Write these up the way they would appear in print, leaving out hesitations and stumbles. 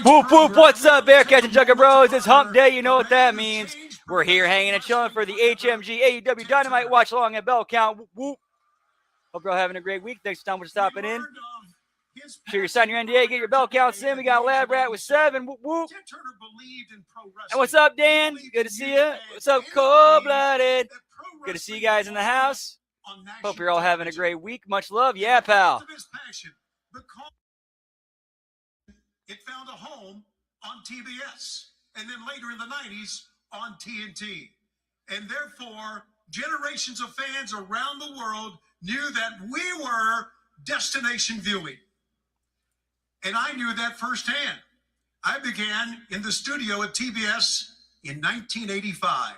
Whoop, whoop, what's up, Bearcats and Jugger Bros? It's Hump Day, you know what that means. We're here hanging and chilling for the HMG AEW Dynamite Watch Along at Bell Count. Whoop, whoop. Hope you're all having a great week. Thanks for stopping in. Sure you sign your NDA, get your bell counts in. We got Lab Rat with 7. Whoop, whoop. And what's up, Dan? Good to see you. What's up, Cold-Blooded? Good to see you guys in the house. Hope you're all having a great week. Much love. Yeah, pal. It found a home on TBS, and then later in the 90s on TNT. And therefore, generations of fans around the world knew that we were destination viewing. And I knew that firsthand. I began in the studio at TBS in 1985.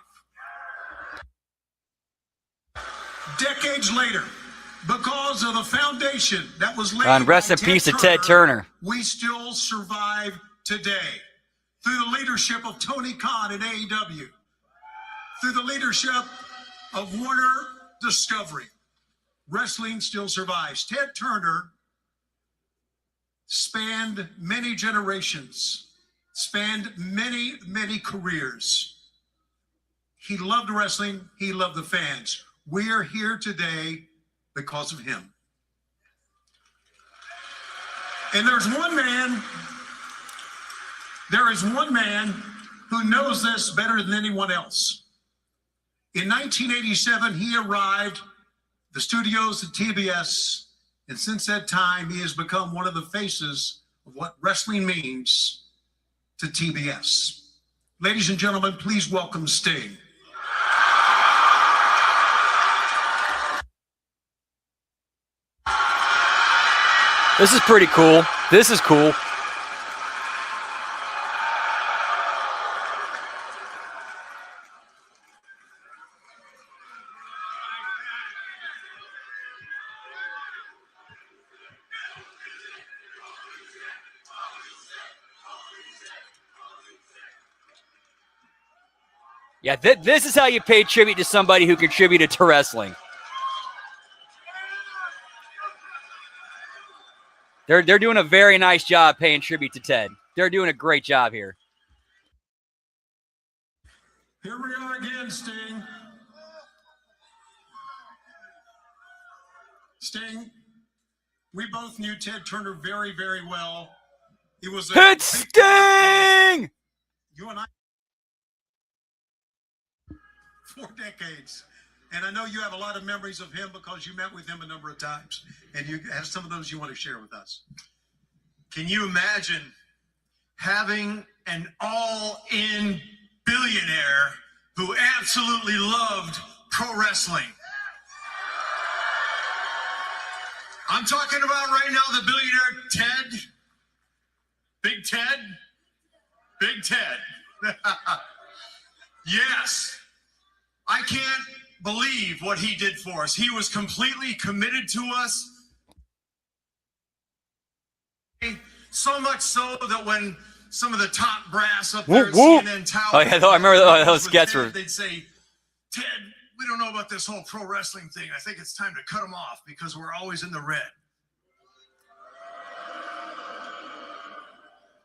Decades later, because of the foundation that was laid And rest in peace to Ted Turner. We still survive today through the leadership of Tony Khan and AEW, through the leadership of Warner Discovery. Wrestling still survives. Ted Turner spanned many generations, spanned many, many careers. He loved wrestling. He loved the fans. We are here today because of him. And there is one man who knows this better than anyone else. In 1987, he arrived at the studios at TBS, and since that time, he has become one of the faces of what wrestling means to TBS. Ladies and gentlemen, please welcome Sting. This is pretty cool. This is cool. Yeah, this is how you pay tribute to somebody who contributed to wrestling. They're doing a very nice job paying tribute to Ted. They're doing a great job here. Here we are again, Sting. Sting, we both knew Ted Turner very, very well. He was Hit Sting! You and I, 4 decades. And I know you have a lot of memories of him because you met with him a number of times. And you have some of those you want to share with us. Can you imagine having an all-in billionaire who absolutely loved pro wrestling? I'm talking about right now the billionaire Ted. Big Ted. Big Ted. Yes. I can't believe what he did for us. He was completely committed to us. So much so that when some of the top brass up there at CNN Tower, oh yeah, I remember those sketches were. They'd say, "Ted, we don't know about this whole pro wrestling thing. I think it's time to cut them off because we're always in the red."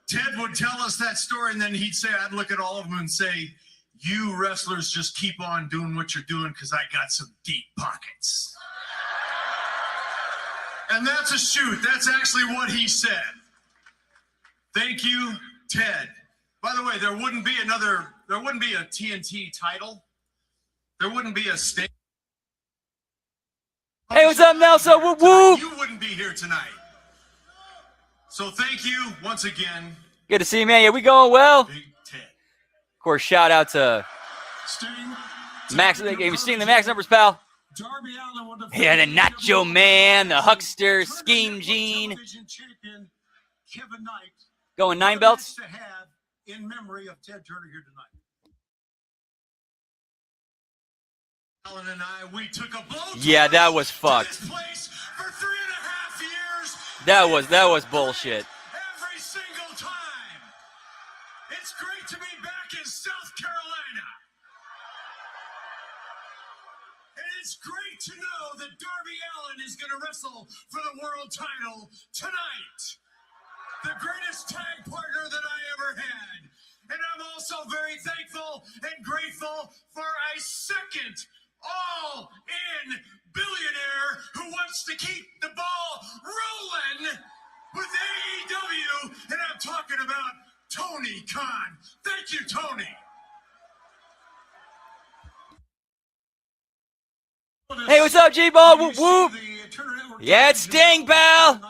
Ted would tell us that story, and then he'd say, I'd look at all of them and say, "You wrestlers just keep on doing what you're doing because I got some deep pockets." And that's a shoot. That's actually what he said. Thank you, Ted. By the way, there wouldn't be a TNT title. There wouldn't be a state. Hey, what's up, Nelson? Whoop, whoop. You wouldn't be here tonight. So thank you once again. Good to see you, man. Yeah, we going well. Big Ted. Of course, shout out to Sting, Max. Have you seen the Max numbers, pal? Darby Allin, Yeah, the Nacho Man, the Huckster, Scheme Gene. Champion Kevin Knight. Going 9 belts. To have in memory of Ted Turner here tonight. Alan and I, we took a boat. Yeah, that was fucked. To this place for 3.5 years. That was bullshit. Every single time. It's great to be back in South Carolina. And it's great to know that Darby Allin is going to wrestle for the world title tonight. the greatest tag partner that I ever had. And I'm also very thankful and grateful for a second all-in billionaire who wants to keep the ball rolling with AEW, and I'm talking about Tony Khan. Thank you, Tony. Hey, what's up, G-Ball? Whoop, whoop. Yeah, it's Sting, pal.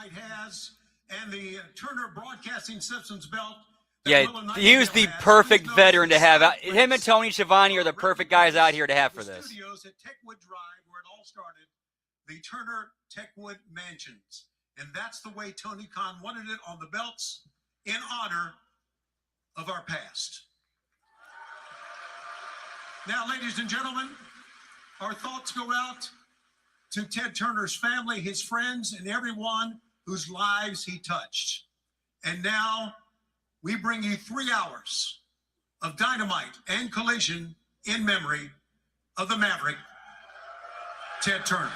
And the Turner Broadcasting Systems belt. Yeah, he was the perfect veteran to have. Him and Tony Schiavone are the perfect guys out here to have for this. Studios at Techwood Drive, where it all started, the Turner Techwood Mansions. And that's the way Tony Khan wanted it on the belts in honor of our past. Now, ladies and gentlemen, our thoughts go out to Ted Turner's family, his friends, and everyone whose lives he touched. And now we bring you 3 hours of Dynamite and Collision in memory of the Maverick, Ted Turner.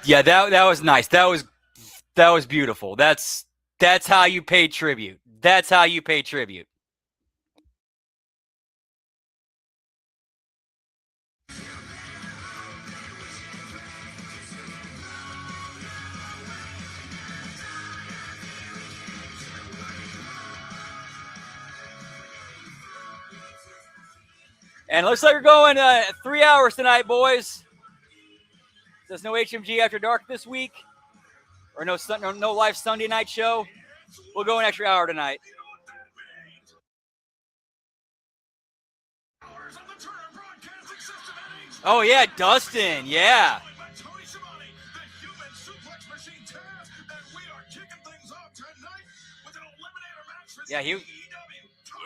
Yeah, that was nice. That was beautiful. That's how you pay tribute. That's how you pay tribute. And it looks like we're going 3 hours tonight, boys. There's no HMG After Dark this week, or no live Sunday night show. We'll go an extra hour tonight. Oh yeah, Dustin, yeah. Yeah,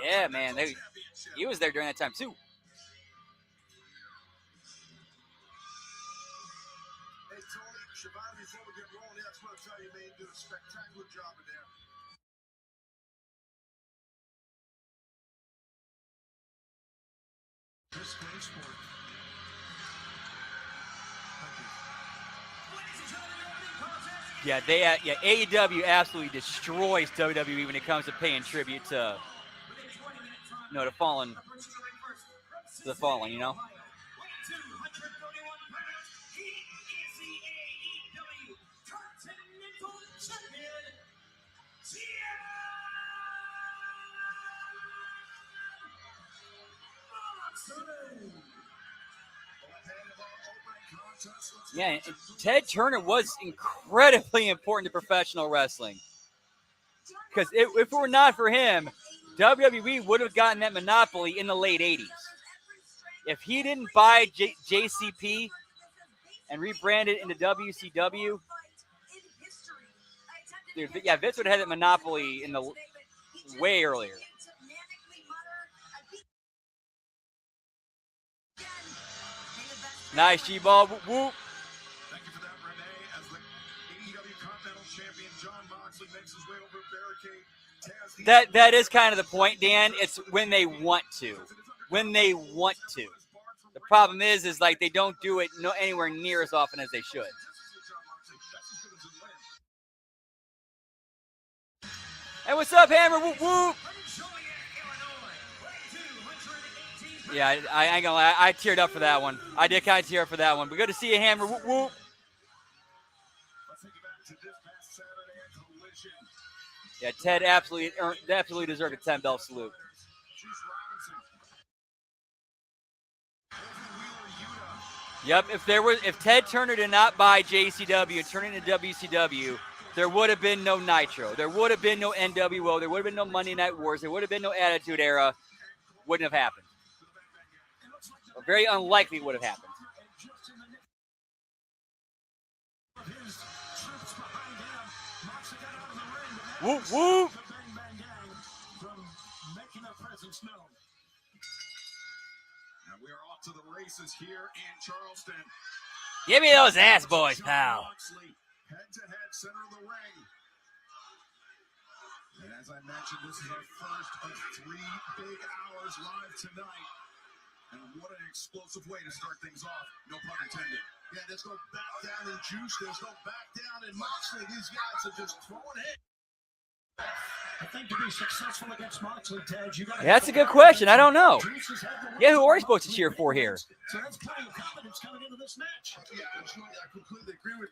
yeah, man, he was there during that time too. Hey, Tony, Schiavone, before we get rolling, I just want to tell you, man, you did a spectacular job in there. This great sport. Yeah, AEW absolutely destroys WWE when it comes to paying tribute to, the fallen, you know. Yeah, and Ted Turner was incredibly important to professional wrestling. Because if it were not for him, WWE would have gotten that monopoly in the late 80s. If he didn't buy JCP and rebrand it into WCW, dude, yeah, Vince would have had that monopoly in the way earlier. Nice, G-Ball. Whoop, whoop. Thank you for that, Renee. As the AEW Continental Champion Jon Moxley makes his way over the barricade. That is kind of the point, Dan. It's when they want to. When they want to. The problem is like they don't do it anywhere near as often as they should. Hey, what's up, Hammer? Whoop, whoop. Yeah, I ain't gonna lie. I teared up for that one. I did kind of tear up for that one. But good to see you, Hammer. Whoop, whoop. Yeah, Ted absolutely deserved a 10-belt salute. Yep. If Ted Turner did not buy JCW and turn it into WCW, there would have been no Nitro. There would have been no NWO. There would have been no Monday Night Wars. There would have been no Attitude Era. Wouldn't have happened. Or very unlikely it would have happened. Whoop, whoop. And we are off to the races here in Charleston. Give me those ass boys, pal. Head-to-head center of the ring. And as I mentioned, this is our first of 3 big hours live tonight. And what an explosive way to start things off. No pun intended. Yeah, there's no back down in Juice. There's no back down in Moxley. These guys are just throwing it. I think to be successful against Moxley, Ted, you got. Yeah, that's a good question. I don't know. Yeah, who are we supposed to cheer for here? So that's plenty of confidence coming into this match. Yeah, I completely agree with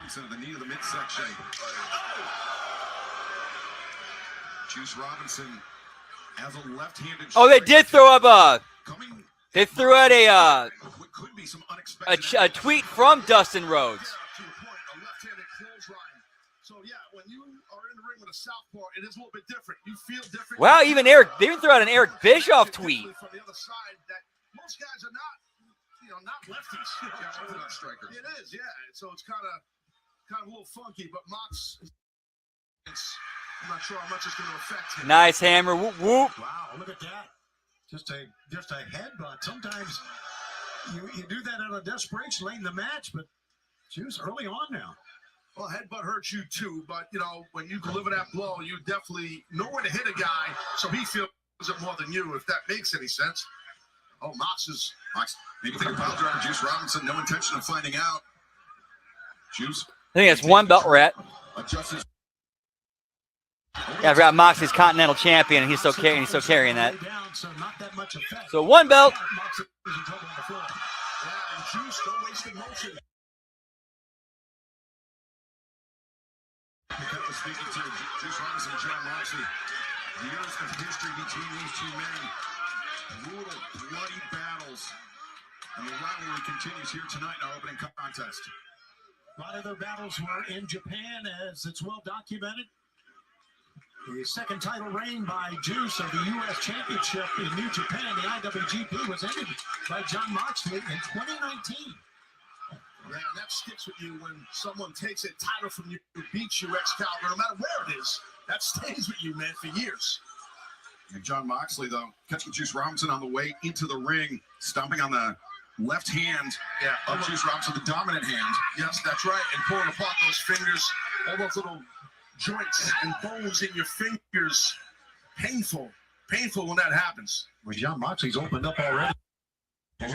into the knee of the midsection. Juice Robinson has a left-handed. Oh, they did throw up coming. They threw out What could be some unexpected a tweet from Dustin Rhodes. to a point, a left-handed clothesline. So yeah, when you are in the ring with a southpaw, it is a little bit different. You feel different. Wow, they even threw out an Eric Bischoff tweet. From the other side, that most guys are not, not lefties. Yeah, they're not strikers. It is, yeah. So it's kind of a little funky, but Mox, I'm not sure how much it's going to affect him. Nice hammer. Whoop, whoop. Wow, look at that. Just a headbutt. Sometimes you do that out of desperation late in the match, but Juice early on now. Well, headbutt hurts you too, but when you deliver that blow, you definitely know where to hit a guy, so he feels it more than you, if that makes any sense. Oh, Mox, maybe think about driving Juice Robinson, no intention of finding out. Juice. I think that's one belt we're at. Adjusts his. Yeah, I forgot Moxley's Continental Champion, and he's still carrying that. So not that much effect. So one belt. Moxley is in trouble on the floor. Yeah, and Juice, no wasted motion. Speaking to Juice Robinson and John Moxley, years of history between these two men, brutal, bloody battles, and the rivalry continues here tonight in our opening contest. A lot of their battles were in Japan, as it's well documented. The second title reign by Juice of the U.S. Championship in New Japan, the IWGP, was ended by John Moxley in 2019. Yeah, and that sticks with you when someone takes a title from you, beats you, Excalibur, no matter where it is. That stays with you, man, for years. And John Moxley, though, catching Juice Robinson on the way into the ring, stomping on the left hand of Juice Robinson, the dominant hand. Yes, that's right, and pulling apart those fingers, all those little joints and bones in your fingers. Painful when that happens. Well, John Moxley's opened up already.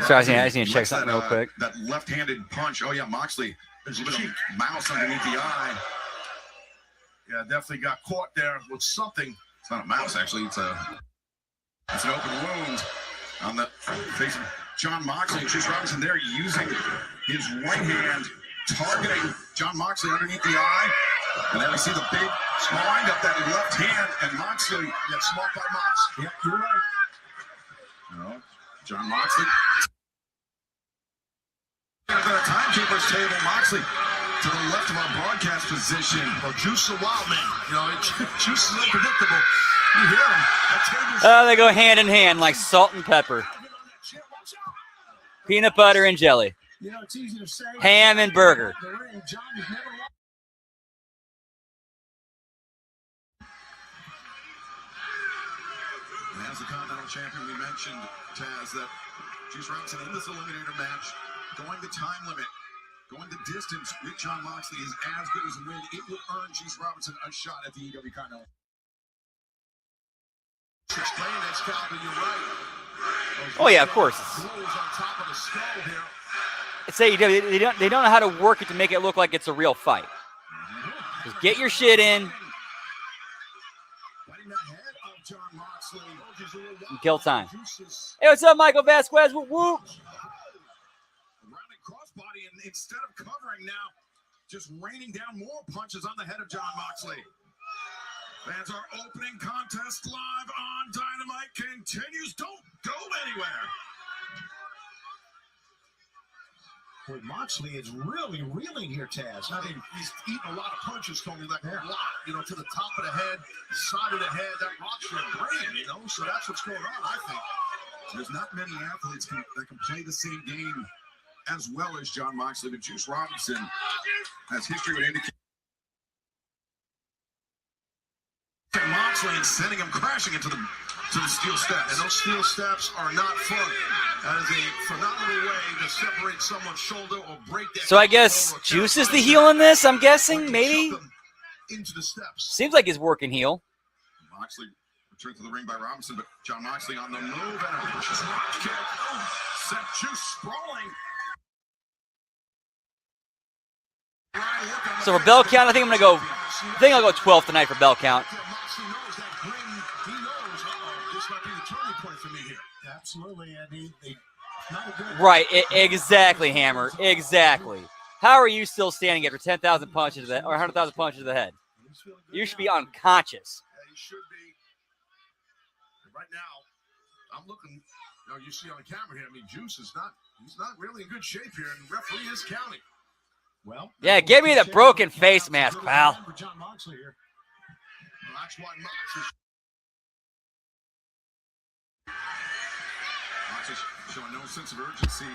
Sorry, I just need to check something real quick. That left-handed punch. Oh, yeah, Moxley. There's a little mouse underneath the eye. Yeah, definitely got caught there with something. It's not a mouse, actually. It's an open wound on the face of John Moxley. And Juice Robinson there using his right hand, targeting John Moxley underneath the eye. And then we see the big wind up that left hand, and Moxley gets smoked by Mox. Yep, you're right. No, John Moxley. At the timekeeper's table, Moxley to the left of our broadcast position. Well, Juice is a wild man. Juice is unpredictable. You hear him. They go hand in hand like salt and pepper. Peanut butter and jelly. It's easy to say. Ham and burger. The ring, John has never lost. And as the Continental Champion, we mentioned, Taz, that Juice Robinson in this eliminator match, going the time limit, going the distance with John Moxley is as good as a win. It will earn Juice Robinson a shot at the EW Continental. Explain that, Scalper, you're right. Oh yeah, of course. Blows on top of the skull here. It's AEW. They don't know how to work it to make it look like it's a real fight. Just get your shit in. Right in the head of John Moxley. And kill time. Hey, what's up, Michael Vasquez? Whoop, whoop. instead of covering now, just raining down more punches on the head of Jon Moxley. Fans, our opening contest live on Dynamite continues. Don't go anywhere. Boy, Moxley is really reeling here, Taz. I mean, he's eating a lot of punches, Tony, like a lot, you know, to the top of the head, side of the head, that rocks your brain, you know, so that's what's going on, I think. There's not many athletes that can play the same game as well as Jon Moxley, but Juice Robinson, as history would indicate, Moxley and sending him crashing into the steel steps. And those steel steps are not fun. That is a phenomenal way to separate someone's shoulder or break that. So I guess Juice is the heel in this, I'm guessing, maybe? Into the steps. Seems like he's working heel. Moxley returned to the ring by Robinson, but Jon Moxley on the move and a vicious rock kick. Sent Juice sprawling. So for bell count, I think I'll go 12 tonight for bell count. Absolutely, and not a good. Right, exactly, Hammer, exactly. How are you still standing after 10,000 punches to the, or 100,000 punches to the head? You should be unconscious. Yeah, he should be. Right now, I'm looking. You know, you see on the camera here. I mean, Juice is he's not really in good shape here, and the referee is counting. Well, yeah, give me the broken face mask, pal. For Jon Moxley here. Well, that's why Mox is showing no sense of urgency.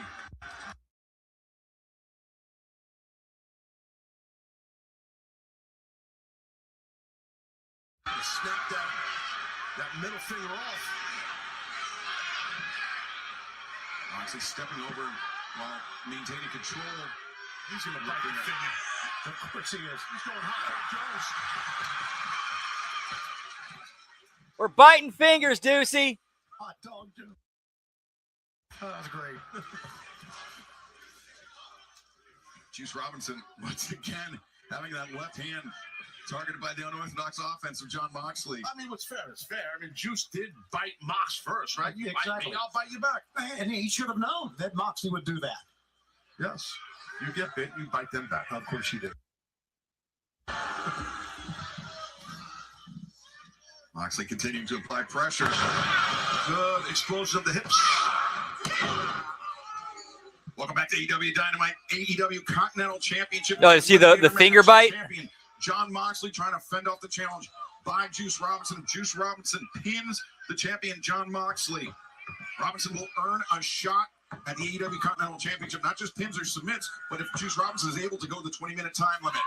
He snapped that middle finger off. Moxley stepping over while maintaining control. He's going to bite the finger. Of course he is. He's going hot. We're biting fingers, Deucey. Hot dog, dude. Oh, that was great. Juice Robinson, once again, having that left hand targeted by the unorthodox offense of Jon Moxley. I mean, what's fair is fair. I mean, Juice did bite Mox first, right? You bite me, I'll bite you back. And he should have known that Moxley would do that. Yes. You get bit, you bite them back. Of course you do. Moxley continuing to apply pressure. Good explosion of the hips. Welcome back to AEW Dynamite, AEW Continental Championship. Oh, see the finger bite? Champion Jon Moxley trying to fend off the challenge by Juice Robinson. Juice Robinson pins the champion Jon Moxley. Robinson will earn a shot at the AEW Continental Championship. Not just pins or submits, but if Juice Robinson is able to go the 20-minute time limit.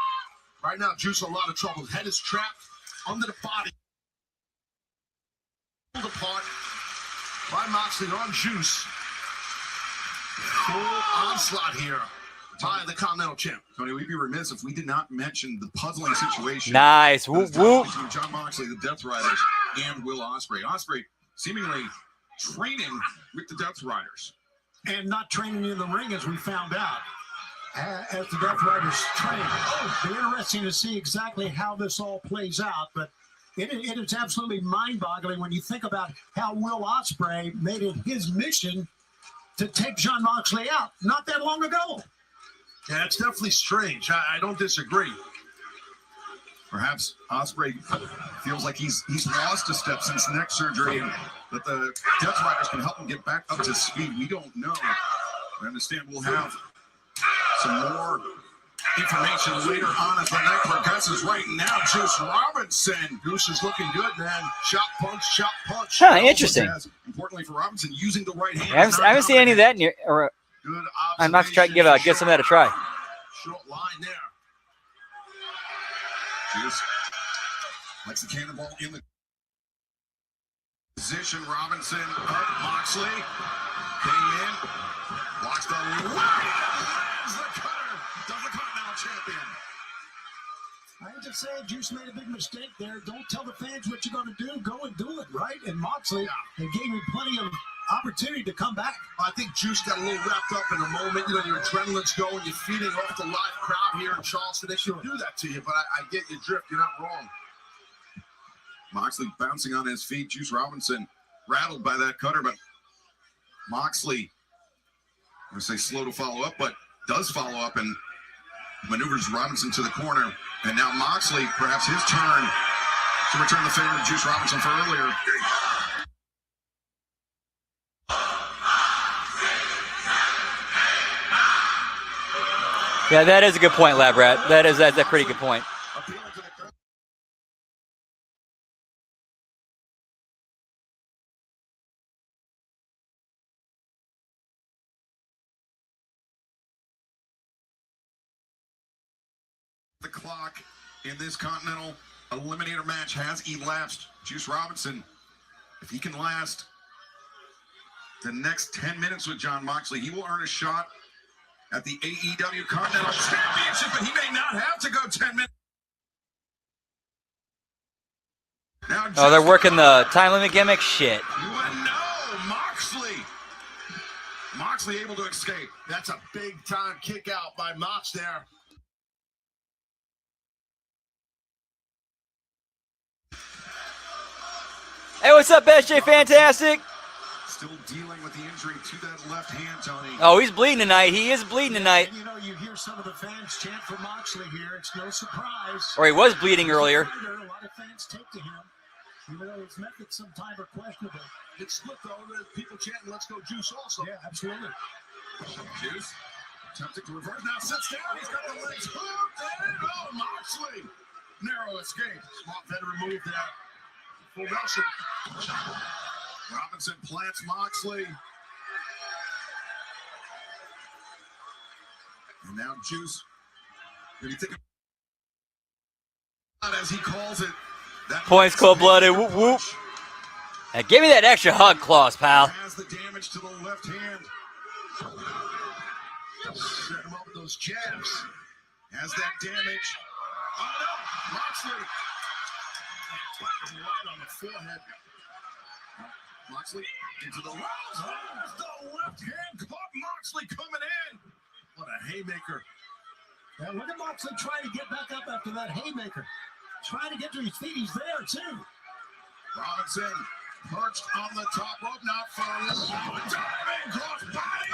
Right now, Juice a lot of trouble. His head is trapped under the body. Pulled apart by Moxley on Juice. Full onslaught here by the Continental Champ. Tony, we'd be remiss if we did not mention the puzzling situation. Nice. Whoop, whoop. Between Jon Moxley, the Death Riders, and Will Ospreay. Ospreay seemingly training with the Death Riders. And not training in the ring, as we found out, as the Death Riders train. It'll be interesting to see exactly how this all plays out, but it is absolutely mind-boggling when you think about how Will Ospreay made it his mission to take Jon Moxley out not that long ago. Yeah, it's definitely strange. I don't disagree. Perhaps Ospreay feels like he's lost a step since neck surgery, and that the Death Riders can help him get back up to speed. We don't know. I understand we'll have some more information later on as the night progresses. Right now, Juice Robinson. Goose is looking good, man. Chop, punch, chop, punch. Huh, interesting. Importantly for Robinson, using the right hand. I haven't seen any of that. Good I'm not to try to give some of that a try. Short line there. Juice likes the cannonball in the position. Robinson up. Moxley came in. Blocks the line. The cutter. Does the Continental Champion. I hate to say it, Juice made a big mistake there. Don't tell the fans what you're going to do. Go and do it, right? And Moxley, they gave him plenty of opportunity to come back. I think Juice got a little wrapped up in the moment. You know, your adrenaline's going. You're feeding off the live crowd here in Charleston. They should do that to you, but I get your drift. You're not wrong. Moxley bouncing on his feet. Juice Robinson rattled by that cutter, but Moxley, I'm going to say slow to follow up, but does follow up and maneuvers Robinson to the corner. And now Moxley, perhaps his turn to return the favor to Juice Robinson for earlier. Yeah, that is a good point, Lab Rat. That's a pretty good point. The clock in this Continental Eliminator match has elapsed. Juice Robinson, if he can last the next 10 minutes with Jon Moxley, he will earn a shot at the AEW Continental Championship, but he may not have to go 10 minutes. Now, Oh, they're working the time limit gimmick? Shit. No, Moxley able to escape. That's a big time kick out by Mox there. Hey, what's up, SJ Fantastic? Still dealing with the injury to that left hand, Tony. Oh, he's bleeding tonight. He is bleeding tonight. And, you know, you hear some of the fans chant for Moxley here. It's no surprise. Or he was bleeding earlier. A lot of fans take to him, even though his methods sometimes are questionable. It's split though. There's people chanting, "Let's go, Juice!" Also. Yeah, absolutely. Juice attempting to reverse. Now sits down. He's got the legs hooked. And Moxley. Narrow escape. Smart veteran move there. Full Nelson. Robinson plants Moxley. And now Juice. What do you think of, as he calls it, that Points cold-blooded. Whoop, whoop. Hey, give me that extra hug, Claus, pal. has the damage to the left hand. Set him up with those jabs. Has that damage. Oh no, Moxley. Right on the forehead. Moxley into the left. The left hand caught Moxley coming in. What a haymaker. Now look at Moxley trying to get back up after that haymaker. Trying to get to his feet. He's there, too. Robinson perched on the top rope, not for a Diving cross body.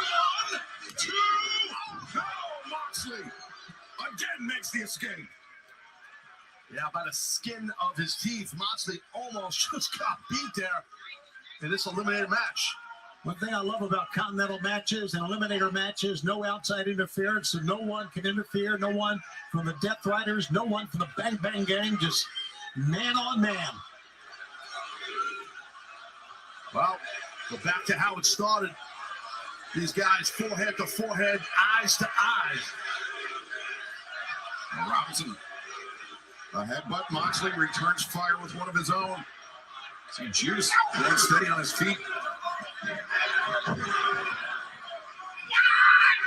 1, 2. No, Moxley again makes the escape. Yeah, by the skin of his teeth, Moxley almost just got beat there in this eliminator match. One thing I love about Continental matches and Eliminator matches, no outside interference, so no one can interfere, no one from the Death Riders, no one from the Bang Bang Gang, just man on man. Well, go back to how it started. These guys forehead to forehead, eyes to eyes. And Robinson, a headbutt. Moxley returns fire with one of his own. See Juice going steady on his feet.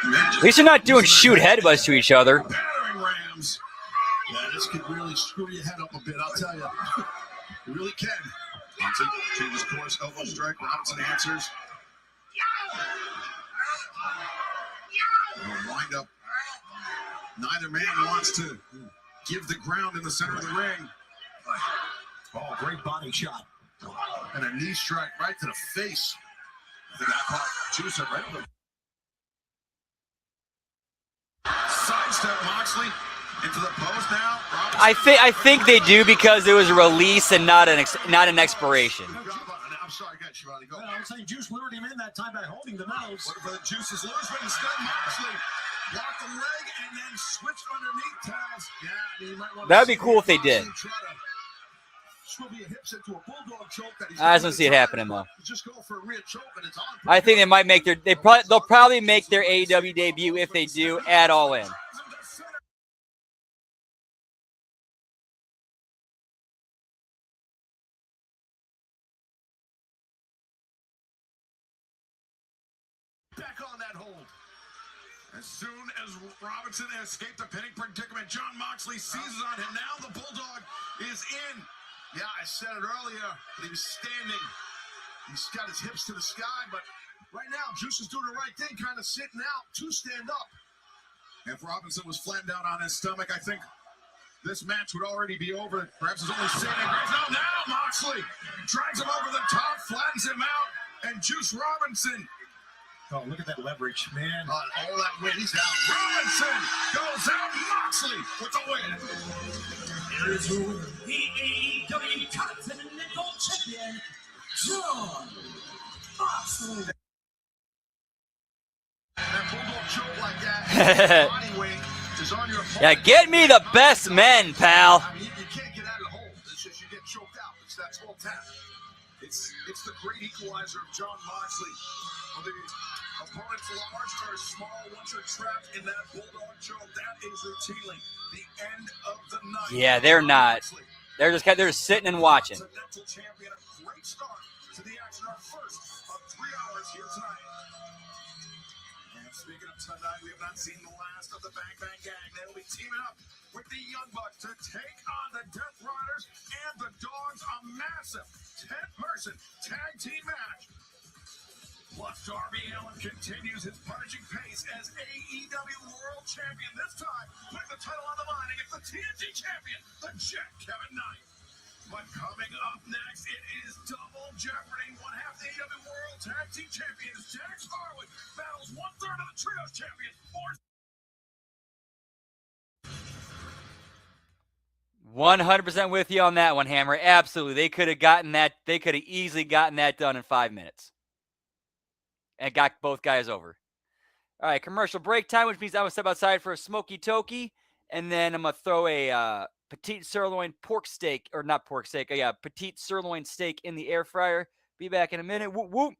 At least they're not doing shoot headbutts to each other. Battering rams. Yeah, this could really screw your head up a bit, I'll tell you. It really can. Robinson changes course, elbow strike. Robinson answers. Wind up. Neither man wants to give the ground in the center of the ring. Oh, great body shot. And a knee strike right to the face. I think that caught Juice right in the sidestep. Moxley into the post now. Robinson. I think they do because it was a release and not an expiration. I'm sorry, go ahead, Shivani, go. Well, I was saying Juice lured him in that time by holding the nose. Looking for the Juice's lose, but instead Moxley blocked the leg and then switched underneath Taz. Yeah, I mean, you might want to That'd be cool if they did. try to swivel your hips into a bulldog choke that he's I just don't see it happening though. Just go for a rear choke and it's on. I think they might make they'll probably make their AEW debut if they do at All In. Back on that hold. As soon as Robinson escaped the pinning predicament, Jon Moxley seizes on him. Now the Bulldog is in. Yeah, I said it earlier, but he was standing. He's got his hips to the sky, but right now, Juice is doing the right thing, kind of sitting out to stand up. If Robinson was flattened out on his stomach, I think this match would already be over. Perhaps it's only saving grace. No, now Moxley drags him over the top, flattens him out, and Juice Robinson Oh, look at that leverage, man. All that weight, he's out. Robinson goes out. Moxley with the win. Here is who the AEW Continental Champion, John Moxley. That bulldog choke like that, body weight is on your opponent. Yeah, get me the best men, pal. I mean, you can't get out of the hole. It's just you get choked out. It's that 12 tap. It's the great equalizer of John Moxley. Whether opponents large or small, once you're trapped in that bulldog choke, that is routinely the end of the night. Yeah, they're not. They're just sitting and watching. Continental champion, a great start to the action. Our first of 3 hours here tonight. And speaking of tonight, we have not seen the last of the Bang Bang Gang. They'll be teaming up with the Young Bucks to take on the Death Riders and the Dogs. A massive 10-person tag team match. Plus, Darby Allin continues his punishing pace as AEW World Champion. This time, putting the title on the line against the TNT Champion, the Jet Kevin Knight. But coming up next, it is Double Jeopardy. One half the AEW World Tag Team Champions, Jax Harwood, battles 1/3 of the Trios Champion. 100% with you on that one, Hammer. Absolutely. They could have gotten that. They could have easily gotten that done in 5 minutes. And got both guys over. All right, commercial break time, which means I'm going to step outside for a smoky toki. And then I'm going to throw a petite sirloin pork steak, or not pork steak, petite sirloin steak in the air fryer. Be back in a minute. Whoop, whoop.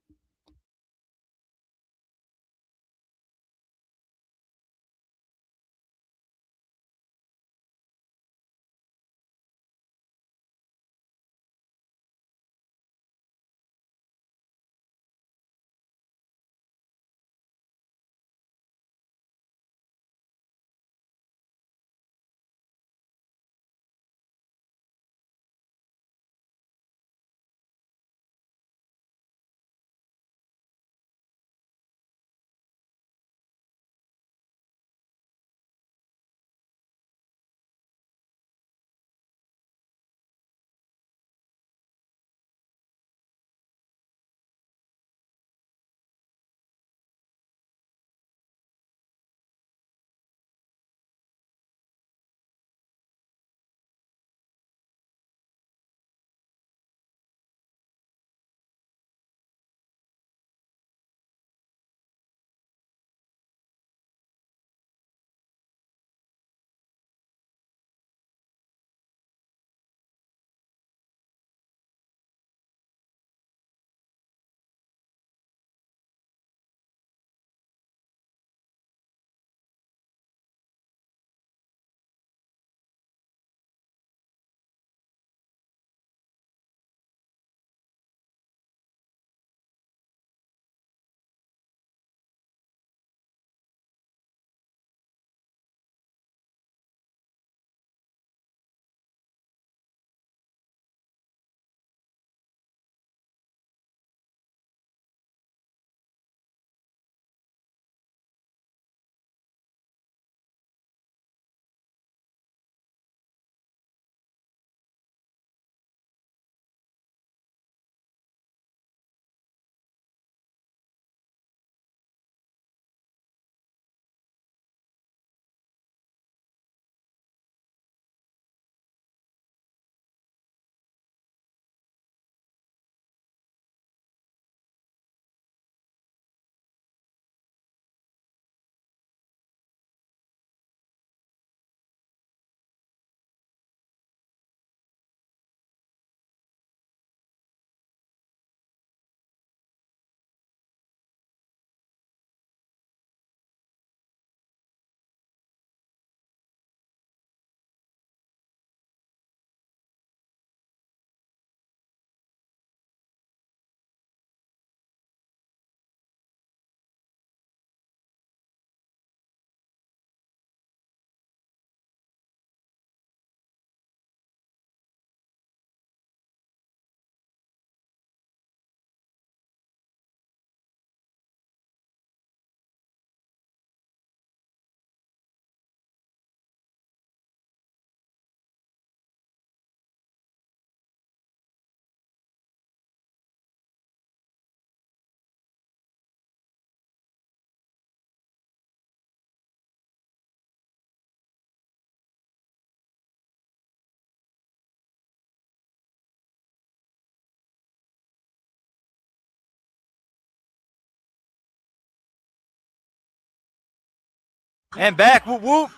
And back, whoop whoop.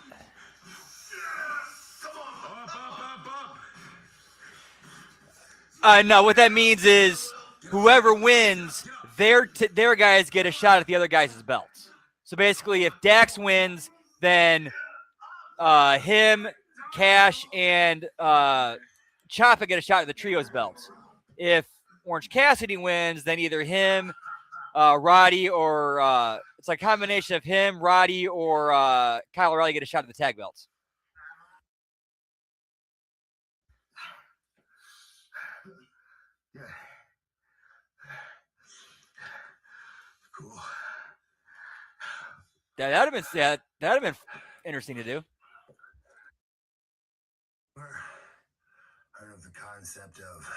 No, what that means is whoever wins, their guys get a shot at the other guys' belts. So basically, if Dax wins, then him, Cash, and Ciampa get a shot at the trios belts. If Orange Cassidy wins, then either him, Roddy, or it's like a combination of him, Roddy, or Kyle O'Reilly get a shot at the tag belts. Yeah. Cool. That'd have been interesting to do. Heard of the concept of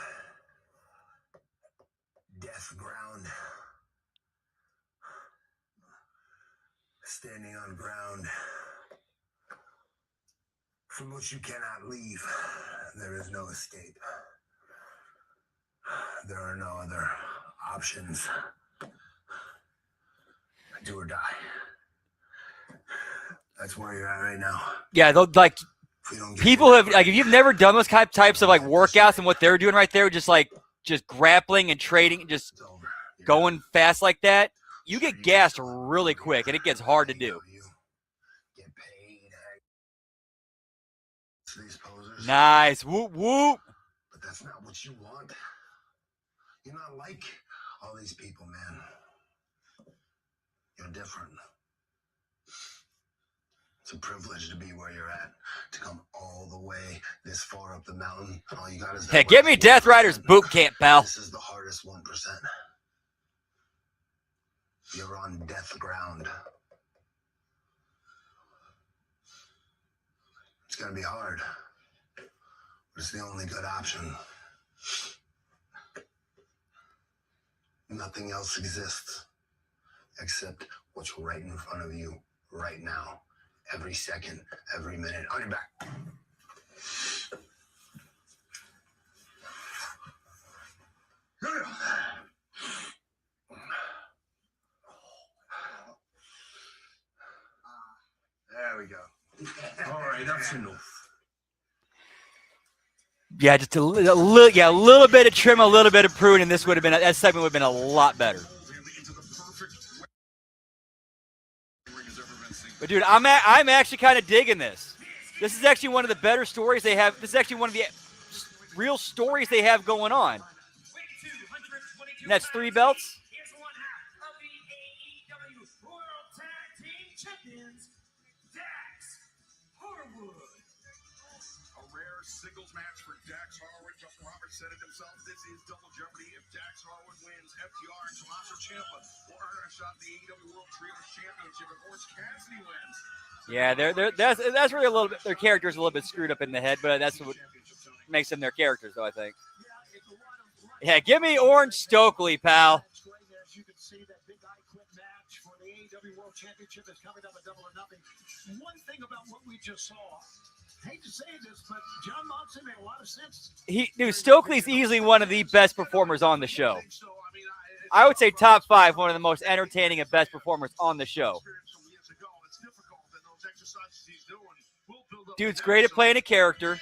death ground? Standing on ground from which you cannot leave. There is no escape. There are no other options. Do or die. That's where you're at right now. Yeah, like people have like if you've never done those types of like workouts and what they're doing right there, just grappling and trading, just going fast like that, you get gassed really quick and it gets hard to do. Get paid. These posers. Nice, whoop whoop. But that's not what you want. You're not like all these people, man. You're different. It's a privilege to be where you're at, to come all the way this far up the mountain. All you got is hey, give me Death Rider's boot camp, pal. This is the hardest 1%. You're on death ground. It's gonna be hard, but it's the only good option. Nothing else exists except what's right in front of you right now. Every second, every minute. On your back. There we go. All right, that's enough. Yeah, just a little bit of trim, a little bit of prune, and that segment would have been a lot better. But dude, I'm actually kind of digging this. This is actually one of the better stories they have. This is actually one of the real stories they have going on. And that's 3 belts. Here's one half of the AEW World Tag Team Champions, Dax Harwood. A rare singles match for Dax Harwood. Justin Roberts said it himself. This is double jeopardy. If Dax Harwood wins, FTR and Tommaso Ciampa will earn a shot at the AEW World Trios Championship. If Orange Cassidy wins. Yeah, that's really a little bit. Their character's a little bit screwed up in the head, but that's what makes them their characters, though, I think. Yeah, give me Orange Stokely, pal. As you can see, that big I Quit match for the AEW World Championship is coming up at Double or Nothing. One thing about what we just saw, I hate to say this, but John Moxley made a lot of sense. Stokely's easily one of the best performers on the show. I would say top 5, one of the most entertaining and best performers on the show. Dude's great at playing a character,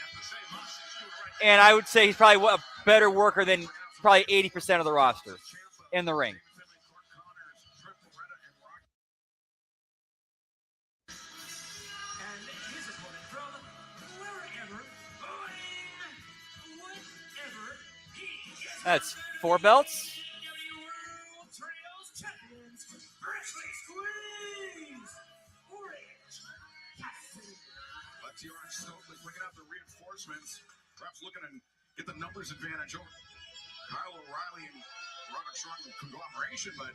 and I would say he's probably a better worker than probably 80% of the roster in the ring. And his opponent from wherever, whenever he is. That's 4 belts. AEW World Trios Champions, Wrestling Squeeze, Orange Cassidy. FTR and Stokely bringing out the reinforcements. Perhaps looking to get the numbers advantage over Kyle O'Reilly and Robert Strong conglomeration, but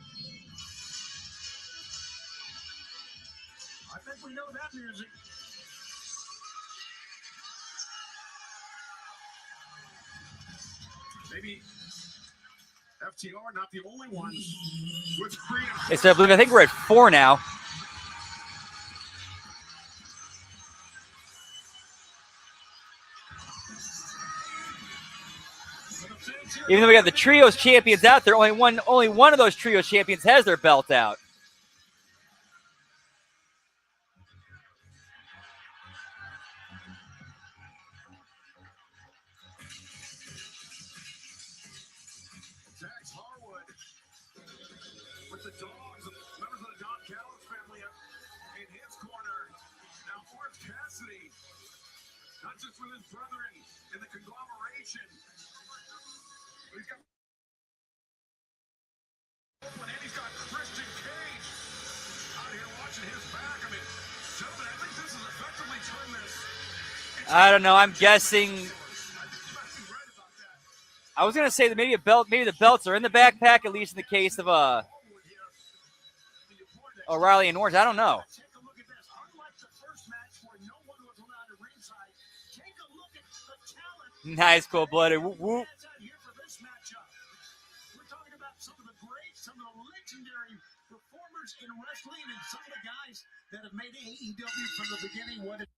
I think we know that music. maybe FTR not the only ones with freedom. I think we're at 4 now. Even though we got the trios champions out there, only one of those trios champions has their belt out. not just with his brethren in the conglomeration. He's got and he's got Christian Cage out here watching his back. I mean, gentlemen, I think this is effectively turned this. I don't know. I'm guessing. I was gonna say that maybe the belts are in the backpack, at least in the case of O'Reilly and Orange. I don't know. Take a look at this. Unlike the first match where no one was allowed at ringside, take a look at the talent. Nice, cold-blooded. Whoop, whoop. That's out here for this matchup. We're talking about some of the great, some of the legendary performers in wrestling, and some of the guys that have made AEW from the beginning what it.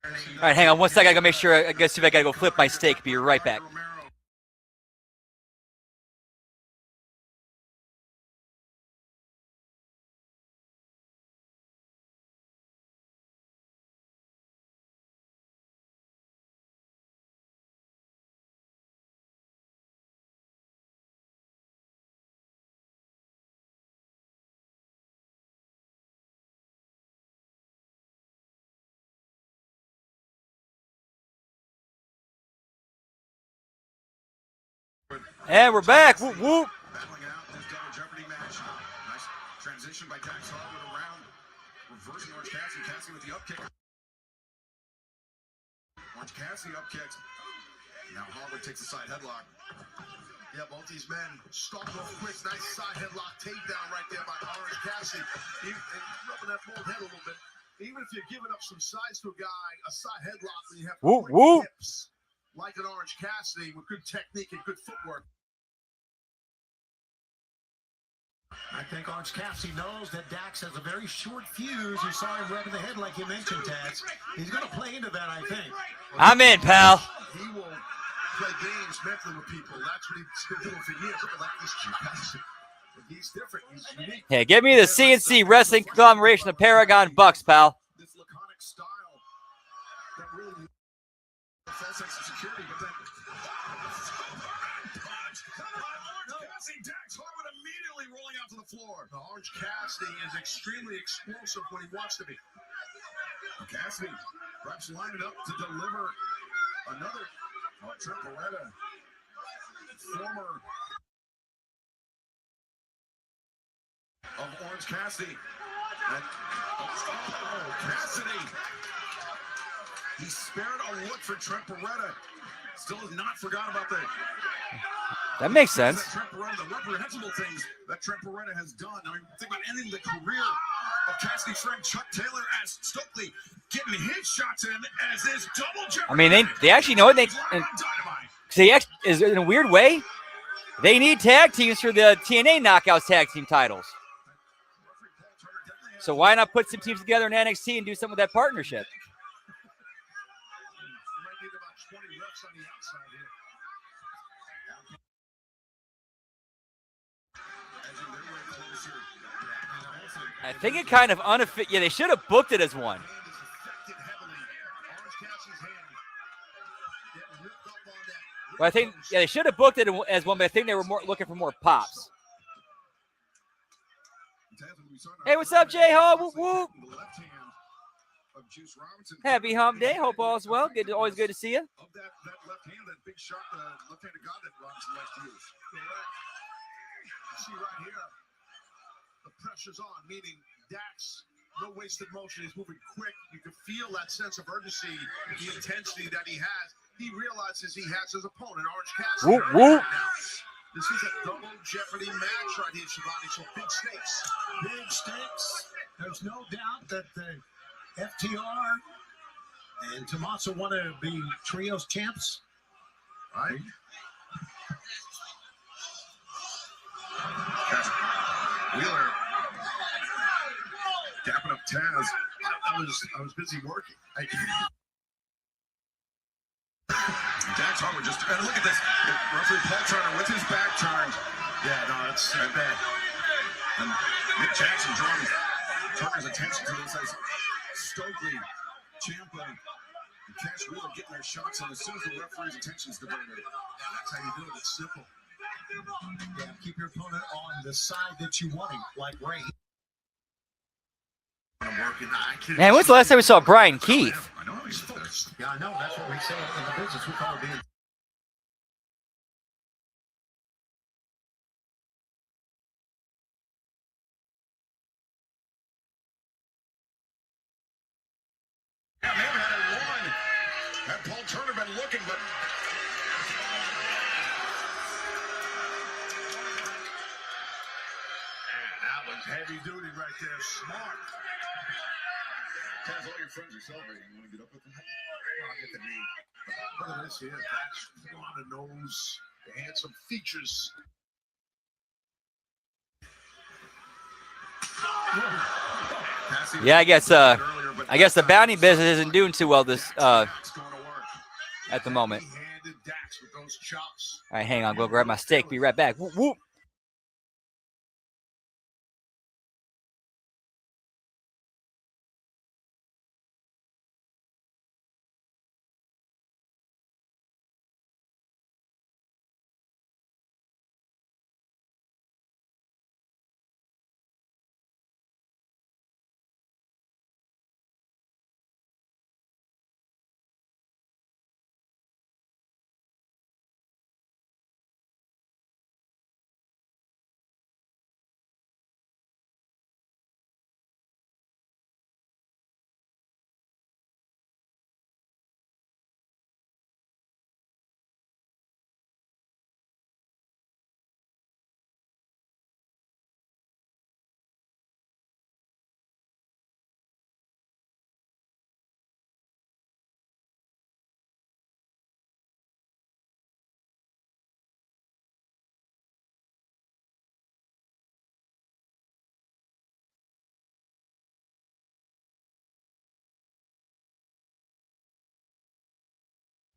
All right, hang on 1 second. I gotta make sure. I guess see if I gotta go flip my steak. Be right back. And we're back. Whoop, whoop. Battling out this double jeopardy match. Nice transition by Dax Harwood around. Reversing Orange Cassidy. Cassidy with the up kick. Orange Cassidy up kicks. Now Harwood takes a side headlock. Yeah, both these men stalked off quick. Nice side headlock takedown right there by Orange Cassidy. And rubbing that full head a little bit. Even if you're giving up some size to a guy, a side headlock when you have Whoop, quick whoop. hips like an Orange Cassidy with good technique and good footwork. I think Orange Cassidy knows that Dax has a very short fuse. You saw him rubbing the head like you mentioned, Taz. He's going to play into that, I think. I'm in, pal. He will play games mentally with people. That's what he's been doing for years. Look at like this Cassidy. He's different. He's unique. Hey, give me the CNC Wrestling Conglomeration of Paragon Bucks, pal. This laconic style that really false sense of security, but then Dax Harwood immediately rolling out to the floor. The Orange Cassidy is extremely explosive when he wants to be. Cassidy perhaps lined it up to deliver another Trent Beretta, former of Orange Cassidy. And, Cassidy. He spared a look for Trent Beretta. Still has not forgot about the That makes sense. Trent Beretta, the reprehensible things that Trent Beretta has done. I mean, think about ending the career of Cassidy's friend Chuck Taylor as Stokely getting his shots in as this double jeopardy. I mean, they actually know it. Is in a weird way, they need tag teams for the TNA Knockouts tag team titles. So why not put some teams together in NXT and do something with that partnership? You might need about 20 reps on the outside here. I think it kind of unofficial. Yeah, they should have booked it as one. But I think they should have booked it as one. But I think they were more looking for more pops. Hey, what's up, Jay Hall? Whoop whoop. Happy Hump Day. Hope all's well. Always good to see you. Of that left hand, that big shot, the left-handed god that Robinson likes to use. You see right here, the pressure's on, meaning Dax, no wasted motion. He's moving quick. You can feel that sense of urgency, the intensity that he has. He realizes he has his opponent, Orange Cassidy. Whoop, whoop. This is a double jeopardy match right here, Shivani. So big stakes. Big stakes. There's no doubt that the FTR and Tommaso want to be trios champs. Right? Wheeler dapping up Taz. I was busy working. Dax Harwood just, and look at this. Referee Paul Turner with his back turned. Yeah, no, that's bad. And Nick Jackson drawing Turner's attention to this as Stokely, Ciampa, and Cash Wheeler getting their shots on as soon as the referee's attention is diverted. That's how you do it. It's simple. Yeah, keep your opponent on the side that you want him, like Ray. I'm working. I can't- Man, when's the last time we saw Brian Keith? I know he's first. Yeah, I know. That's what we say in the business. We call it being. Yeah, they haven't had one. Had Paul Turner been looking, but Man, that was heavy duty right there. Smart. Taz, all your friends are celebrating. You want to get up with them? I'll get the knee. Look at this here. That's on the nose. The handsome features. Cassie Yeah, I guess earlier, but I guess the bounty business isn't doing too well this Dax going to work. at the moment. Heavy-handed Dax with those chops. All right, hang on. Go grab my steak. Be right back. Whoop, whoop.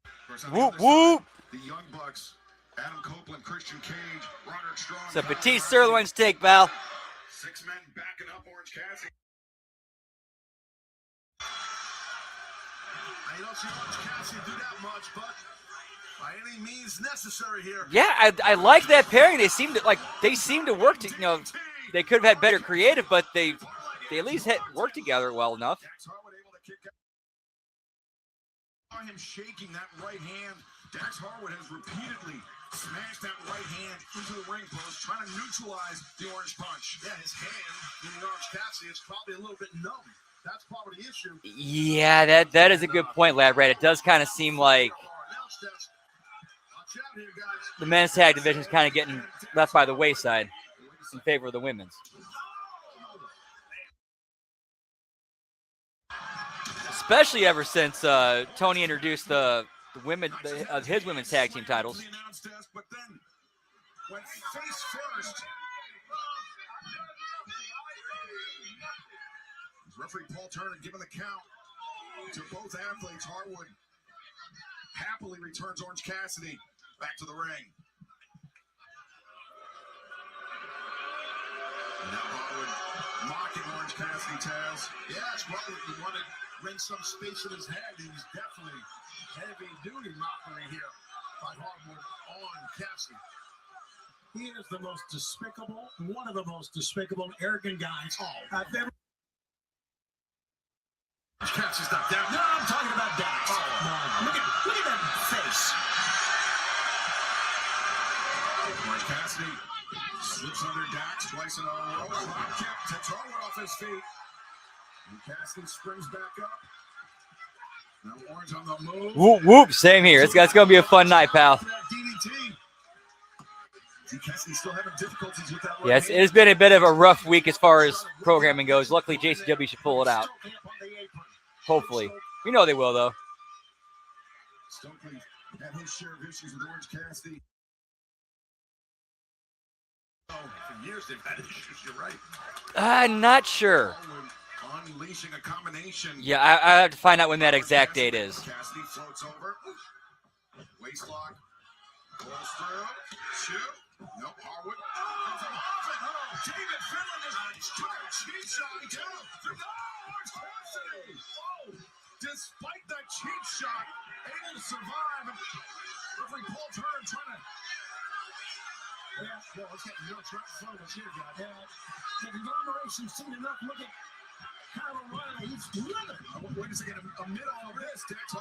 Of course, on the Whoop, other whoop. side, the Young Bucks, Adam Copeland, Christian Cage, Roderick Strong. It's a Kyle petite O'Reilly. sirloin steak, pal. 6 men backing up Orange Cassidy. I don't see Orange Cassidy do that much, but by any means necessary here. Yeah, I like that pairing. They seem to work. They could have had better creative, but they at least work together well enough. Dax Harwood able to kick out. Saw him shaking that right hand. Dax Harwood has repeatedly smashed that right hand into the ring post, trying to neutralize the orange punch. Yeah, his hand in the Orange Cassidy is probably a little bit numb. That's probably the issue. Yeah, that is a good point, Lad. Right? It does kind of seem like Announce this. Watch out here, guys. the men's tag division is kind of getting left by the wayside in favor of the women's. Especially ever since Tony introduced the women of his women's tag team titles. The announce desk, but then went face first. Referee Paul Turner giving the count to both athletes. Harwood happily returns Orange Cassidy back to the ring. Now Harwood mocking Orange Cassidy, Taz. Yes, well, he wanted to rent some space in his head. He's definitely heavy-duty mockery here by Harwood on Cassidy. He is the most despicable, one of the most despicable, arrogant guys I've ever. Cassidy's not down. No, I'm talking about Dax. Look at that face. Orange Cassidy slips under Dax twice in a row. Drop kick to Harwood off his feet. And Cassidy springs back up. Now Orange on the move. Whoop, whoop. Same here. It's going to be a fun night, pal. DDT. See Cassidy still having difficulties with that. Yes, it's been a bit of a rough week as far as programming goes. Luckily, JCW should pull it out. Hopefully. We know they will, though. Stokely had his share of issues with Orange Cassidy. Oh, for years they've had issues. You're right. I'm not sure. Unleashing a combination. Yeah, I have to find out when that exact date is. Cassidy floats over. Waist lock. Pulls through. Shoot. Nope. Harwood. David Finlay just took a cheap shot. Orange Cassidy. Oh, despite that cheap shot, able to survive. Referee Paul Turner trying to. Yeah, well, let's get no trap in front of us here, guys. Yeah, the conglomeration seen enough. Look at Kyle O'Reilly, he's living. Wait a second. Amid all this, Dax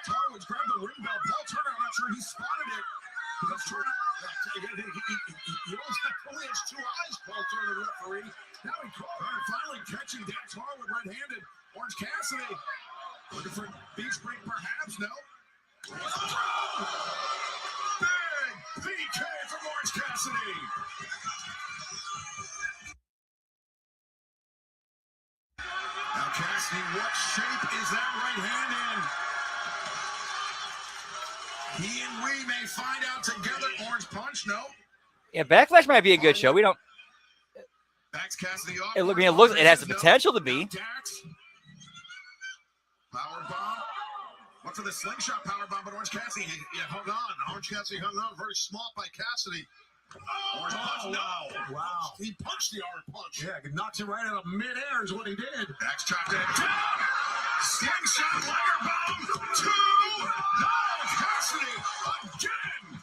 Harwood's grabbed the ring bell. Paul Turner, I'm not sure he spotted it. Because Turner, he only has two eyes, Paul Turner, the referee. Now he caught her, finally catching Dax Harwood red-handed. Orange Cassidy looking for beach break, perhaps. No. Big PK from Orange Cassidy. Now Cassidy, what shape is that right hand in? He and we may find out together. Orange punch, no. Yeah, Backlash might be a good show. We don't. Backs Cassidy off. It has the potential to be. Power bomb. Went for the slingshot power bomb, but Orange Cassidy hung on. Orange Cassidy hung on. Very smart by Cassidy. Orange punch, no. Wow. He punched the orange punch. Yeah, knocks it right out of midair is what he did. Backs chopped in. Slingshot liger bomb. Two. Cassidy again.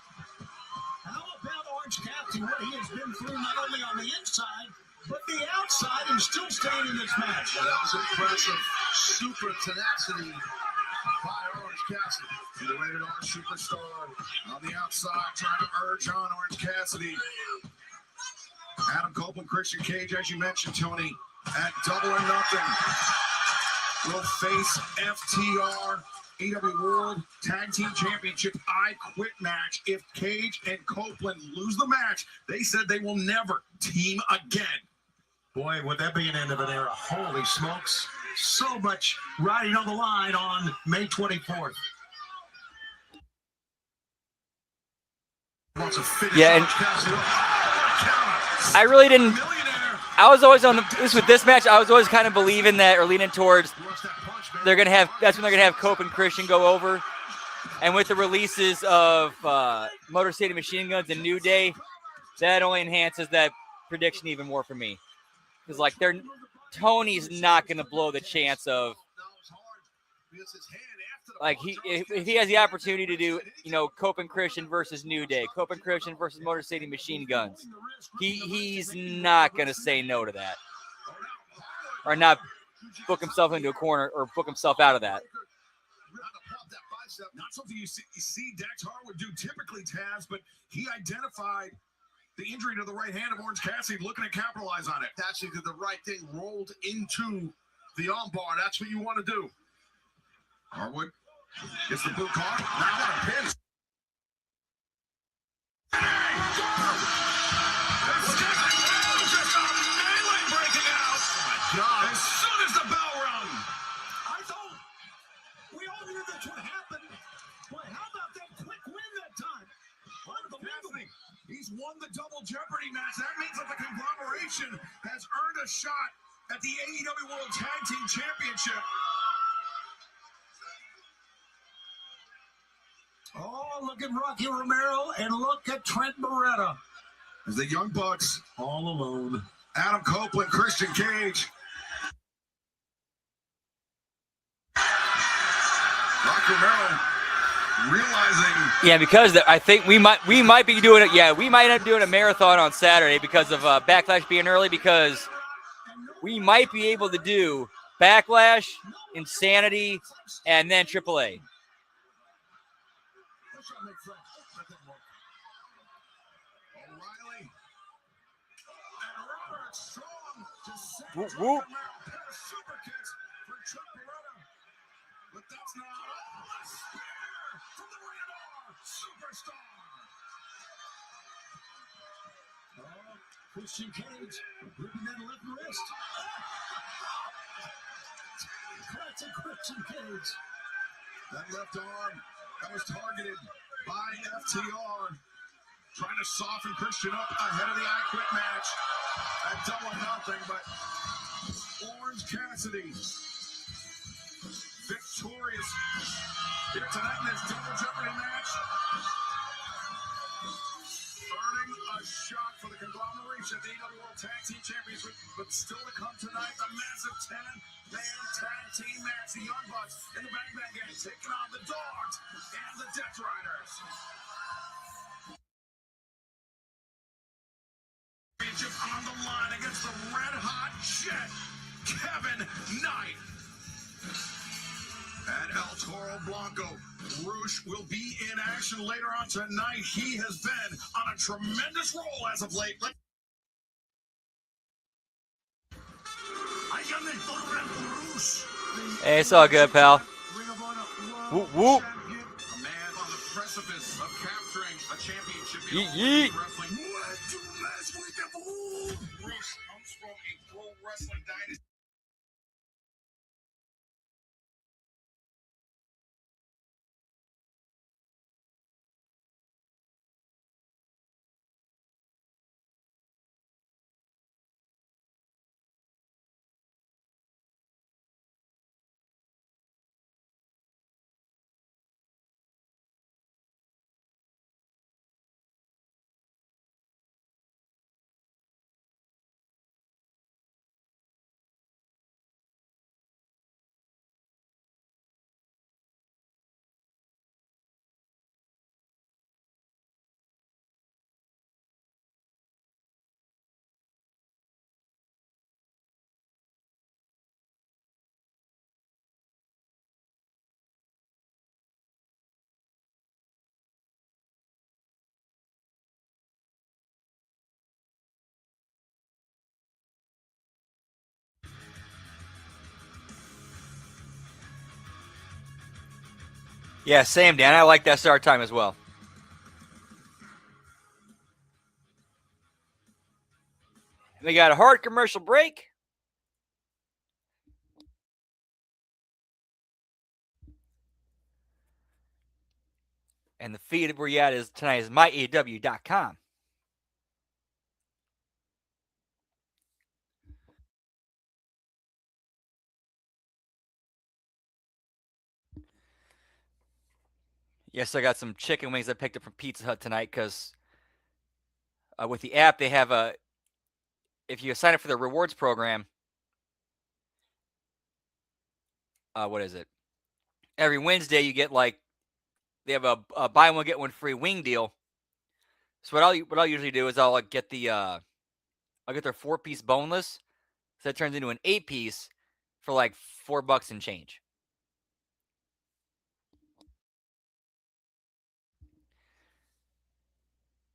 How about Orange Cassidy, what he has been through not only on the inside, but the outside, and still staying in this match. Yeah, that was impressive. Super tenacity by Orange Cassidy. The rated R superstar on the outside, trying to urge on Orange Cassidy. Adam Copeland, Christian Cage, as you mentioned, Tony, at Double or Nothing, will face FTR. AEW World Tag Team Championship I Quit match. If Cage and Copeland lose the match, they said they will never team again. Boy, would that be an end of an era. Holy smokes. So much riding on the line on May 24th. Yeah, and I really didn't. I was always on this match. I was always kind of believing that, or leaning towards that's when they're gonna have Cope and Christian go over. And with the releases of Motor City Machine Guns and New Day, that only enhances that prediction even more for me. Because like Tony's not gonna blow the chance of like if he has the opportunity to do, Cope and Christian versus New Day, Cope and Christian versus Motor City Machine Guns, he's not gonna say no to that, or not book himself into a corner or book himself out of that. Not something you see Dax Harwood do typically, Taz, but he identified the injury to the right hand of Orange Cassidy, looking to capitalize on it. Cassidy did the right thing, rolled into the armbar. That's what you want to do. Harwood gets the boot caught. Now what a pin. Just a melee breaking out. Oh my God. As soon as the bell rung. I thought we all knew this would happen. But how about that quick win that time? Unbelievable. He's won the double jeopardy match. That means that the conglomeration has earned a shot at the AEW World Tag Team Championship. Oh, look at Rocky Romero and look at Trent Beretta. As the Young Bucks all alone. Adam Copeland, Christian Cage. Rocky Romero realizing. Yeah, because I think we might be doing it. Yeah, we might end up doing a marathon on Saturday because of Backlash being early, because we might be able to do Backlash, Insanity, and then AAA. Whoop, whoop. Super kicks for Trent Beretta. But that's not all. A spear from the Rated R superstar. Oh, Christian Cage ripping that left wrist. Classic Christian Cage. That left arm that was targeted by FTR, trying to soften Christian up ahead of the I Quit match at Double or Nothing, but Orange Cassidy victorious here tonight in this Double Jeopardy match, earning a shot for the conglomeration of the AEW World Tag Team Championship, but still to come tonight, the massive 10-man tag team match. The Young Bucks and the Bang Bang Gang taking on the Dogs and the Death Riders. Championship on the line against the Red Hot Jet. Kevin Knight. And El Toro Blanco. Roosh will be in action later on tonight. He has been on a tremendous roll as of late. I am El Toro Blanco Roosh. Hey, it's all good, pal. Whoop, whoop. A man on the precipice of capturing a championship in Yeet, all yeet. elite wrestling. What to mess with the fool? Roosh comes from a pro wrestling dynasty. Yeah, same, Dan. I like that start time as well. We got a hard commercial break. And the feed where you at is tonight is myaew.com. Yes, I got some chicken wings I picked up from Pizza Hut tonight because with the app they have a. If you sign up for the rewards program, what is it? Every Wednesday you get like they have a buy one get one free wing deal. So what I'll usually do is I'll get I'll get their 4-piece boneless, so that turns into an 8-piece for like $4 and change.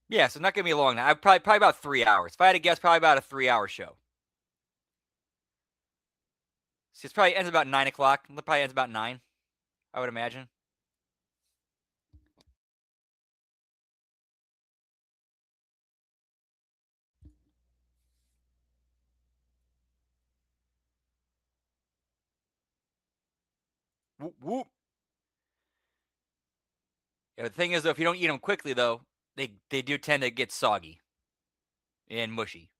Yeah, so not gonna be a long night. Probably about 3 hours. If I had to guess, probably about a 3-hour show. See, it probably ends about 9 o'clock. It probably ends about 9, I would imagine. Whoop, whoop. Yeah, the thing is, though, if you don't eat them quickly, though, they do tend to get soggy and mushy.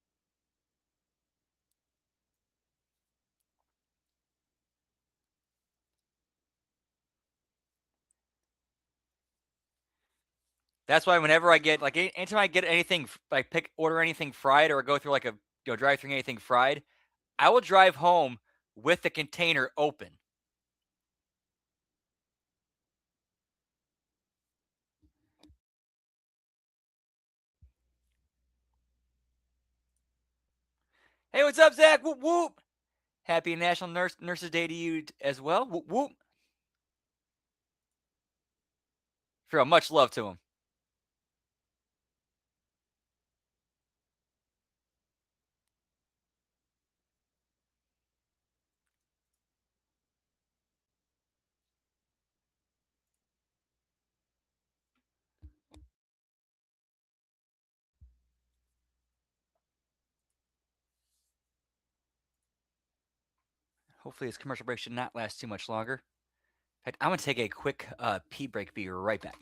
That's why whenever I get like anytime I get anything like order anything fried or go through like a drive through anything fried, I will drive home with the container open. Hey, what's up, Zach? Whoop whoop. Happy National Nurses Day to you as well. Whoop whoop. Feel much love to him. Hopefully, this commercial break should not last too much longer. In fact, I'm gonna take a quick pee break. Be right back.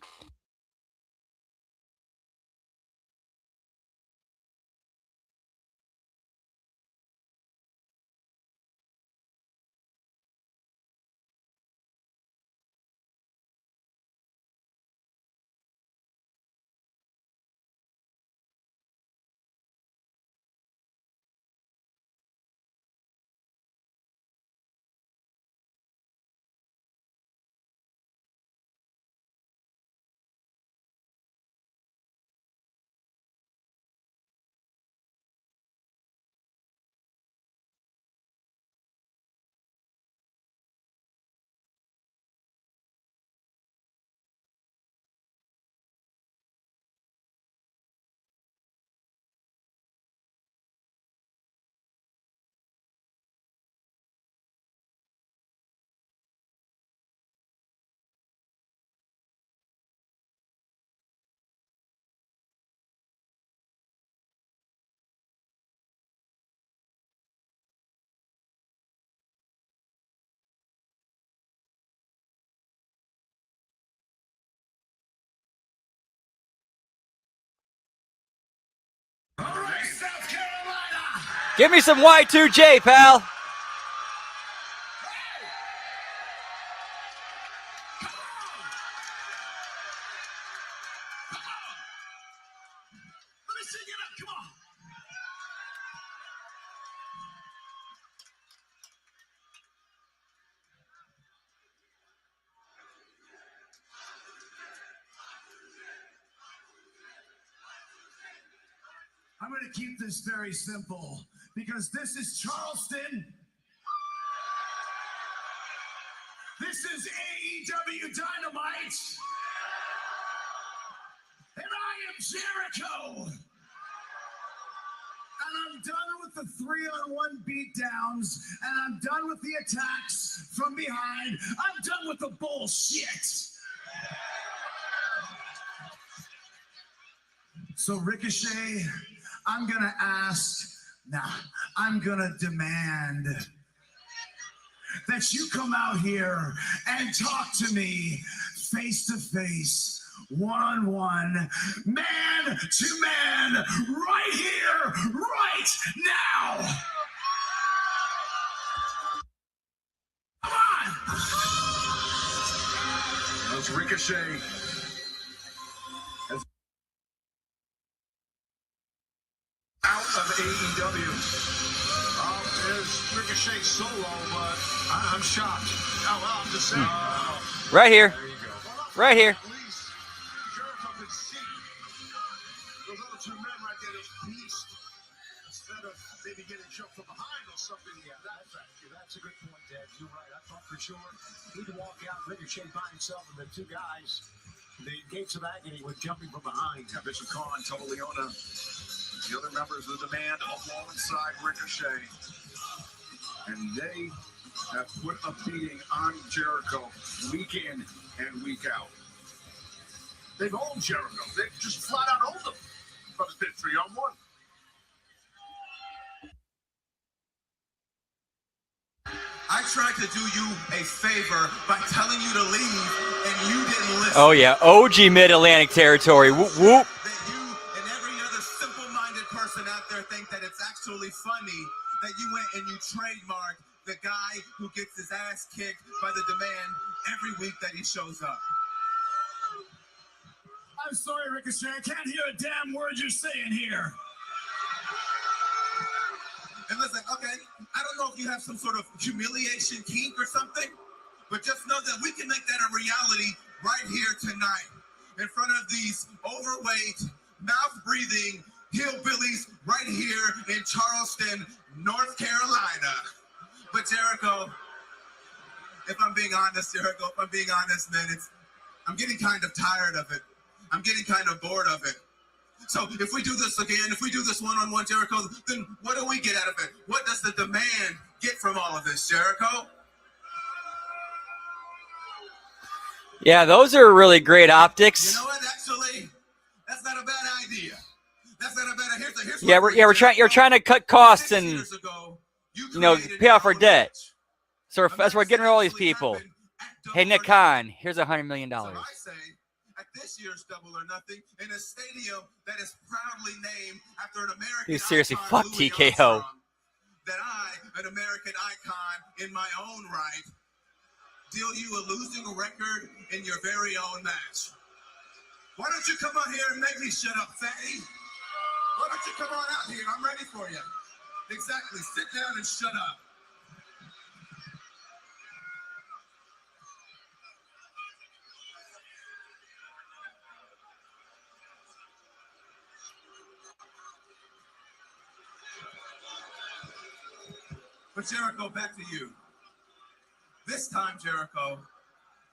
Give me some Y2J, pal. Let me sing it up. Come on. I'm going to keep this very simple because this is Charleston. This is AEW Dynamite. And I am Jericho. And I'm done with the 3-on-1 beatdowns. And I'm done with the attacks from behind. I'm done with the bullshit. So Ricochet, I'm gonna I'm gonna demand that you come out here and talk to me face to face, one-on-one, man to man, right here, right now. Come on. As Ricochet out of AEW. There's Ricochet solo, but I'm shocked. Oh, well, I'm just saying. Right here. There you go. Right here. At least Jericho could see those other two men right there, those beasts, instead of maybe getting jumped from behind or something. Yeah, That's a good point, Dad. You're right. I thought for sure he'd walk out Ricochet by himself, and the two guys, the gates of agony, were jumping from behind. yeah, Bishop Khan, Total Leona, the other members of the band alongside Ricochet. And they have put a beating on Jericho week in and week out. They've owned Jericho. They just flat out owned them. But it's been 3-on-1. I tried to do you a favor by telling you to leave, and you didn't listen. Oh, yeah. OG Mid-Atlantic territory. Whoop, whoop. That you and every other simple-minded person out there think that it's actually funny that you went and you trademarked the guy who gets his ass kicked by the demand every week that he shows up. I'm sorry, Ricochet. I can't hear a damn word you're saying here. And listen, okay, I don't know if you have some sort of humiliation kink or something, but just know that we can make that a reality right here tonight in front of these overweight, mouth-breathing hillbillies right here in Charleston, North Carolina. But Jericho, if I'm being honest, man, I'm getting kind of tired of it. I'm getting kind of bored of it. So if we do this again, if we do this one-on-one, Jericho, then what do we get out of it? What does the demand get from all of this, Jericho? Yeah, those are really great optics. You know what? Actually, that's not a bad idea. That's not a bad idea. Here's Yeah, we're trying to cut costs and, years ago, you know, pay off our debt. So that's why we're getting rid of all these people. Hey, Nick Khan, here's $100 million. So I say, at this year's Double or Nothing, in a stadium that is proudly named after an American Dude, seriously, icon, fuck Louis TKO. Armstrong, that I, an American icon in my own right, deal you a losing record in your very own match. Why don't you come out here and make me shut up, fatty? Why don't you come on out here? I'm ready for you. Exactly. Sit down and shut up. But Jericho, back to you. This time, Jericho,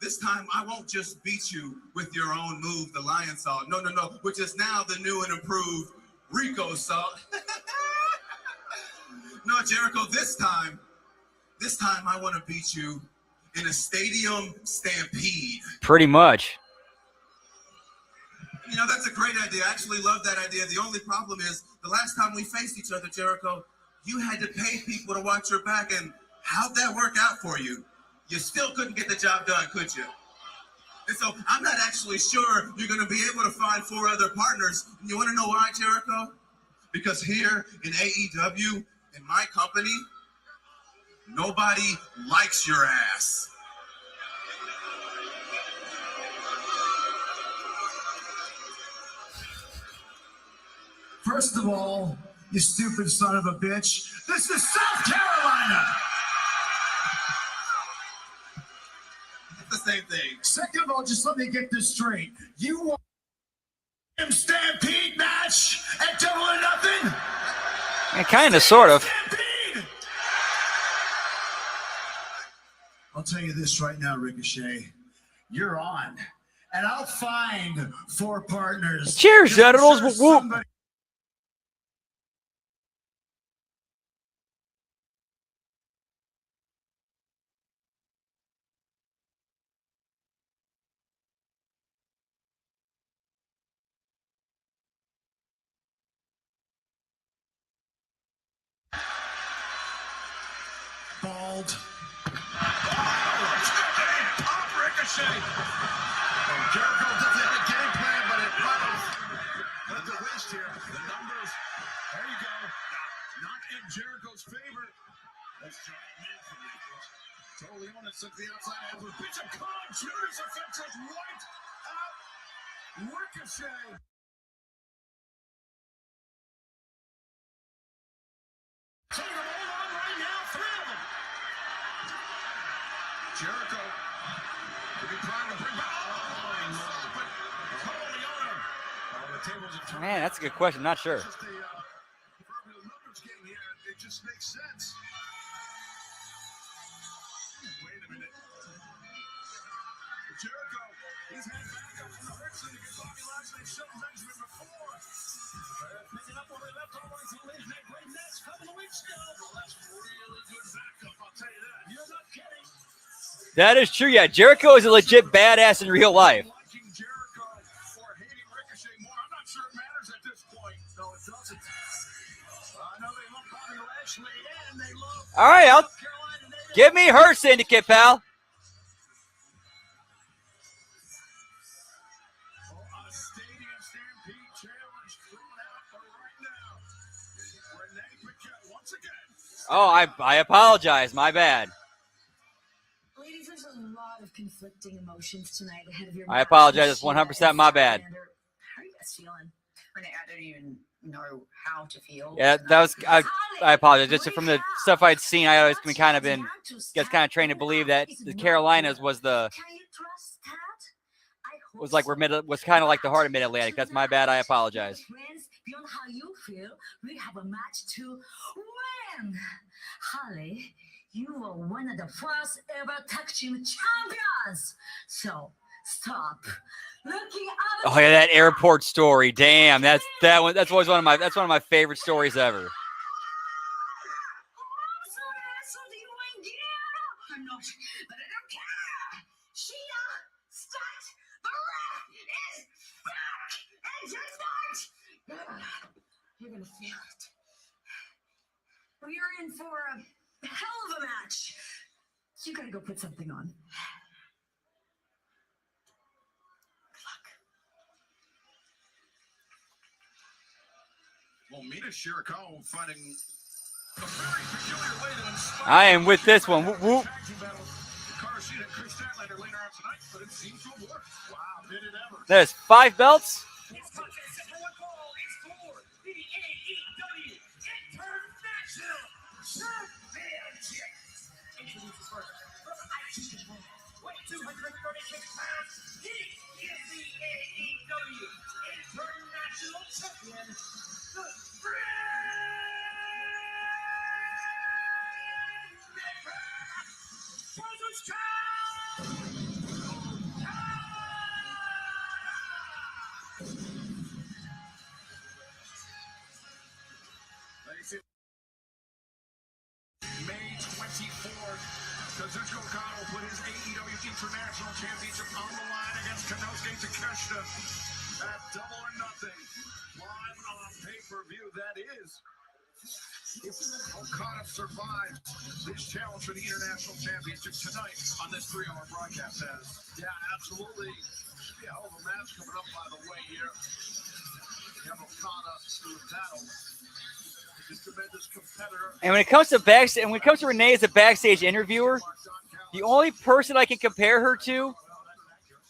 this time I won't just beat you with your own move, the lion salt. No, which is now the new and improved Rico salt. No, Jericho, this time I want to beat you in a stadium stampede. Pretty much. You know, that's a great idea. I actually love that idea. The only problem is the last time we faced each other, Jericho, you had to pay people to watch your back, and how'd that work out for you? You still couldn't get the job done, could you? And so I'm not actually sure you're going to be able to find 4 other partners. And you want to know why, Jericho? Because here in AEW, In my company, nobody likes your ass. First of all, you stupid son of a bitch, this is South Carolina. It's the same thing. Second of all, just let me get this straight. You want a Stampede match at Double or Nothing? And kind of, sort of. Stampede! I'll tell you this right now, Ricochet. You're on. And I'll find 4 partners. Cheers, Just Generals. sure Whoop, whoop. somebody- Bald. Pop Ricochet. And Jericho definitely had a game plan, but it might have led to waste here. The numbers, there you go. Not in Jericho's favor. That's giant man from Naples. Totally on it, took the outside over. Bitch of Khan, Judas effect just wiped out Ricochet. Take them all on right now, 3 of them. Jericho could be trying to bring back. Oh, no. But Cole Leona. The tables have turned. Man, that's a good question. Not sure. Just a proverbial numbers game here. It just makes sense. Wait a minute. Jericho, he's had backup from the Rickson against Bobby Lashley and Shelton Benjamin before. Picking up where we left our way from Liz Nick Ray Ness a couple of weeks ago. Well, that's really good backup, I'll tell you that. You're not kidding. That is true. Yeah, Jericho is a legit badass in real life. Liking Jericho or hating Ricochet more, I'm not sure it matters at this point. No, it doesn't. I know they love Bobby Lashley and they love All right, Carolina. give me her syndicate, pal. A stadium stampede challenge thrown out for right now. Renee Paquette once again. Oh, I apologize. My bad. Ladies, there's a lot of conflicting emotions tonight ahead of your I match apologize. with It's Sheila 100% and my bad. Statlander. How are you guys feeling? Renee, I don't even know how to feel. Yeah, that was. I apologize. Just from the stuff I'd seen, I always been kind of been gets kind of trained to believe that the Carolinas was the Can you trust that? I hope was like we're so. mid was kind of like the heart of Mid Atlantic. That's my bad. I apologize. Friends, beyond how you feel, we have a match to win. Holly, you were one of the first ever tag team champions. So stop looking out. Oh yeah, that airport story. Damn, that's always one of my favorite stories ever. I'm not, but I don't care. Sheila, start. The ref is back, and tonight you're gonna feel it. We're in for a hell of a match. You gotta go put something on. Well, Mina Shirakawa finding a very peculiar way to inspire. I am with this one. Whoop, whoop. Tag team battle. Cara Shida and Chris Statlander later on tonight, but it seems to have worked. Wow, did it ever? There's 5 belts. It's contest number 1 ball is for the AEW International Championship. Introduces first from ITV, weighing 236 pounds. He is the AEW International Champion, the May 24th, Kazuchika Okada will put his AEW International Championship on the line against Konosuke Takeshita at Double or Nothing. Live on pay-per-view, that is. If Okada survives this challenge for the International Championship tonight on this 3-hour broadcast, yeah, absolutely. Should be a hell of a match coming up, by the way, here. We have Okada through battle. This tremendous And when it comes to backstage, and when it comes to Renee as a backstage interviewer, the only person I can compare her to,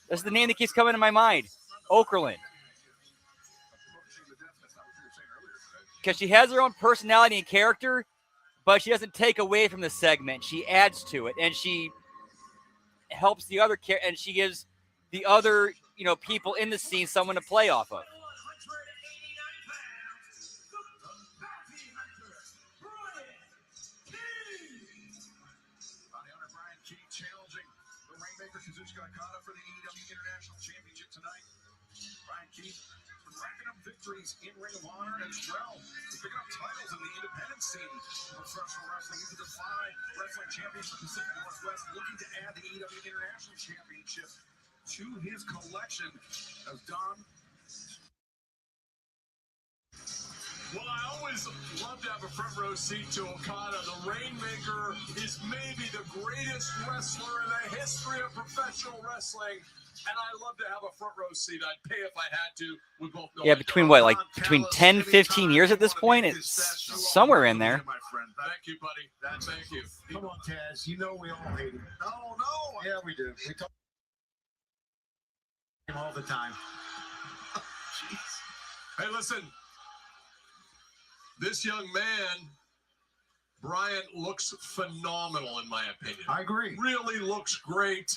that's the name that keeps coming to my mind, Okerlund. Because she has her own personality and character, but she doesn't take away from the segment. She adds to it, and she helps the other and she gives the other, people in the scene someone to play off of. Challenging the Rainmaker Kazuchika Okada for the AEW International Championship tonight. Brian Keith been racking up victories in Ring of Honor as well. He's picking up titles in the independent scene of professional wrestling. He's the Defy Wrestling Champion for Pacific Northwest, looking to add the AEW International Championship to his collection as Don. Well, I always love to have a front row seat to Okada. The Rainmaker is maybe the greatest wrestler in the history of professional wrestling. And I love to have a front row seat. I'd pay if I had to. We both know. Yeah, between 10, 15 years at this point? It's somewhere in there. Thank you, buddy. Thank you. Come on, Taz. You know we all hate him. No. Yeah, we do. We talk him all the time. Hey, listen. This young man, Bryant, looks phenomenal in my opinion. I agree. Really looks great.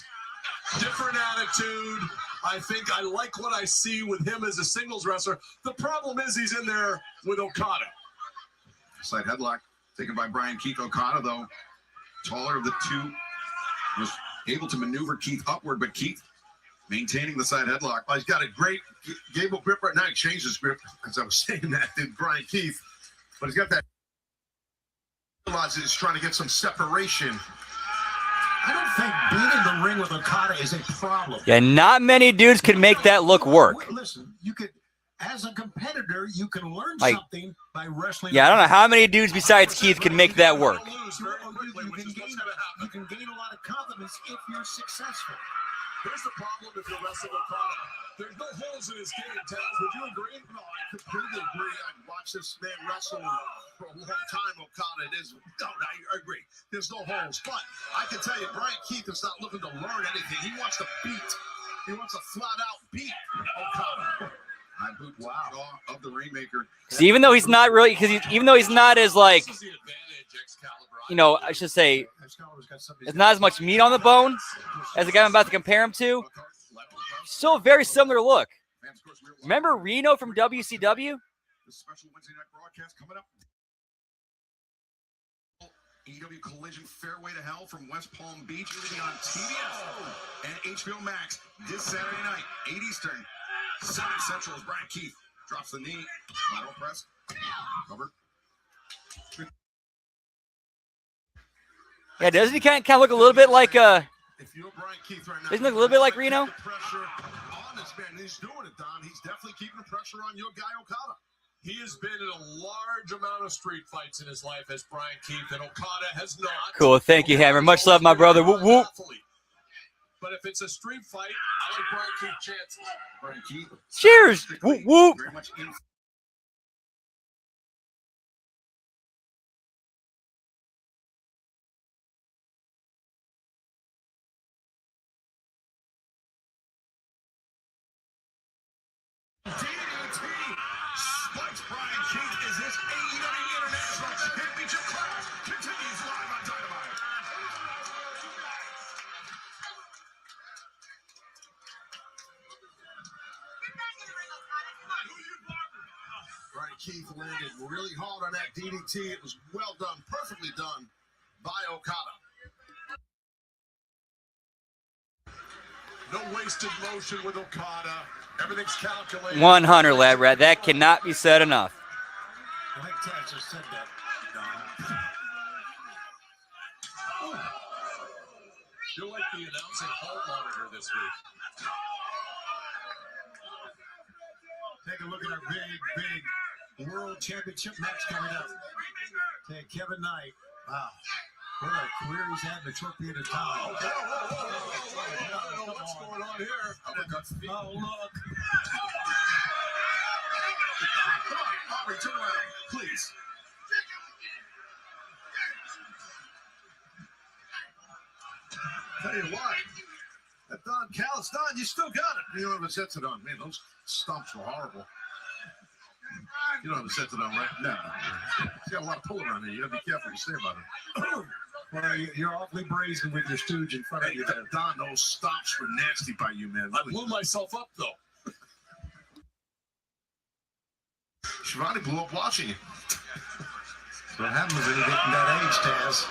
Different attitude. I think I like what I see with him as a singles wrestler. The problem is he's in there with Okada. Side headlock taken by Brian Keith. Okada, though, taller of the two, was able to maneuver Keith upward, but Keith maintaining the side headlock. Well, he's got a great Gable grip right now. He changed his grip, as I was saying that, did Brian Keith. But he's got that. He's trying to get some separation. I don't think being in the ring with Okada is a problem. Yeah, not many dudes can make that look work. Listen, you could, as a competitor, you can learn Like, something by wrestling. Yeah, I don't know how many dudes besides Keith can make that work. You can gain a lot of confidence if you're successful. Here's the problem if you're wrestling Okada. There's no holes in his game, Taz. Would you agree? No, I completely agree. I've watched this man wrestle for a long time. Okada, it is. No, I agree. There's no holes. But I can tell you, Brian Keith is not looking to learn anything. He wants to beat. He wants to flat out beat Okada. I boot jaw of the Rainmaker. Even though he's not really, even though he's not as like, I should say, it's not as much meat on the bone as the guy I'm about to compare him to. Still a very similar look. Remember Reno from WCW? The special Wednesday night broadcast coming up. AEW Collision Fairway to Hell from West Palm Beach. It will be on TBS and HBO Max this Saturday night, 8 Eastern, 7 Central. As Brian Keith drops the knee. Lateral press. Cover. Yeah, doesn't he kind of look a little bit like If you're Brian Keith right now, doesn't he look a little bit like Reno? Pressure on this man. He's doing it, Don. He's definitely keeping the pressure on your guy Okada. He has been in a large amount of street fights in his life as Brian Keith, and Okada has not. Cool, thank you, Hammer. Much love, my brother. Whoop, whoop. But if it's a street fight, I like Brian Keith's chances. Brian Keith. Cheers. Whoop, whoop. Very much in. DDT spikes Brian Keith as this AEW International Championship class continues live on Dynamite. Brian Keith landed really hard on that DDT. It was well done, perfectly done by Okada. No wasted motion with Okada. Everything's calculated. 100, lad rat. That cannot be said enough. I think Taz just said that, Don. You're like the announcing hall monitor this week. Take a look at our big World Championship match coming up. Okay, Kevin Knight. Wow. What a career he's had in a short period of time. I don't know what's going on here. Oh, look. Aubrey, turn around, please. tell you what, that Don Callis, Don, you still got it. You don't have a set it on. Man, those stumps were horrible. You don't have a set it on, right? No. It's got a lot of pull around there. You got to be careful what you say about it. Well, you're awfully brazen with your stooge in front of you there. Don, those stops were nasty by you, man. I blew myself up, though. Shivani blew up watching it. What happens when you get in that age, Taz?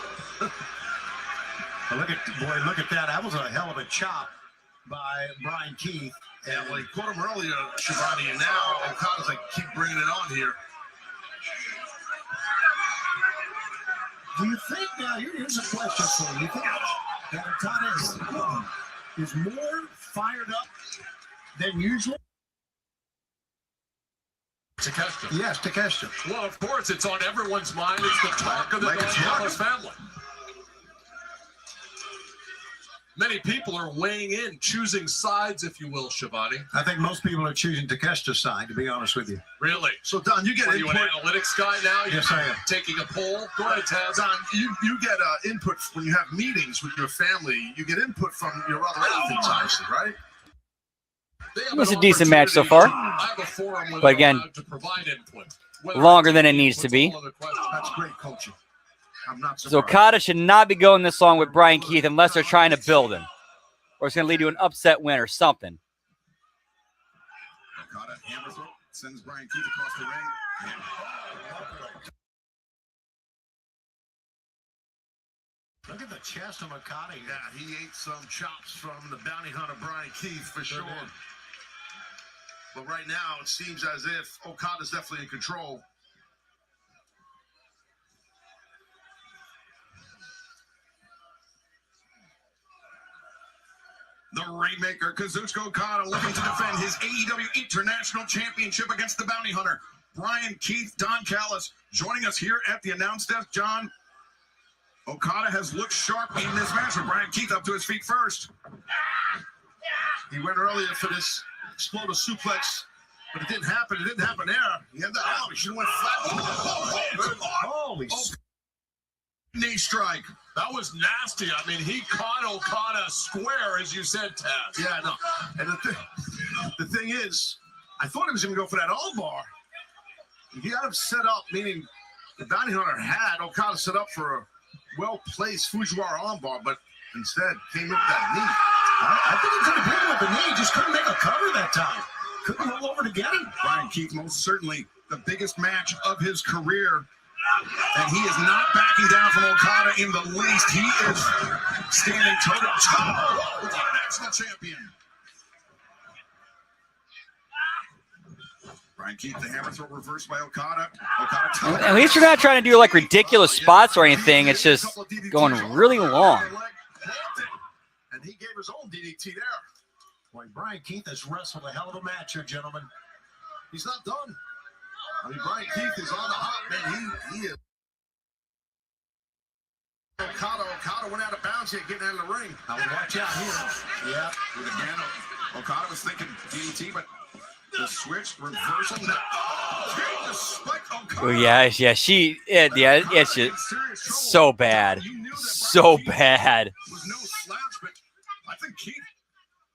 Well, look at that. That was a hell of a chop by Brian Keith. Yeah, well, he caught him earlier, Shivani, and now Okada's like, keep bringing it on here. Do you think now? Here's a question for you. You think that Okada is more fired up than usual? Takeshita. Yes, Takeshita. Well, of course, it's on everyone's mind. It's the talk of the Callis family. Many people are weighing in, choosing sides, if you will, Shivani. I think most people are choosing Takeshita's side, to be honest with you. Really? So, Don, you get Are you an analytics guy now? Yes, I am. Taking a poll? Go ahead, Taz. Don, you get input when you have meetings with your family. You get input from your other athletes, obviously, right? It was a decent match so far. But again, longer than it needs to be. That's great coaching. I'm not surprised. So Okada should not be going this long with Brian Keith unless they're trying to build him. Or it's going to lead to an upset win or something. Okada hammer throw, sends Brian Keith across the ring. Look at the chest of Okada. Yeah, he ate some chops from the bounty hunter Brian Keith for sure. But right now, it seems as if Okada's definitely in control. The Rainmaker, Kazuchika Okada, looking to defend his AEW International Championship against the bounty hunter, Brian Keith. Don Callis joining us here at the announce desk. John, Okada has looked sharp in this match with Brian Keith up to his feet first. He went earlier for this explosive suplex, but it didn't happen. It didn't happen there. He had the he should have went flat. Holy knee strike. That was nasty. I mean, he caught Okada square, as you said, Taz. Yeah, no. And the thing is, I thought he was going to go for that arm bar. He had him set up, meaning the bounty hunter had Okada set up for a well-placed Fujiwara arm bar, but instead came in with that knee. I think he could have hit him with the knee. Just couldn't make a cover that time. Couldn't roll over to get him. Brian Keith, most certainly the biggest match of his career. And he is not backing down from Okada in the least. He is standing toe-to-toe with our national champion. Brian Keith, the hammer throw reversed by Okada. At least you're not trying to do like ridiculous spots or anything. It's just going really long. And he gave his own DDT there. Boy, Brian Keith has wrestled a hell of a match here, gentlemen. He's not done. I mean, Brian Keith is on the hop, man. He is. Okada went out of bounds here, getting out of the ring. I would watch out here. Yeah, with again, Okada was thinking DDT, but the switch, reversal. Oh yeah, it's just so bad, so bad. Was no slouch, but I think Keith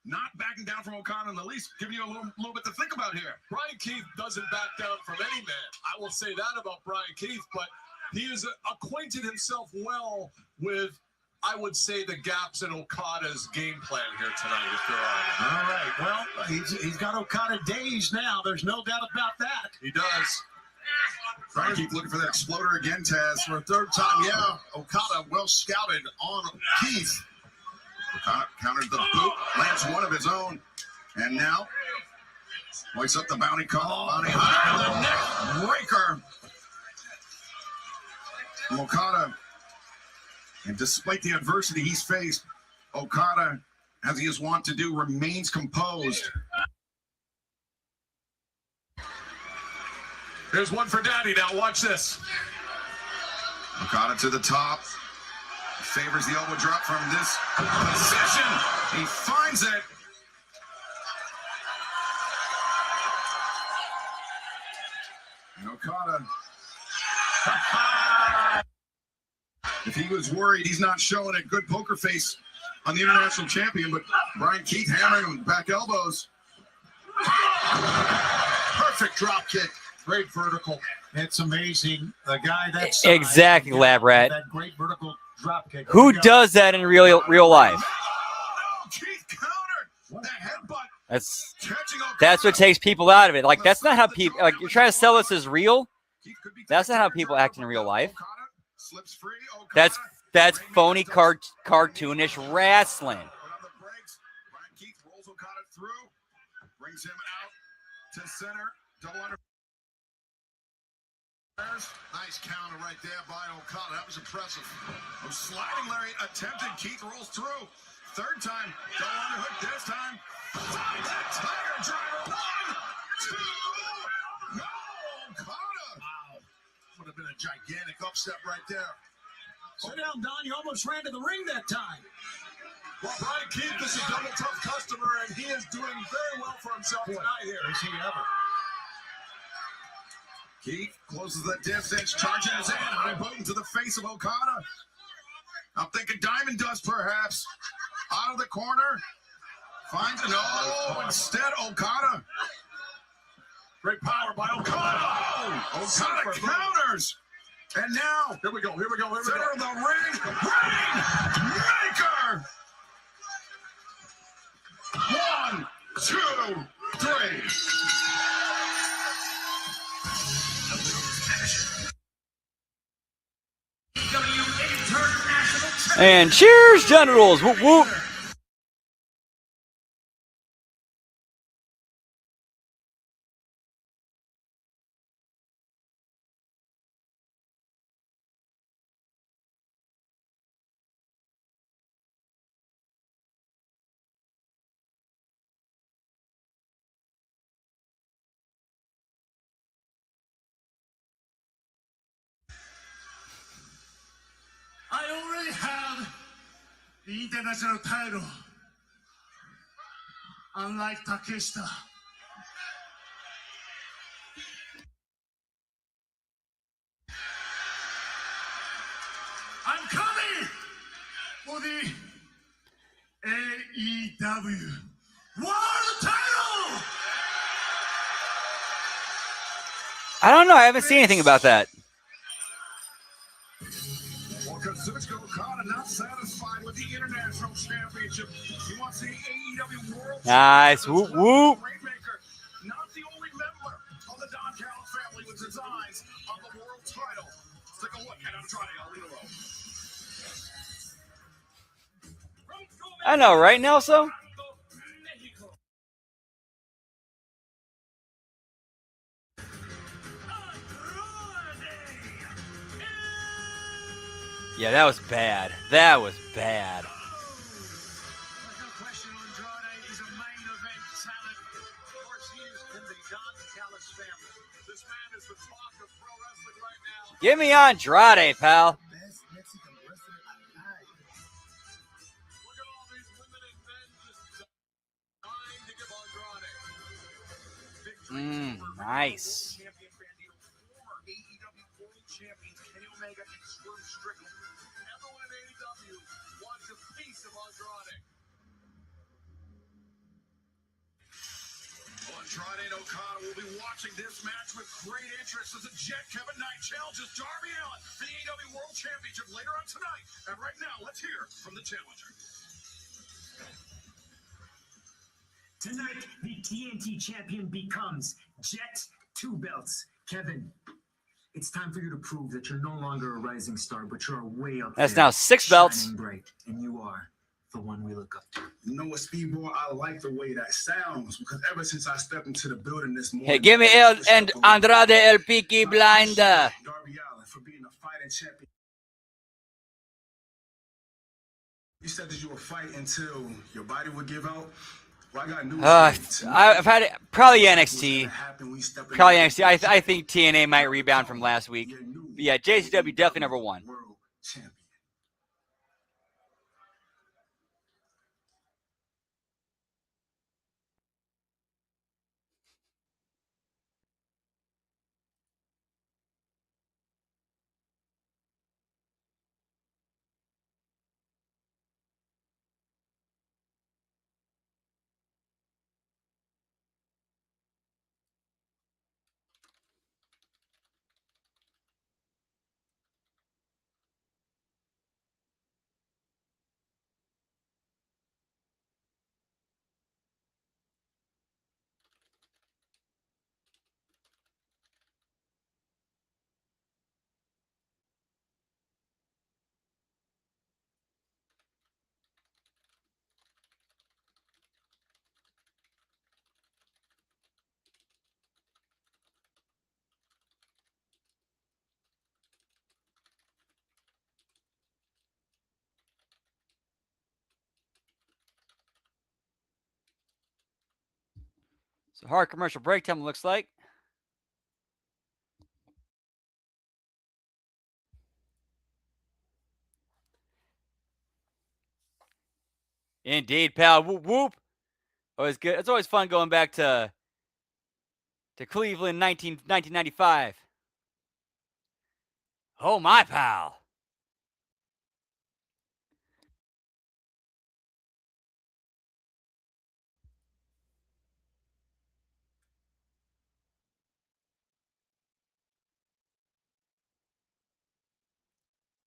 not backing down from Okada in the least, giving you a little bit to think about here. Brian Keith doesn't back down from any man. I will say that about Brian Keith, but he has acquainted himself well with, I would say, the gaps in Okada's game plan here tonight, if there are. All right. Well, he's got Okada dazed now. There's no doubt about that. He does. Brian Keith looking for that exploder again, Taz, for a third time. Yeah, Okada well scouted on Keith. Okada countered the boot, lands one of his own, and now hoists up the bounty hunter, the neck breaker. Okada, and despite the adversity he's faced, Okada, as he is wont to do, remains composed. Here's one for Daddy now. Watch this. Okada to the top. Favors the elbow drop from this position. He finds it. And Okada. If he was worried, he's not showing a good poker face on the international champion, but Brian Keith hammering with back elbows. Perfect drop kick. Great vertical. It's amazing. A guy that's Exactly, Lab Rat. That great vertical drop kick. Who does that in real life? Oh, Keith countered. The headbutt. That's what takes people out of it. Like, that's not how people, like, you're trying to sell us as real. That's not how people act in real life. That's phony cartoonish wrestling. Brian Keith rolls Okada through, brings him out to center. Double under. Nice counter right there by Okada. That was impressive. A sliding lariat attempted. Keith rolls through. Third time. Double underhook this time. That tiger driver. 1, 2. No, Okada. Wow. Would have been a gigantic upset right there. Sit down, Don. You almost ran to the ring that time. Well, Brian Keith is a double tough customer, and he is doing very well for himself tonight here. Is he ever? Keith closes the distance, charging his hand, and boom to the face of Okada. I'm thinking Diamond Dust, perhaps. Out of the corner. Finds it. No, instead, Okada. Great power by Okada. Oh, Okada counters. And now, Here we go. center of the ring, Rainmaker. 1, 2, 3. And cheers, Generals. Whoop, whoop. I already have the international title. Unlike Takeshita. I'm coming for the AEW World Title! I don't know. I haven't seen anything about that. Well, Kazuchika Okada not satisfied with the international championship. He wants the AEW World Nice. Championship. Whoop, whoop. Rainmaker, not the only member of the Don Callis family with designs of the world title. Let's take a look at Andrade El Idolo. I know, right, Nelson? Yeah, that was bad. That was bad. There's no question Andrade is a main event talent. Of course, he is in the Don Callis family. This man is the talk of pro wrestling right now. Give me Andrade, pal. Best Mexican wrestler alive. Look at all these women and men just dying to give Andrade. Victory for Nice. champion Bandito, former AEW World Champions Kenny Omega and Swerve Strickland. Everyone in AEW wants a piece of Andrade. Andrade and Okada will be watching this match with great interest as the Jet Kevin Knight challenges Darby Allin for the AEW World Championship later on tonight. And right now, let's hear from the challenger. Tonight, the TNT champion becomes Jet 2 Belts. Kevin, it's time for you to prove that you're no longer a rising star, but you're way up That's there, now 6 belts. shining bright, and you are the one we look up to. You know what, Speedboy? I like the way that sounds because ever since I stepped into the building this morning, Hey, give me and Andrade El Peaky Blinder. Darby Allin for being a fighting champion. You said that you would fight until your body would give out. Well, I got news for you. I've had it, probably NXT. What's gonna happen when you step in Probably the- NXT. I think TNA might rebound from last week. Your new But yeah, JCW definitely number 1. world champion. So hard commercial break time, looks like. Indeed, pal. Whoop, whoop. Always good. It's always fun going back to Cleveland 1995. Oh, my pal.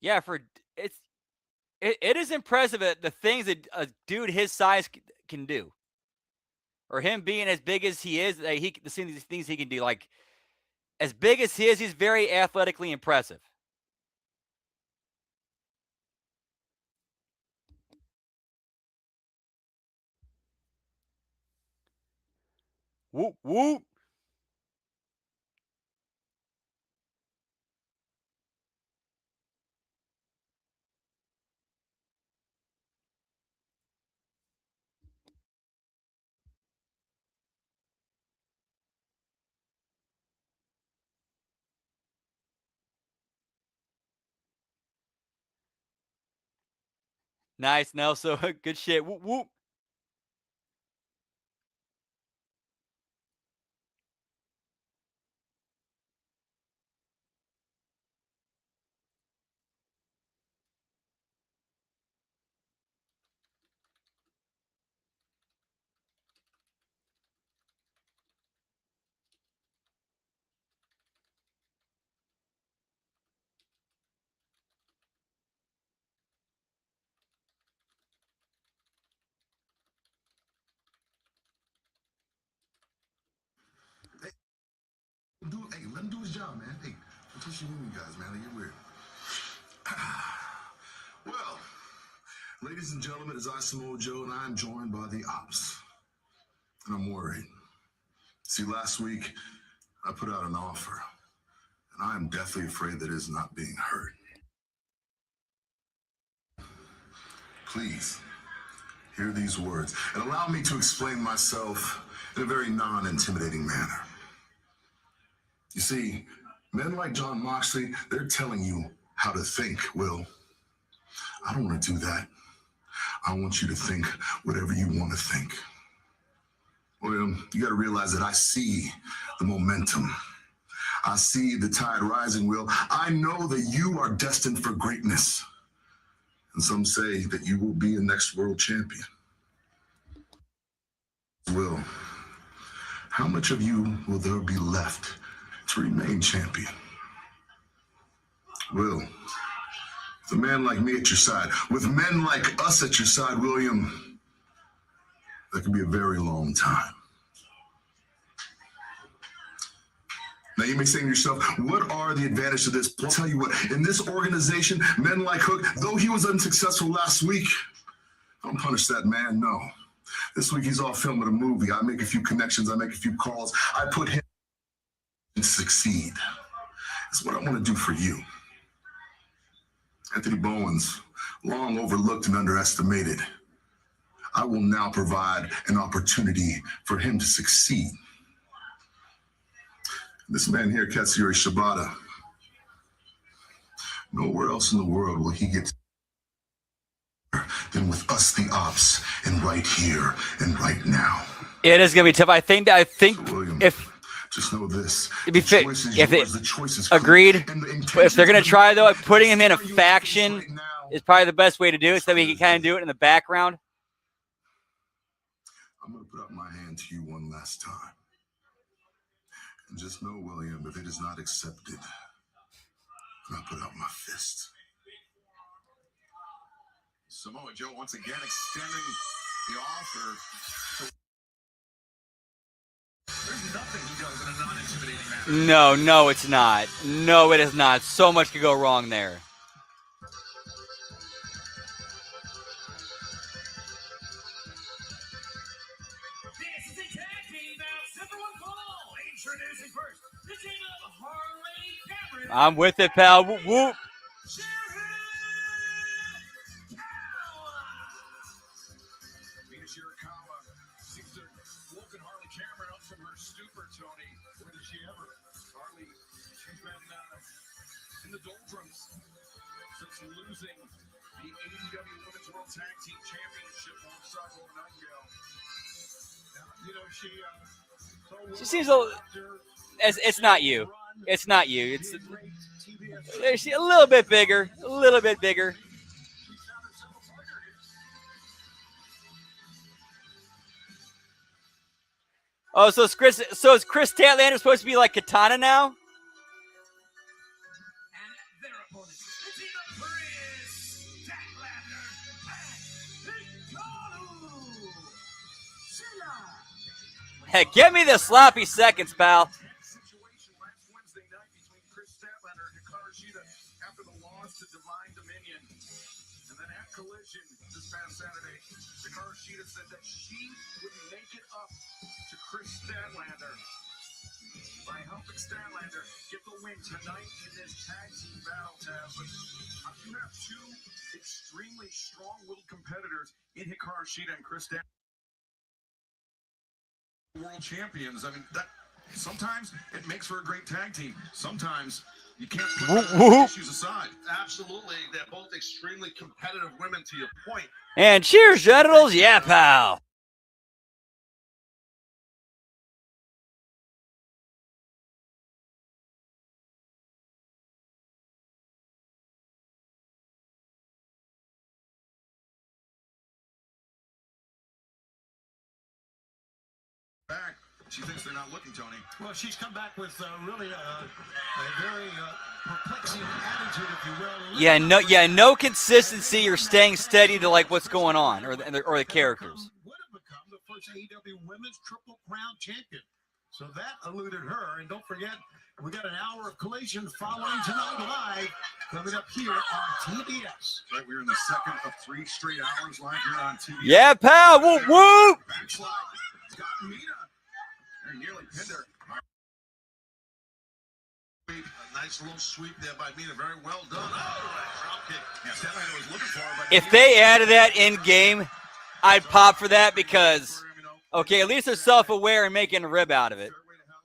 Yeah, it is impressive the things that a dude his size can do, or him being as big as he is. These things he can do, like as big as he is, he's very athletically impressive. Whoop whoop. Nice, Nelson. Good shit. Whoop whoop. Hey, let him do his job, man. Hey, don't touch your human guys, man. They get weird. Well, ladies and gentlemen, it's I, Samoa Joe, and I'm joined by the ops. And I'm worried. See, last week, I put out an offer, and I am deathly afraid that it is not being heard. Please, hear these words, and allow me to explain myself in a very non-intimidating manner. You see, men like John Moxley, they're telling you how to think, Will. I don't want to do that. I want you to think whatever you want to think. Well, you got to realize that I see the momentum. I see the tide rising, Will. I know that you are destined for greatness. And some say that you will be a next world champion. Will, how much of you will there be left to remain champion? Will, with a man like me at your side, with men like us at your side, William, that could be a very long time. Now you may say to yourself, what are the advantages of this? I'll tell you what, in this organization, men like Hook, though he was unsuccessful last week, don't punish that man, no. This week he's all filming a movie. I make a few connections, I make a few calls, I put him to succeed. It's what I want to do for you. Anthony Bowens, long overlooked and underestimated. I will now provide an opportunity for him to succeed. This man here, Katsuyori Shibata, nowhere else in the world will he get than with us, the ops, and right here and right now. It is gonna be tough. I think So, William, if just know this. to be fair, agreed. If they're gonna try though, putting him in a faction is probably the best way to do it, so that we can kind of do it in the background. I'm gonna put up my hand to you one last time. And just know, William, if it is not accepted, I'll put out my fist. Samoa Joe once again extending the offer. There's nothing he does in a non-intimidating manner. No, it's not. No, it is not. So much could go wrong there. This is a tag team bout. Number one call. Introducing first, the team of Harley Cameron. I'm with it, pal. Whoop, whoop. Shirakawa seems to have woken Harley Cameron up from her doldrums since losing the AEW Women's World Tag Team Championship alongside Roman Nightingale. You know, She seems a little. It's not you. It's not you. It's she's a little bit bigger. A little bit bigger. Oh, so is Chris Statlander supposed to be like Katana now? And their opponents, it's either Chris Statlander and Hikaru. Heck, give me the sloppy seconds, pal. Situation last Wednesday night between Chris Statlander and Hikaru Shida after the loss to Divine Dominion. And then at Collision this past Saturday, Hikaru Shida said that she wouldn't make it up to Chris Statlander. By helping Statlander get the win tonight in this tag team battle, Taz. But you have two extremely strong-willed competitors in Hikaru Shida and Chris Statlander. World champions. I mean, that sometimes it makes for a great tag team. Sometimes you can't put those issues aside. Absolutely. They're both extremely competitive women, to your point. And cheers, genitals. Yeah, pal. Back. She thinks they're not looking, Tony. well, she's come back with really a very perplexing attitude, if you will. No consistency or staying steady to like what's going on or the characters. Would have become the first AEW Women's Triple Crown champion. So that eluded her. And don't forget, we got an hour of Collision following tonight live coming up here on TBS. Right, we're in the second of 3 straight hours live here on TV. Yeah, pal. Whoop whoop. Backslide. Scott and Mina. They're nearly pinned her. A nice little sweep there by Mina. Very well done. Oh, drop kick. Yeah, Statlander was looking for her, but If they added that in game, I'd pop for that because okay, at least they're self-aware and making a rib out of it. Stairway to Hell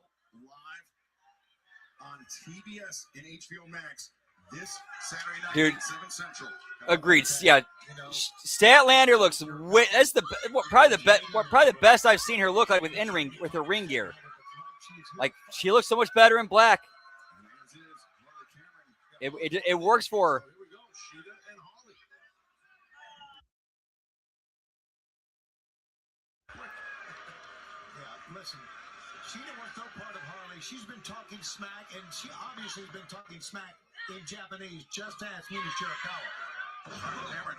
live on TBS and HBO Max this Saturday night, Dude. 7 Central. Agreed. Yeah, Statlander looks. That's probably the best I've seen her look like with her ring gear. Like she looks so much better in black. It works for her. Here we go, Shida and Holly. Yeah, listen, Sheena was no part of Harley. She's been talking smack, and she obviously has been talking smack in Japanese. Just ask Mina Shirakawa. Cameron,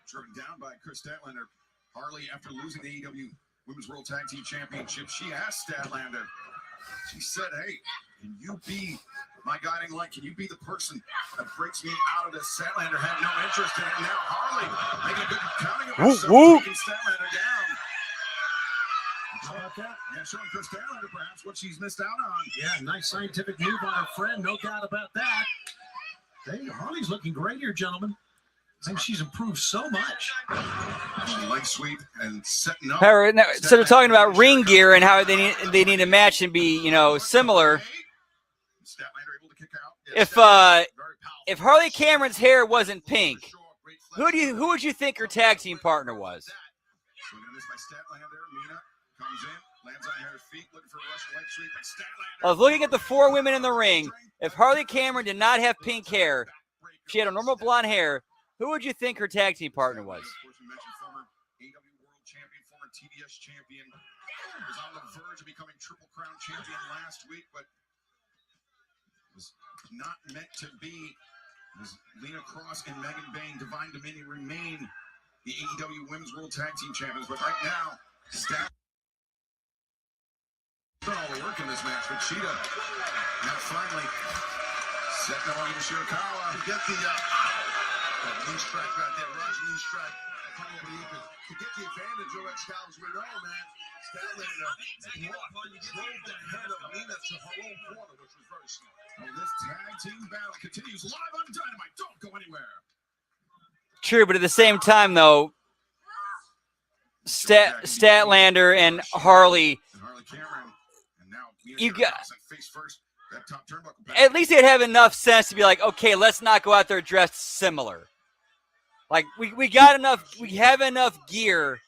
driven down by Chris Statlander. Harley, after losing the AEW Women's World Tag Team Championship, she asked Statlander, she said, hey, can you be my guiding light? Can you be the person that breaks me out of this? Statlander had no interest in it. And now Harley making a good counting of herself, taking Statlander down. How about that? Yeah, showing Chris Statlander perhaps what she's missed out on. Yeah, nice scientific move on her friend. No doubt about that. Hey, Harley's looking great here, gentlemen. I think she's improved so much. Leg sweep and setting up. So they're talking about ring gear and how they need to match and be similar. Statlander able to kick out. If Harley Cameron's hair wasn't pink, who would you think her tag team partner was? Swinging this by Statlander. Mina comes in, lands on her feet, looking for a Russian leg sweep, and Statlander. I was looking at the 4 women in the ring. If Harley Cameron did not have pink hair, she had a normal blonde hair, who would you think her tag team partner was? Of course, we mentioned former AEW World Champion, former TBS Champion. Was on the verge of becoming Triple Crown Champion last week, but was not meant to be. As Lena Cross and Megan Bain, Divine Dominion, remain the AEW Women's World Tag Team Champions. But right now, Stat done all the work in this match, but Shida now finally setting up on Shirakawa. To get the knee strike right there, Russian knee strike. Come over the apron. To get the advantage over Excalibur, we know, man. Statlander drove the head of Mina to her own corner, which was very smart. Well, this tag team battle continues live on Dynamite. Don't go anywhere. True, but at the same time, though, Statlander and Harley, And Harley Cameron, and now Mina You got- face first. that top turnbuckle. At least they'd have enough sense to be like, okay, let's not go out there dressed similar. Like we have enough gear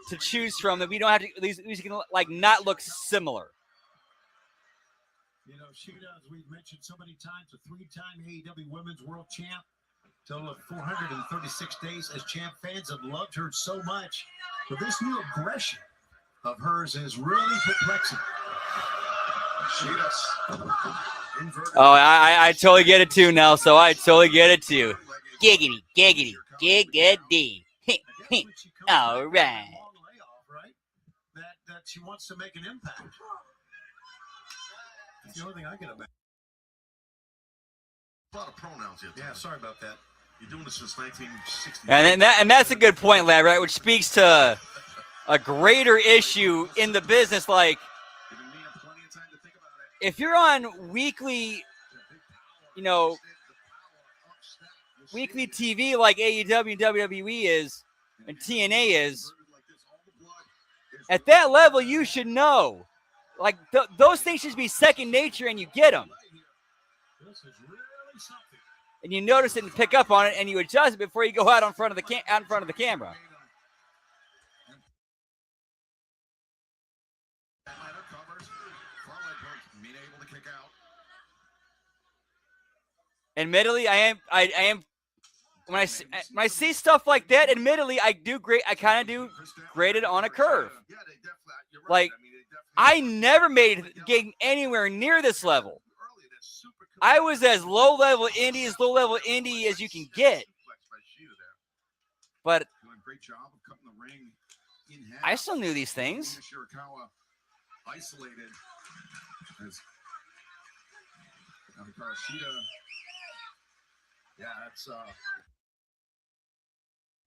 to choose from that we don't have to. At least we can like not look similar. You know, Sheeta, as we've mentioned so many times, a 3-time AEW Women's World Champ. Total of 436 days as champ. Fans have loved her so much. But this new aggression of hers is really perplexing. Oh, I totally get it too now. So I totally get it too. Giggity, giggity, giggity. All right. That she wants to make an impact. That's the only thing I can imagine. A lot of pronouns here. Yeah, sorry about that. You're doing this since 1960. And that's a good point, lad, right? Which speaks to a greater issue in the business. Like, if you're on weekly, weekly TV like AEW and WWE is, and TNA is, at that level, you should know. Like, those things should be second nature, and you get them. And you notice it and pick up on it, and you adjust it before you go out in front of the camera. Admittedly, I am. When I see stuff like that, admittedly, I kind of do grade it on a curve. Like, I never made it getting anywhere near this level. I was as low-level indie as you can get. But I still knew these things. Isolated as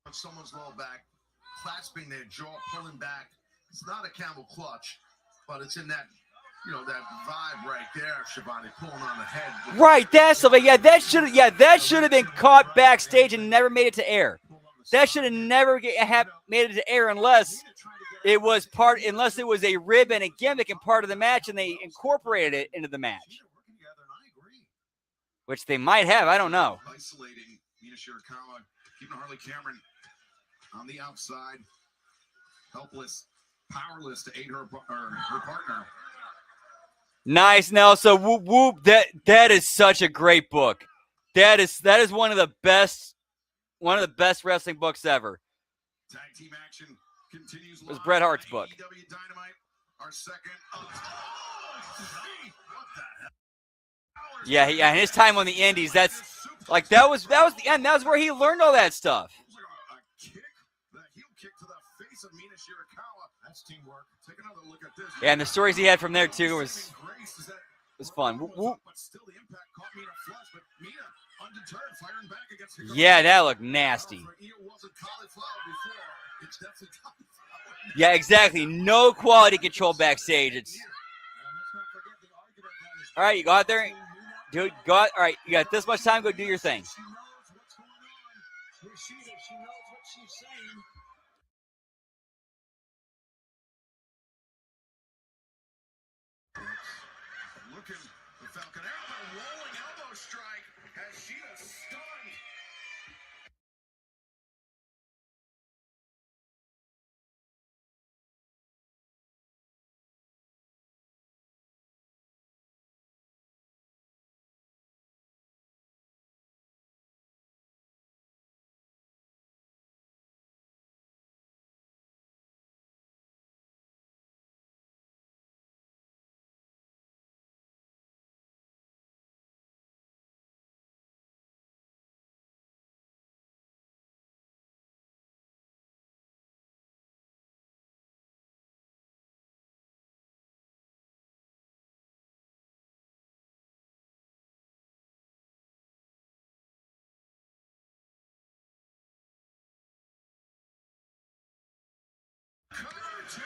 it's someone's lower back, clasping their jaw, pulling back. It's not a camel clutch, but it's in that, that vibe right there, Shivani, pulling on the head. Right, that's something. Yeah, that should have been caught backstage and never made it to air. That should have never made it to air unless it was a rib and a gimmick and part of the match, and they incorporated it into the match. Which they might have, I don't know. Isolating Mina Shirakawa, keeping Harley Cameron on the outside, helpless, powerless to aid her partner. Nice, Nelson. Whoop whoop. That is such a great book. That is one of the best wrestling books ever. Tag team action continues. It was Bret Hart's book. AEW Dynamite, our second. Yeah, and his time on the Indies, that was the end. That was where he learned all that stuff. A kick, the heel kick to the face of Mina Shirakawa. That's teamwork. Take another look at this. Yeah, and the stories he had from there too was fun. Whoop, whoop. But still the impact caught Mina flush, but Mina undeterred, firing back against her. Yeah, that looked nasty. Yeah, exactly. No quality control backstage. It's all right. You go out there. Dude, go out. All right, you got this much time. Go do your thing. She knows what's going on. She knows what she's saying. Looking the Falcon elbow, rolling elbow strike has Sheeta stunned.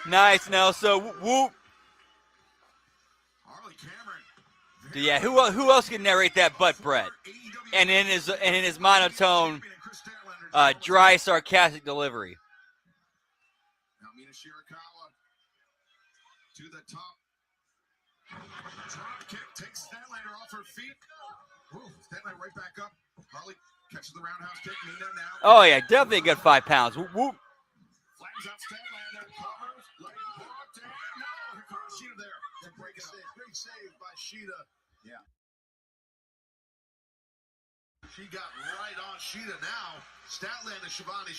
Nice, Nelson. Whoop. Harley Cameron. Yeah, who else can narrate that but Brett? And in his monotone, dry, sarcastic delivery. Now Mina Shirakawa to the top. Drop kick takes Statlander off her feet. Ooh, Statlander right back up. Harley catches the roundhouse kick. Mina now. Oh, yeah, definitely a good 5 pounds. Whoop, whoop. Flattens out Statlander. Covers. Leg brought down. No, here comes Sheeta there. They're breaking up. Big save by Sheeta. Yeah. She got right on Sheeta now. Statlander, Shivani,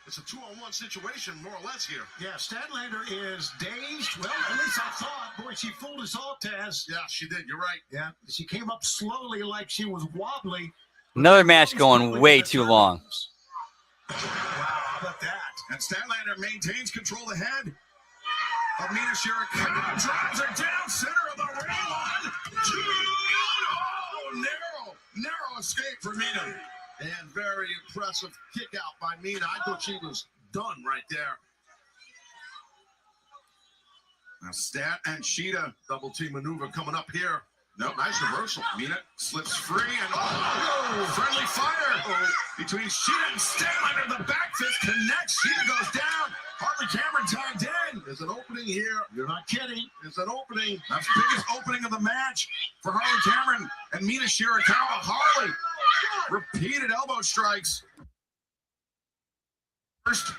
it's a 2-on-1 situation, more or less here. Yeah, Statlander is dazed. Well, at least I thought. Boy, she fooled us all, Taz. Yeah, she did. You're right. Yeah, she came up slowly like she was wobbly. Another match going way too long. Wow, how about that? And Statlander maintains control ahead of Mina Shirakawa. Drives her down center of the ring. 1, 2. Oh, narrow escape for Mina. And very impressive kick out by Mina. I thought she was done right there. Now Stat and Sheeta. Double team maneuver coming up here. Nope. Nice reversal. Mina slips free and friendly fire between Sheeta and Statlander. The back fist connects. Sheeta goes down. Harley Cameron tagged in. There's an opening here. You're not kidding. There's an opening. That's the biggest opening of the match for Harley Cameron and Mina Shirakawa. Harley, repeated elbow strikes. First,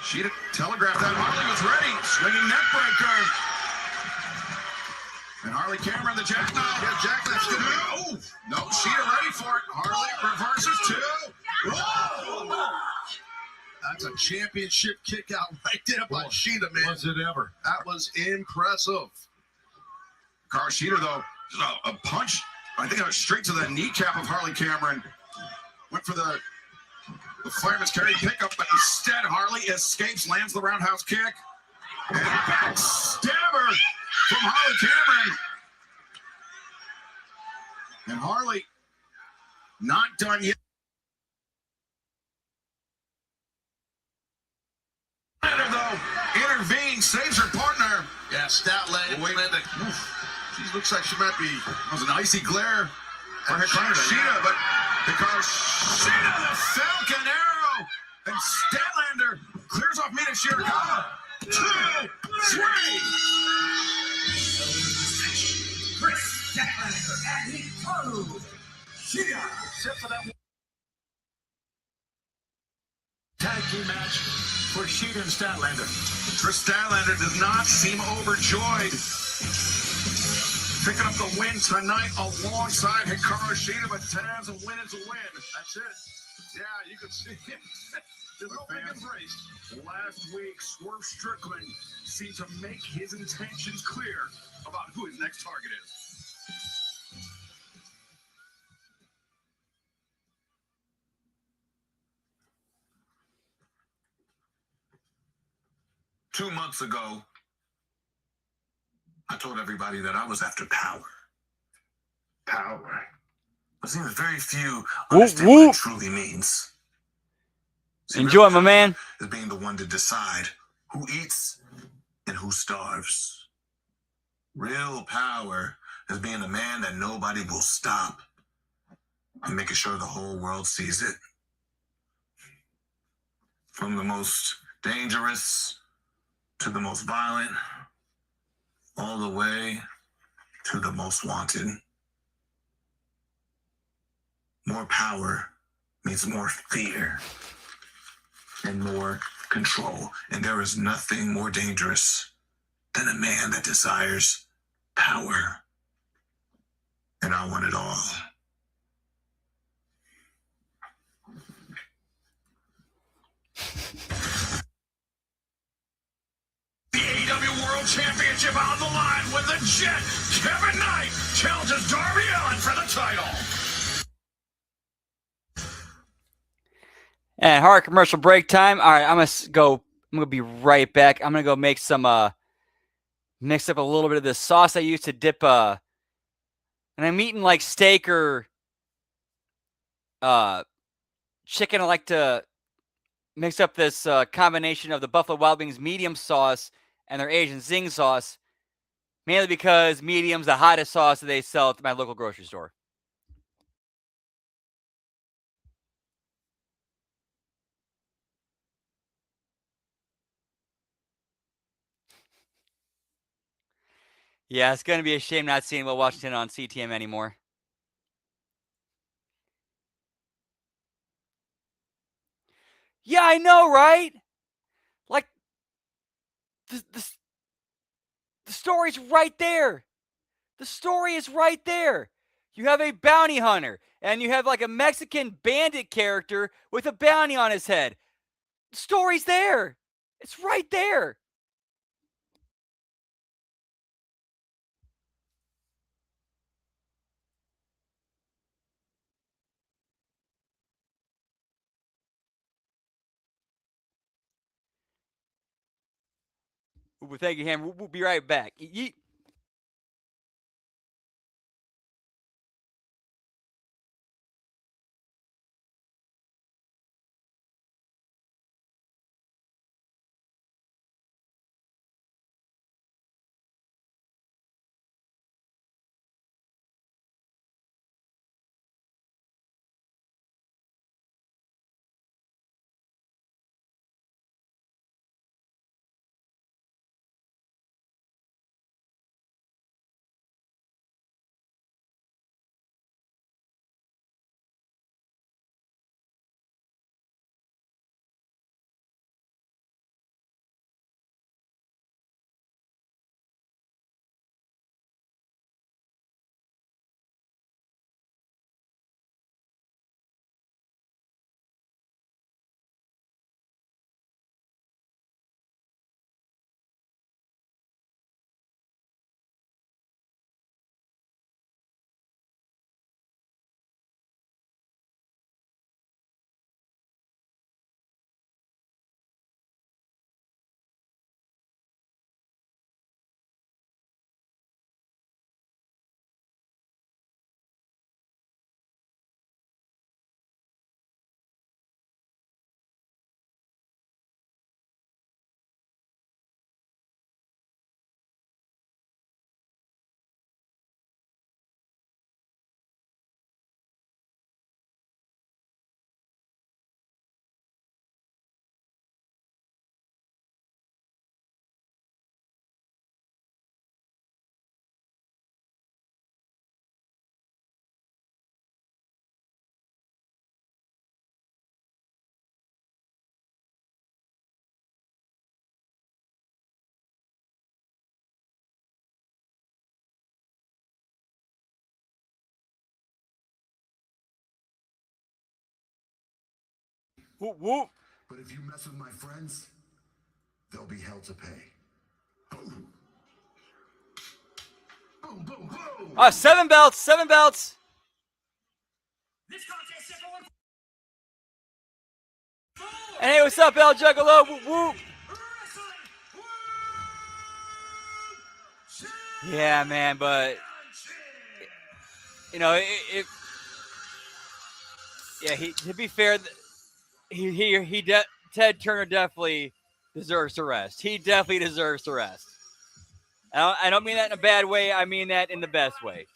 Sheeta telegraphed that Harley was ready. Swinging neck breaker. And Harley Cameron, the jackknife. Yeah, jackknife's gonna be. Oh, no, Sheeta ready for it. Harley reverses 2. Whoa! That's a championship kick out right there by Sheeta, man. Was it ever? That was impressive. Carl Sheeta, though, a punch. I think it was straight to the kneecap of Harley Cameron. Went for the fireman's carry pickup, but instead Harley escapes, lands the roundhouse kick. And backstabber from Harley Cameron. And Harley not done yet. Though intervenes, saves her partner. Yeah, Statlander. Wait. She looks like she might be. That was an icy glare for Hikaru Shida, but Hikaru Shida, the Falcon Arrow, and Statlander clears off Mina Shirakawa. 2, 3. Chris Statlander and Hikaru Shida. Except for that tag team match for Sheeta and Statlander. Trish Statlander does not seem overjoyed. Picking up the win tonight alongside Hikaru Shida, but Taz, a win is a win. That's it. Yeah, you can see it. There's no big embrace. Last week, Swerve Strickland seemed to make his intentions clear about who his next target is. Two months ago, I told everybody that I was after power. Power. It seems very few understand what it truly means. See, Enjoy, my man. Is being the one to decide who eats and who starves. Real power is being the man that nobody will stop and making sure the whole world sees it. From the most dangerous to the most violent, all the way to the most wanted. More power means more fear and more control. And there is nothing more dangerous than a man that desires power. And I want it all. The AEW World Championship on the line with the Jet. Kevin Knight challenges Darby Allin for the title. And hard commercial break time. All right, I'm gonna be right back. I'm gonna go make some mix up a little bit of this sauce I used to dip and I'm eating like steak or chicken. I like to mix up this combination of the Buffalo Wild Wings medium sauce and their Asian zing sauce, mainly because medium's the hottest sauce that they sell at my local grocery store. Yeah, it's going to be a shame not seeing Will Washington on CTM anymore. Yeah, I know, right? Like, the story's right there. The story is right there. You have a bounty hunter, and you have like a Mexican bandit character with a bounty on his head. The story's there. It's right there. Well, thank you, Ham. We'll be right back. Yeet. Whoop, whoop. But if you mess with my friends, there'll be hell to pay. Boom. Boom, boom, boom. 7 belts, 7 belts. And hey, what's up, El Juggalo? Whoop, whoop. Yeah, man, but you know, to be fair, Ted Turner definitely deserves to rest. He definitely deserves to rest. I don't mean that in a bad way. I mean that in the best way.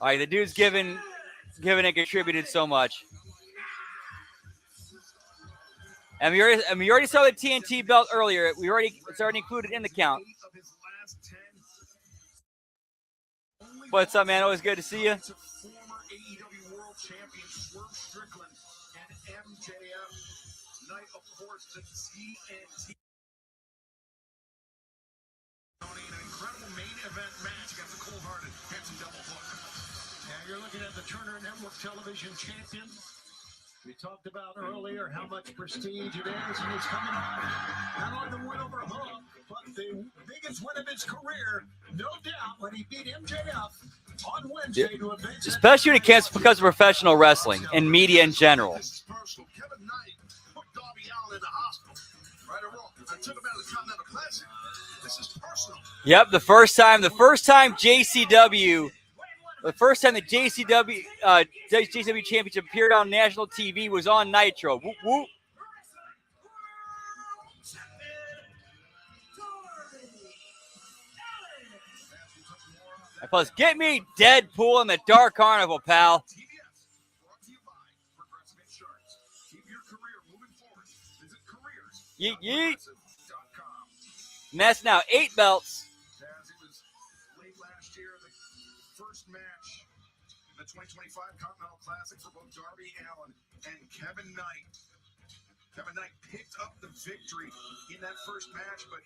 All right, the dude's given and contributed so much. And we already saw the TNT belt earlier. It's already included in the count. What's up, man? Always good to see you. Former AEW World Champion Swerve Strickland and MJF. Night, of course, the TNT. An incredible main event match against the cold-hearted, handsome double hook. Now you're looking at the Turner Network Television champion. We talked about earlier how much prestige it is, and he's coming on not only the win over Hump, but the biggest win of his career, no doubt, when he beat MJF on Wednesday to advance. Especially when it comes because of professional wrestling and media in general. This is personal. Kevin Knight put Darby Allin in the hospital. Right or wrong? I took him out of the Continental Classic. This is personal. Yep, the first time JCW. The first time the JCW Championship appeared on national TV was on Nitro. Whoop, whoop. And plus, get me Deadpool in the Dark Carnival, pal. Brought to you by Progressive Insurance. Keep your career moving forward. Visit Yeet, yeet. And that's now 8 belts. As it was late last year, the first match in the 2025 Continental Classic for both Darby Allin and Kevin Knight. Kevin Knight picked up the victory in that first match, but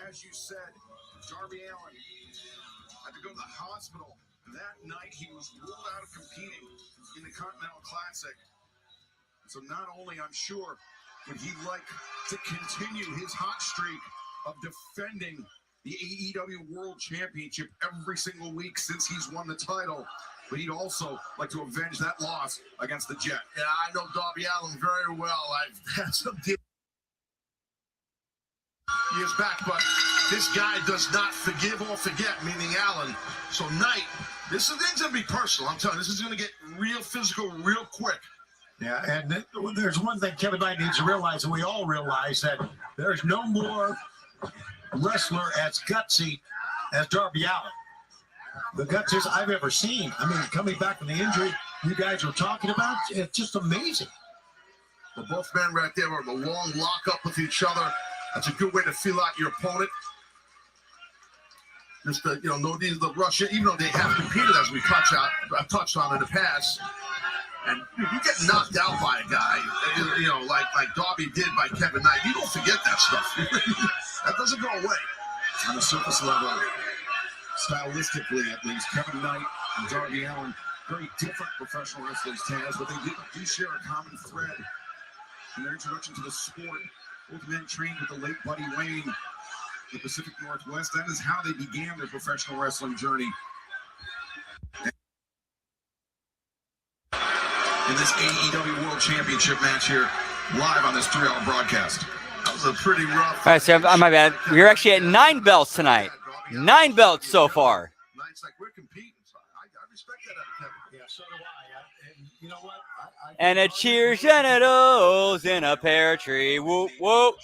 as you said, Darby Allin had to go to the hospital. That night, he was ruled out of competing in the Continental Classic. So not only, I'm sure, would he like to continue his hot streak of defending the AEW World Championship every single week since he's won the title, but he'd also like to avenge that loss against the Jet. Yeah, I know Darby Allin very well. I've had some deals years back, but this guy does not forgive or forget, meaning Allin. So Knight, this is going to be personal. I'm telling you, this is going to get real physical real quick. Yeah, and there's one thing Kevin Knight needs to realize, and we all realize, that there's no more wrestler as gutsy as Darby Allin. The gutsiest I've ever seen. I mean, coming back from the injury you guys were talking about, it's just amazing. Well, both men right there are the long lock-up with each other. That's a good way to feel out your opponent. Just to, no need to rush it, even though they have competed, as we touched on in the past. And if you get knocked out by a guy, like Darby did by Kevin Knight, you don't forget that stuff. That doesn't go away. On the surface level, stylistically at least, Kevin Knight and Darby Allin, very different professional wrestlers, Taz, but they do share a common thread in their introduction to the sport. Both men trained with the late Buddy Wayne in the Pacific Northwest. That is how they began their professional wrestling journey. In this AEW World Championship match here, live on this 3-hour broadcast. That was a pretty rough. All right, so my bad. We're actually at 9 belts tonight. 9 belts so far. Knight's like, we're competing. So I respect that out of Kevin. Yeah, so do I. And you know what? And a cheer genitals in a pear tree. Whoop, whoop.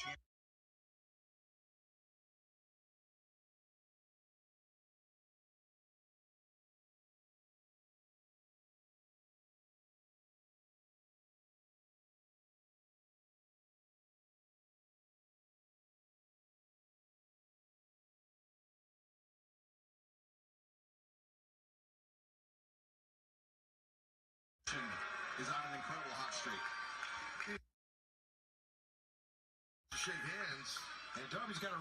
Is on an incredible hot streak. Shake hands. And Darby's got to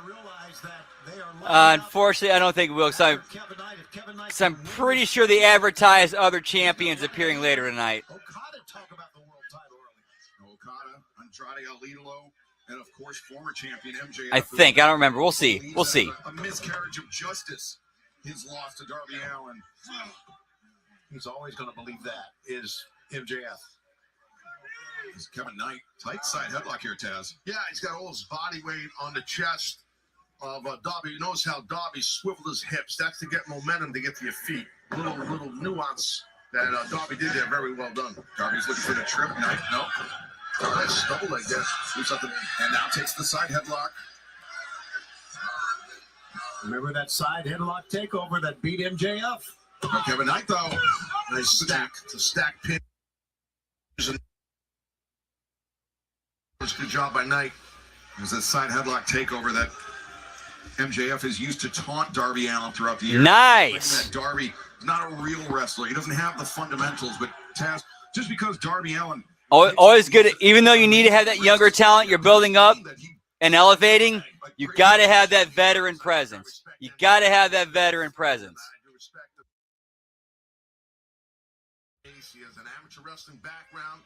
realize that they are. Unfortunately, I don't think it will. Kevin Knight, So I'm pretty sure they advertise other champions appearing later tonight. Okada talk about the world title earlier. Okada, Andrade El Idolo, and of course former champion MJF. I think. I don't remember. We'll see. We'll see. A miscarriage of justice. His loss to Darby Allin. He's always going to believe that is MJF. It's Kevin Knight. Tight side headlock here, Taz. Yeah, he's got all his body weight on the chest of Darby. You notice how Darby swiveled his hips. That's to get momentum to get to your feet. Little nuance that Darby did there. Very well done. Darby's looking for the trip. Knight, no. Oh, that's double leg there. Do something. And now takes the side headlock. Remember that side headlock takeover that beat MJF? No, Kevin Knight, though. Nice stack. It's a stack pin. Good job by Knight. There's a side headlock takeover that MJF is used to taunt Darby Allin throughout the year. Nice. That Darby is not a real wrestler. He doesn't have the fundamentals, but Taz, just because Darby Allin... Always good. Even though you need to have that younger talent you're building up and elevating, you got to have that veteran presence. You got to have that veteran presence. He has an amateur wrestling background.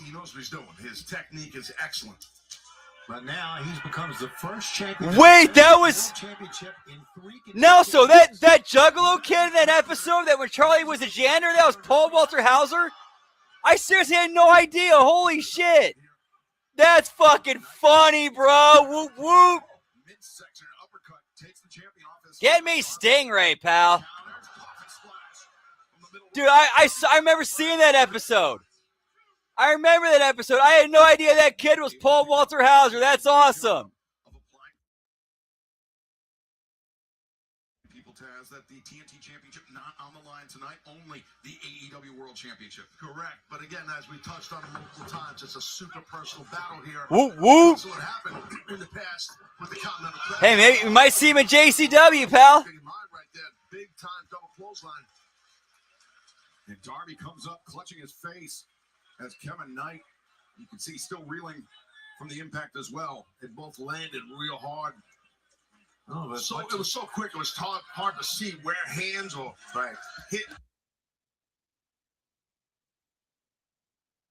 He knows what he's doing. His technique is excellent. But now he becomes the first champion. Wait, that was... Championship in 3 No, so that Juggalo kid in that episode, that when Charlie was a janitor, that was Paul Walter Hauser? I seriously had no idea. Holy shit. That's fucking funny, bro. Whoop, whoop. Get me Stingray, pal. Dude, I remember seeing that episode. I remember that episode. I had no idea that kid was Paul Walter Hauser. That's awesome. people, Taz, that the TNT Championship not on the line tonight, only the AEW World Championship. Correct. But again, as we touched on it multiple times, it's a super personal battle here. Whoop, whoop. That's what happened in the past with the Continental Classic. Hey, maybe we might see him at JCW, pal. Right there. Big time double clothesline. And Darby comes up clutching his face as Kevin Knight, you can see, still reeling from the impact as well. They both landed real hard. Oh, So it was so quick. It was hard to see where hands or hit.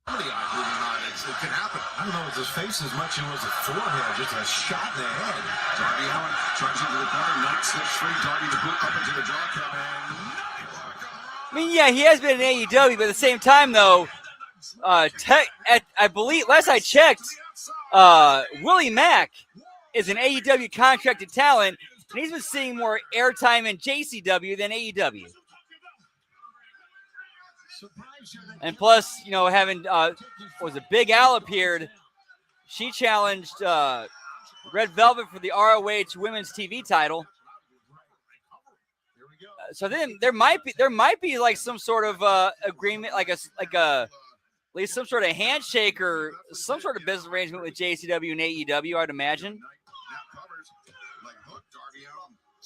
Some of the eyes moving on. It can happen. I don't know if his face as much as it was a forehead, just a shot in the head. Darby Allin charges into the corner. Knight slips free. Darby the boot up into the draw count. I mean, yeah, he has been in AEW, but at the same time, though, I believe, last I checked, Willie Mack is an AEW contracted talent, and he's been seeing more airtime in JCW than AEW. And plus, you know, having was a Big Al appeared, she challenged Red Velvet for the ROH Women's TV title. So then there might be like some sort of agreement, like at least some sort of handshake or some sort of business arrangement with JCW and AEW, I'd imagine.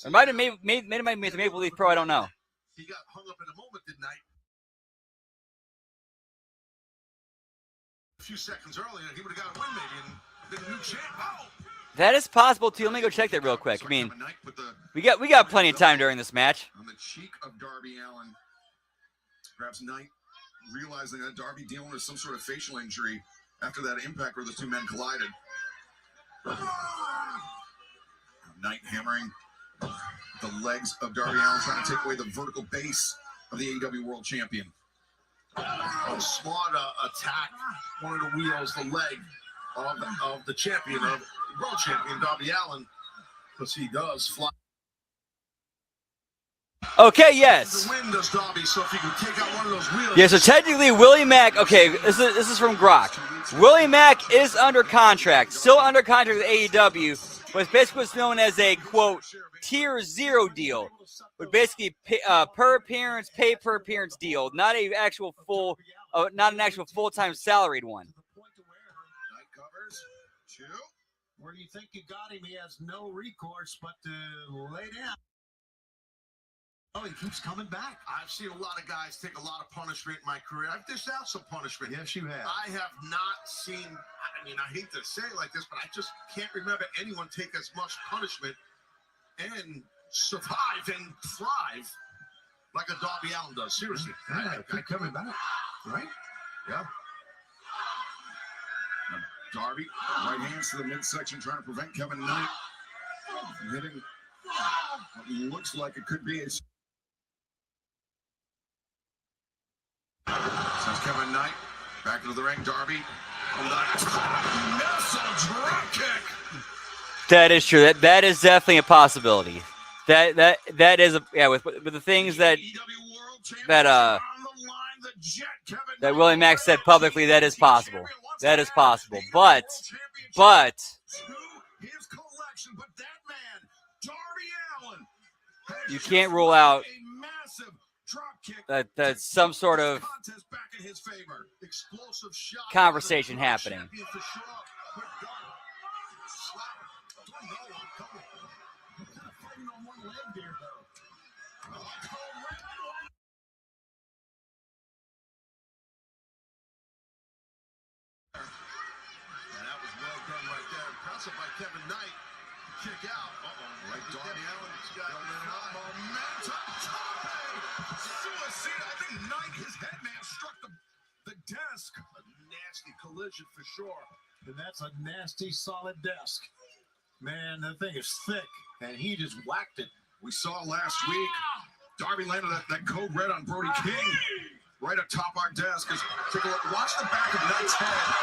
Or might have made the Maple Leaf Pro, I don't know. He got hung up in a moment, didn't I? A few seconds earlier, he would have got a win maybe and been a new champ. Oh! That is possible too. Let me go check that real quick. I mean, we got plenty of time during this match. On the cheek of Darby Allin, perhaps Knight realizing that Darby dealing with some sort of facial injury after that impact where the two men collided. Knight hammering the legs of Darby Allin, trying to take away the vertical base of the AEW World Champion. A smart attack, one of the wheels, the leg of the champion, of world champion Darby Allin, because he does fly. Okay, yes. The wind does Darby, so if you can take out one of those wheels. Yeah, so technically Willie Mack, okay, this is from Grok. Willie Mack is under contract, still under contract with AEW, but it's basically what's known as a, quote, tier 0 deal. But basically per appearance, pay per appearance deal, not an actual full-time salaried one. Where you think you got him, he has no recourse but to lay down. Oh, he keeps coming back. I've seen a lot of guys take a lot of punishment in my career. I've dished out some punishment. Yes, you have. I have not seen, I mean, I hate to say it like this, but I just can't remember anyone take as much punishment and survive and thrive like a Darby Allin does. Seriously. Yeah, keep coming back, right? Yeah. Darby, right hands to the midsection, trying to prevent Kevin Knight from hitting what looks like it could be a... Says Kevin Knight, back into the ring, Darby. Missile drop kick. That is true. That is definitely a possibility. That is with the things that Willie Mack said publicly, that is possible. That is possible. But you can't rule out that some sort of conversation happening. By Kevin Knight, kick out. Right, Darby Allin momentum. Suicide. I think Knight, his headman, struck the desk. A nasty collision for sure. And that's a nasty, solid desk. Man, that thing is thick, and he just whacked it. We saw last week, Darby landed that code red on Brody King right atop our desk. Take a look. Watch the back of Knight's head.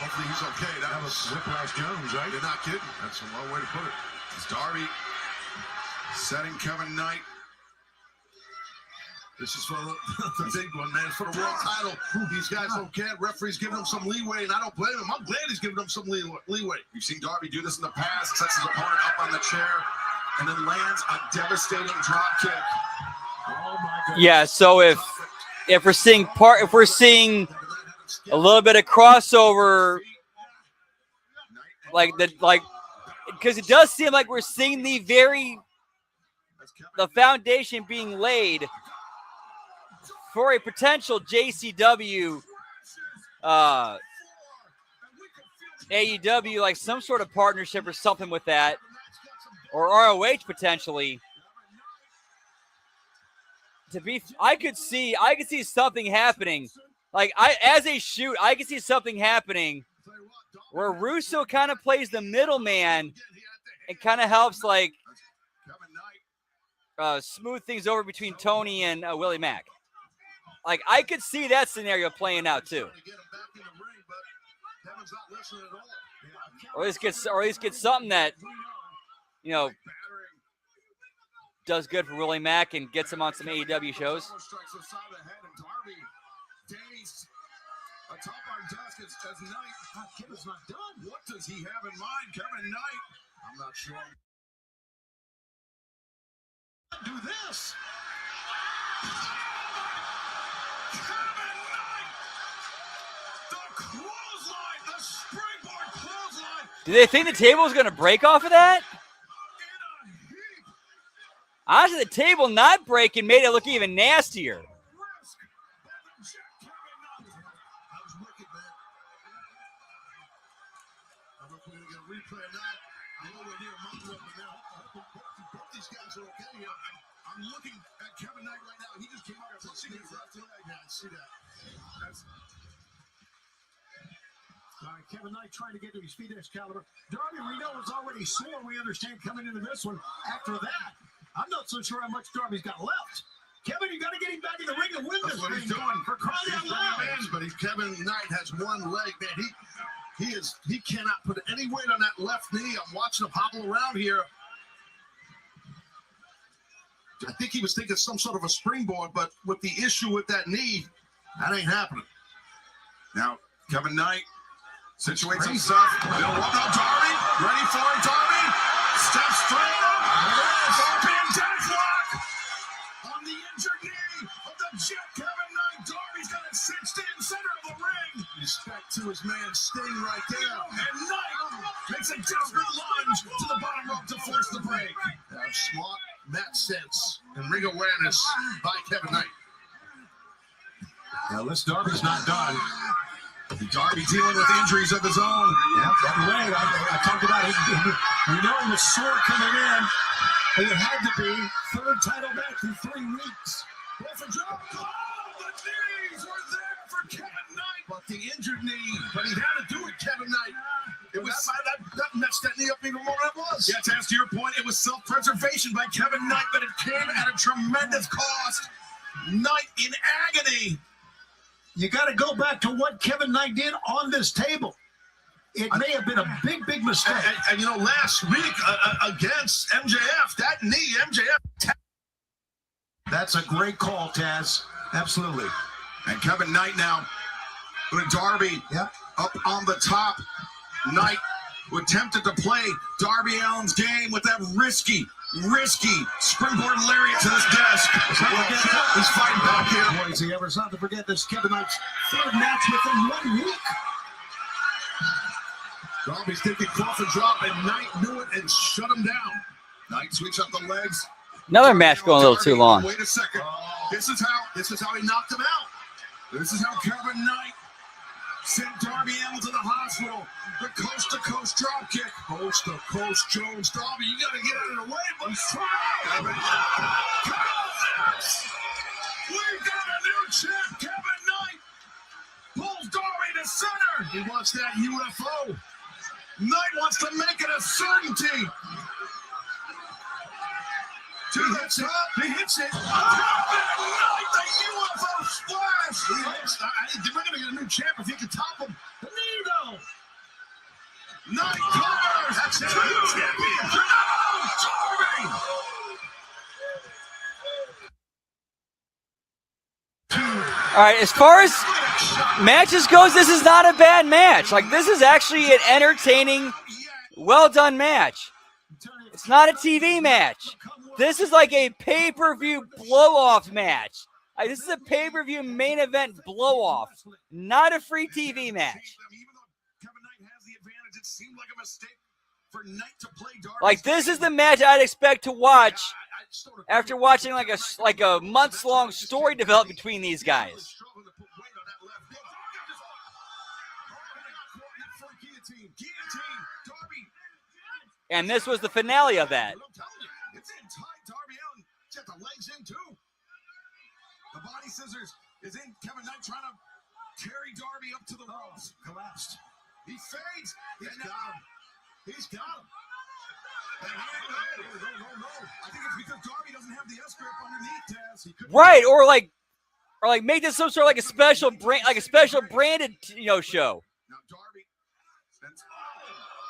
Hopefully he's okay. That was Whiplash Jones, right? You're not kidding. That's a long way to put it. It's Darby setting Kevin Knight This is for the big one, man. It's for the world title. These guys don't care. Referee's giving them some leeway, and I don't blame him. I'm glad he's giving them some leeway. You've seen Darby do this in the past, sets his opponent up on the chair, and then lands a devastating drop kick. Oh my goodness. Yeah, so if we're seeing a little bit of crossover, because it does seem like we're seeing the foundation being laid for a potential JCW AEW, like some sort of partnership or something with that, or ROH potentially. I could see something happening. Like I could see something happening where Russo kind of plays the middleman and kind of helps like smooth things over between Tony and Willie Mack. Like I could see that scenario playing out too. Or at least get something that, you know, does good for Willie Mack and gets him on some AEW shows. Atop our desk as Knight. Kevin's not done. What does he have in mind, Kevin Knight? I'm not sure. Do this. Kevin Knight. The clothesline, the springboard clothesline. Do they think the table is going to break off of that? Honestly, the table not breaking made it look even nastier. I'm looking at Kevin Knight right now. He just came out and see his left leg. Yeah, I see that. All right, Kevin Knight trying to get to his feet, Excalibur. Darby, we know, was already sore. We understand coming into this one. After that, I'm not so sure how much Darby's got left. Kevin, you got to get him back in the ring and win this. That's what he's doing. For crying out loud. But Kevin Knight has one leg, man. He cannot put any weight on that left knee. I'm watching him hobble around here. I think he was thinking some sort of a springboard, but with the issue with that knee, that ain't happening. Now, Kevin Knight situates himself. Darby, ready for it, Darby. Steps straight up. Scorpion deathlock on the injured knee of the Jet. Kevin Knight. Darby's got it cinched in center of the ring. Respect to his man Sting right there. And Knight makes a desperate lunge to the bottom rope to force the break. Smart mat sense and ring awareness by Kevin Knight. Now, this Darby's not done. Darby dealing with injuries of his own. Yeah, by the way, I talked about it. We know he was sore coming in. And it had to be third title match in 3 weeks. The knees were there for Kevin Knight. But the injured knee, but he had to do it, Kevin Knight. It was that messed that knee up even more than it was. Yeah, to answer your point, it was self-preservation by Kevin Knight, but it came at a tremendous cost. Knight in agony. You got to go back to what Kevin Knight did on this table. It may have been a big, big mistake. And you know, last week against MJF, that knee, MJF. That's a great call, Taz. Absolutely. And Kevin Knight now with Darby up on the top. Knight who attempted to play Darby Allin's game with that risky springboard lariat to this desk. He's fighting back here. Boys, he ever not to forget this Kevin Knight's third match within 1 week. Darby's thinking coffin drop, and Knight knew it and shut him down. Knight sweeps up the legs. Another match going a little too long. Wait a second. This is how he knocked him out. This is how Kevin Knight sent Darby Allin to the hospital. The coast-to-coast drop kick. Coast-to-coast Jones. Darby, you got to get out of the way, but he's trying. We got a new champ, Kevin Knight. Pulls Darby to center. He wants that UFO. Knight wants to make it a certainty. To the top. He hits it. Knight, the UFO splash. We're going to get a new champ if he can top him. The knee, though. Knight covers. That's two champions. Darby. All right, as far as matches goes, this is not a bad match. Like, this is actually an entertaining, well-done match. It's not a TV match. This is like a pay-per-view blow-off match. This is a pay-per-view main event blow-off, not a free TV match. Like, this is the match I'd expect to watch after watching like a months-long story develop between these guys. And this was the finale of that. It's in tight. Darby Allin got the legs in too. The body scissors is in. Kevin Knight trying to carry Darby up to the ropes. Collapsed. He fades. He's got him. He's got him. No. I think it's because Darby doesn't have the S grip underneath, Taz. Right, or like make this some sort of like a special branded show. Now Darby,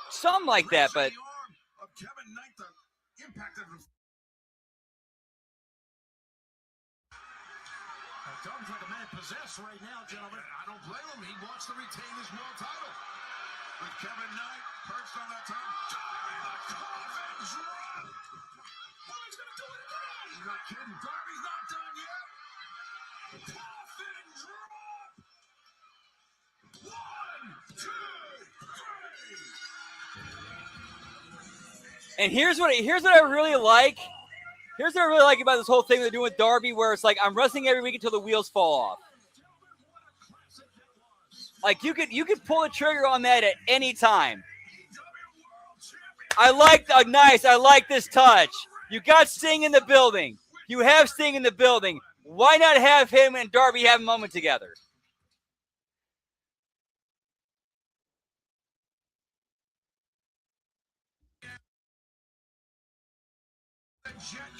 something like that, but. Of Kevin Knight, the impact of him. Doug's like a man possessed right now, gentlemen. I don't blame him. He wants to retain his world title. With Kevin Knight perched on that top. Darby's gonna do it again. He's not kidding. Darby's not done yet. Coffin drop. 1, 2, 3. And here's what I really like. Here's what I really like about this whole thing they're doing with Darby, where it's like I'm wrestling every week until the wheels fall off. Like you could pull the trigger on that at any time. I like this touch. You got Sting in the building. You have Sting in the building. Why not have him and Darby have a moment together?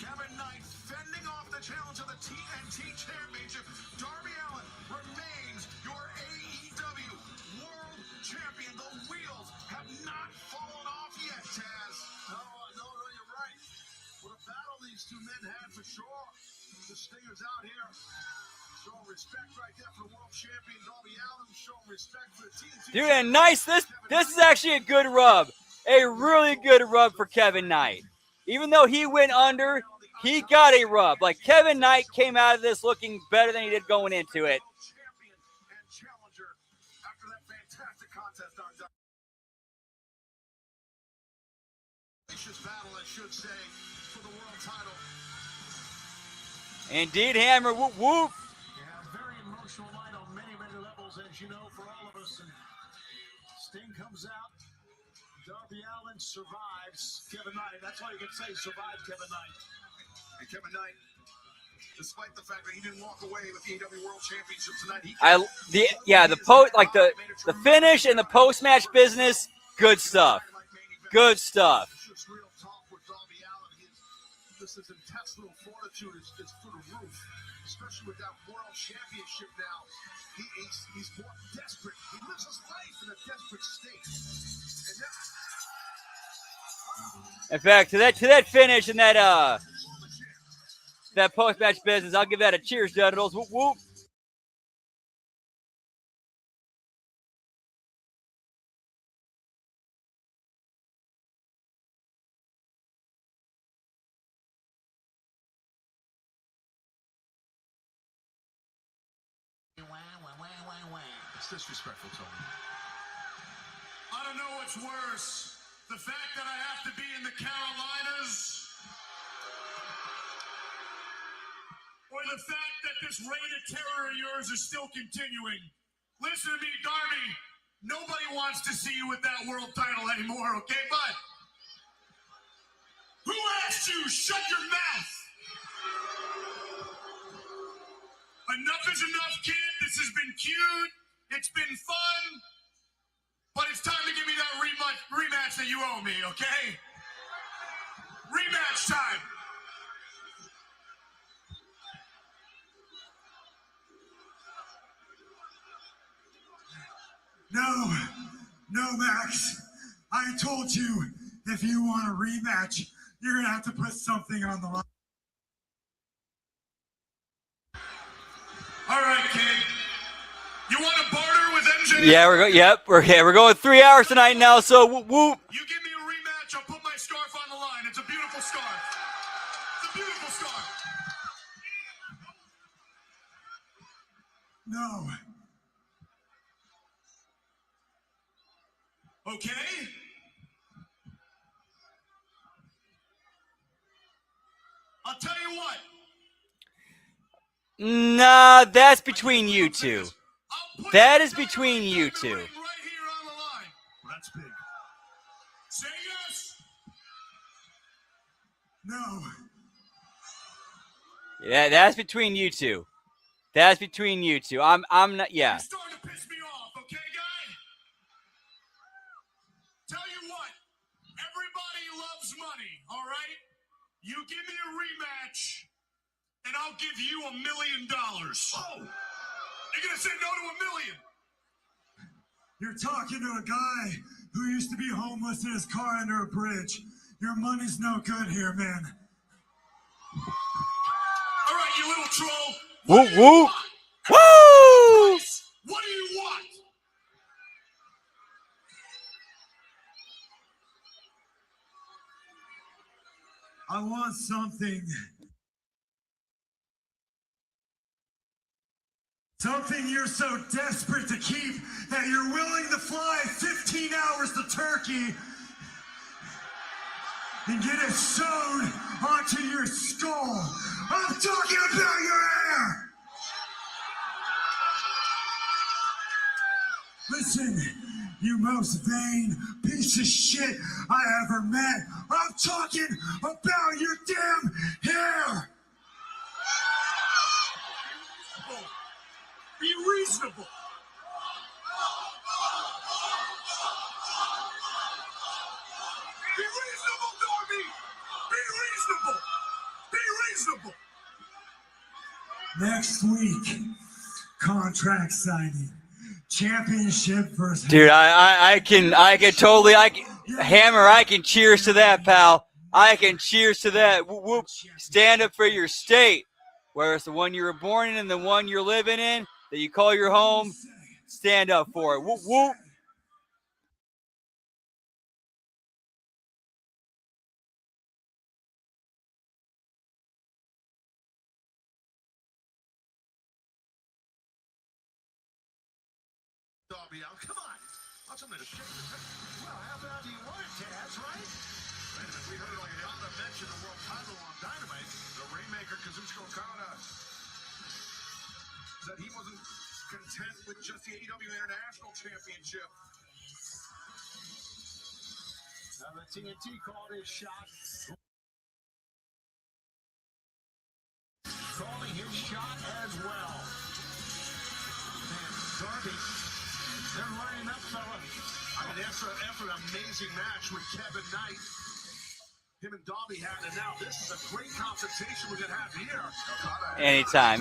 Kevin Knight fending off the challenge of the TNT Championship. Darby Allin remains your AEW World Champion. The wheels have not fallen off yet, Taz. No, you're right. What a battle these two men had for sure. The Stingers out here showing respect right there for the World Champion Darby Allin, showing respect for the TNT. Dude, and nice. This is actually a good rub. A really good rub for Kevin Knight. Even though he went under, he got a rub. Like, Kevin Knight came out of this looking better than he did going into it. Indeed, Hammer. Whoop, whoop. Yeah, very emotional night on many, many levels, as you know, for all of us. And Sting comes out. Darby Allin survives Kevin Knight. That's all you can say, survived Kevin Knight. And Kevin Knight, despite the fact that he didn't walk away with the AEW World Championship tonight, the finish and the post match business, good stuff. Good stuff. Real talk with Darby Allin. This is intestinal fortitude is through the roof, especially with that World Championship now. He's more desperate. He lives his life in a desperate state. In fact, to that finish and that post-match business, I'll give that a cheers, Genitals. Whoop, whoop. It's disrespectful, Tony. I don't know what's worse. The fact that I have to be in the Carolinas, or the fact that this reign of terror of yours is still continuing. Listen to me, Darby. Nobody wants to see you with that world title anymore, okay, bud? Who asked you? Shut your mouth. Enough is enough, kid. This has been cute. It's been fun. But it's time to give me that rematch that you owe me, okay? Rematch time. No, Max. I told you if you want a rematch, you're going to have to put something on the line. All right, kid. You want to barter with MJF? Yeah, we're going 3 hours tonight now. So whoop. You give me a rematch, I'll put my scarf on the line. It's a beautiful scarf. It's a beautiful scarf. No. Okay? I'll tell you what. Nah, that's between you two. That is between you two. Right here on the line. That's big. Say yes. No. Yeah, that's between you two. That's between you two. I'm not. Yeah. You're starting to piss me off, okay, guy? Tell you what. Everybody loves money, all right? You give me a rematch, and I'll give you $1 million. Oh! You're gonna say no to $1 million? You're talking to a guy who used to be homeless in his car under a bridge. Your money's no good here, man. All right, you little troll. Woo What do you woo. want? Woo! What do you want? I want something. Something you're so desperate to keep that you're willing to fly 15 hours to Turkey and get it sewn onto your skull. I'm talking about your hair. Listen, you most vain piece of shit I ever met. I'm talking about your damn hair. Be reasonable. Be reasonable, Darby. Be reasonable. Be reasonable. Next week, contract signing. Championship versus... Dude, I can totally, Hammer, I can cheers to that, pal. I can cheers to that. Whoop, whoop. Stand up for your state, whether it's the one you were born in and the one you're living in, that you call your home. Stand up for it. Whoop, whoop. Darby out. Come on. What's something to shake the Well, how bad do you want it, Taz, right? We heard like an honor mention the world title on Dynamite. The Rainmaker Kazuchika Okada said he wasn't content with just the AEW International Championship. Now the TNT called his shot. Calling his shot as well. Man, Darby, they're lining up, fella. I mean, after an amazing match with Kevin Knight, him and Darby had, and now this is a great confrontation we're going to have here. Anytime.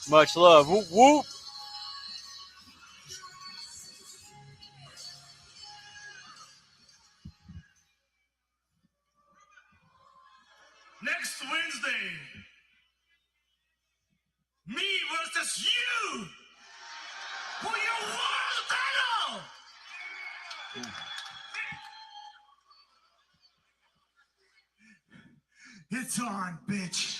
Much love. Whoop, whoop. Next Wednesday, me versus you for your world title. It's on, bitch.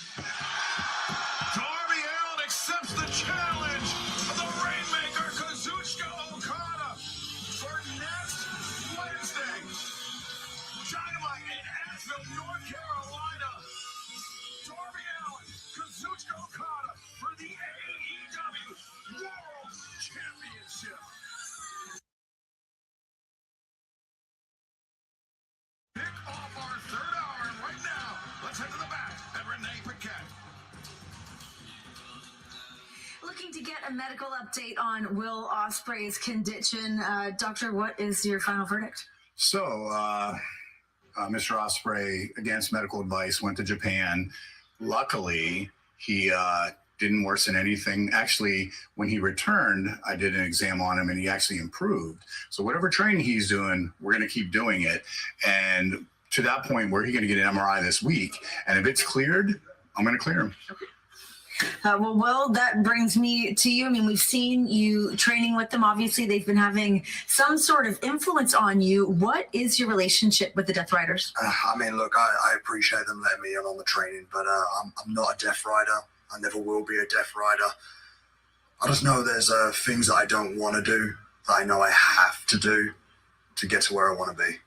Darby Allin accepts the challenge of the Rainmaker Kazuchika Okada for next Wednesday. Dynamite in Asheville, North Carolina. Darby Allin, Kazuchika Okada for the AEW World Championship. Kick off our third hour, and right now, let's head to the back at Renee Paquette. Looking to get a medical update on Will Ospreay's condition. Doctor, what is your final verdict? So, Mr. Ospreay, against medical advice, went to Japan. Luckily, he didn't worsen anything. Actually, when he returned, I did an exam on him and he actually improved. So whatever training he's doing, we're going to keep doing it. And to that point where he's going to get an MRI this week. And if it's cleared, I'm going to clear him. Well, Will, that brings me to you. I mean, we've seen you training with them. Obviously, they've been having some sort of influence on you. What is your relationship with the Death Riders? I mean, look, I appreciate them letting me in on the training, but I'm not a Death Rider. I never will be a Death Rider. I just know there's things that I don't want to do that I know I have to do to get to where I want to be.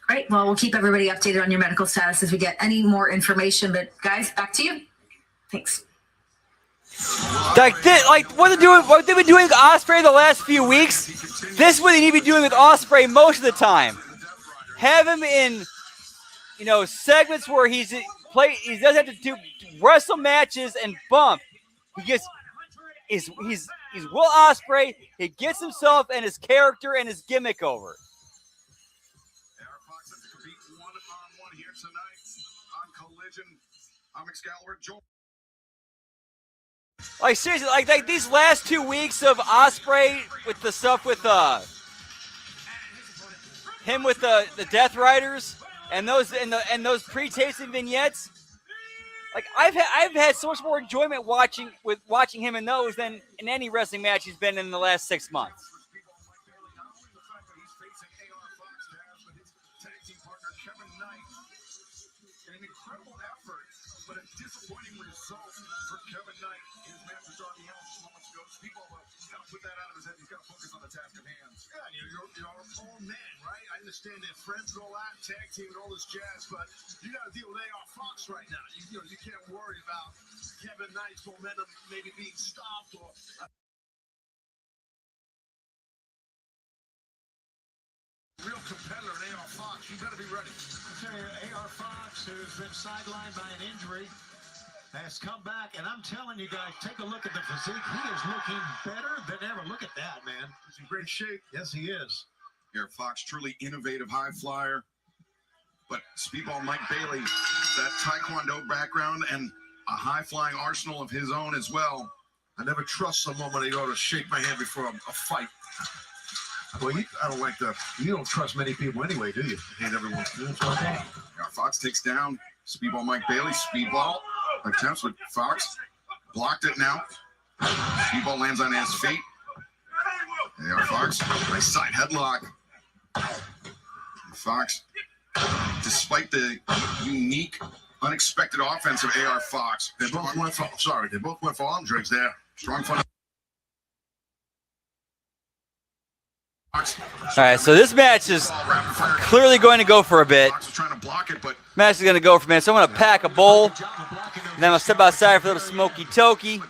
Great. Well, we'll keep everybody updated on your medical status as we get any more information. But guys, back to you. Thanks. Like this, like what they've been doing with Ospreay the last few weeks. This is what they need to be doing with Ospreay most of the time. Have him in, segments where he doesn't have to do wrestle matches and bump. He's Will Ospreay. He gets himself and his character and his gimmick over. One-on-one here tonight on Collision. I'm Excalibur Joel. Like seriously, like these last 2 weeks of Ospreay with the stuff with him with the Death Riders and those pre-tasting vignettes. Like I've had so much more enjoyment watching him in those than in any wrestling match he's been in the last 6 months. Put that out of his head. He's got to focus on the task at hand. Yeah, you're all men, right? I understand that friends and all that, tag team and all this jazz, but you got to deal with AR Fox right now. You can't worry about Kevin Knight's momentum maybe being stopped or. Real competitor in AR Fox. You got to be ready. I tell you, AR Fox, who's been sidelined by an injury, has come back, and I'm telling you guys, take a look at the physique. He is looking better than ever. Look at that, man. He's in great shape. Yes, he is. Here, Fox, truly innovative high flyer. But Speedball Mike Bailey, that Taekwondo background and a high-flying arsenal of his own as well. I never trust someone when they go to shake my hand before a fight. Well, I don't like that. You don't trust many people anyway, do you? Hate everyone's rules. Here, Fox takes down Speedball Mike Bailey. Speedball attempts with Fox. Blocked it now. Speedball lands on his feet. There, Fox. Nice side headlock. Fox, despite the unique, unexpected offense of AR Fox, they both went for arm drags there. Strong fun. All right, so this match is clearly going to go for a bit. Fox was trying to block it, but Match is going to go for a minute. So I'm going to pack a bowl, and then I'm going to step outside for a little smoky tokey.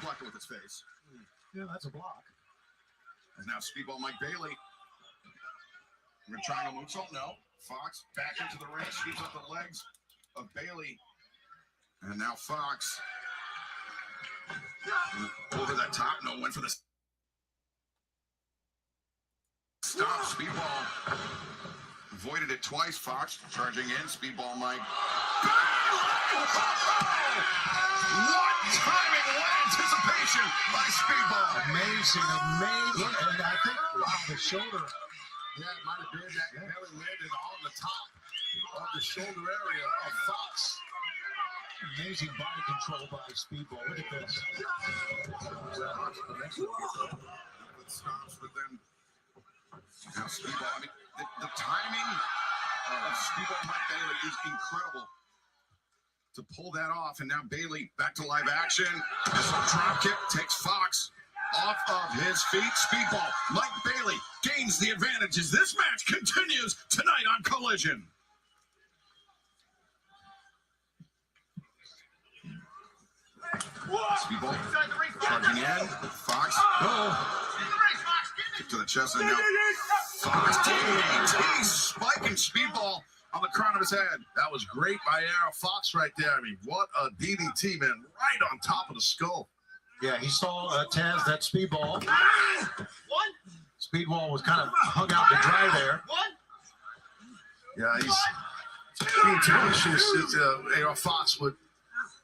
Yeah, that's a block. And now Speedball Mike Bailey. We're trying to moonsault. No. Fox back into the ring, sweeps up the legs of Bailey. And now Fox over the top. No, went for the stop. Speedball avoided it twice. Fox charging in. Speedball Mike. What timing, what anticipation by Speedball. Amazing. And I think, the shoulder. Yeah, it might have been that Bailey landed on the top of the shoulder area of Fox. Amazing body control by Speedball. Look at this. Stops, but then now Speedball. I mean, the timing of Speedball Mike Bailey is incredible. To pull that off, and now Bailey back to live action. This drop kick takes Fox off of his feet. Speedball Mike Bailey gains the advantages. This match continues tonight on Collision. Speedball charging in. Fox. Kick to the chest, and now Fox DDT spiking Speedball on the crown of his head. That was great by AR Fox right there. I mean, what a DDT, man. Right on top of the skull. Yeah, he saw Taz, that Speedball. Speedball was kind of hung out to dry there. Yeah, he's being tenacious. AR Fox with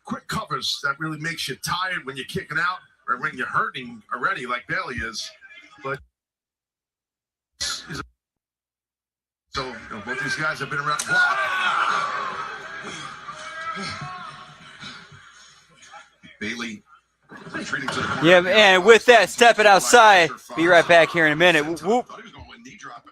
quick covers that really makes you tired when you're kicking out or when you're hurting already like Bailey is. But so both these guys have been around the block. Bailey Retreating to the corner. Yeah, and with that, stepping outside. Be right back here in a minute. Whoop, whoop. Thought he was going to win knee drop.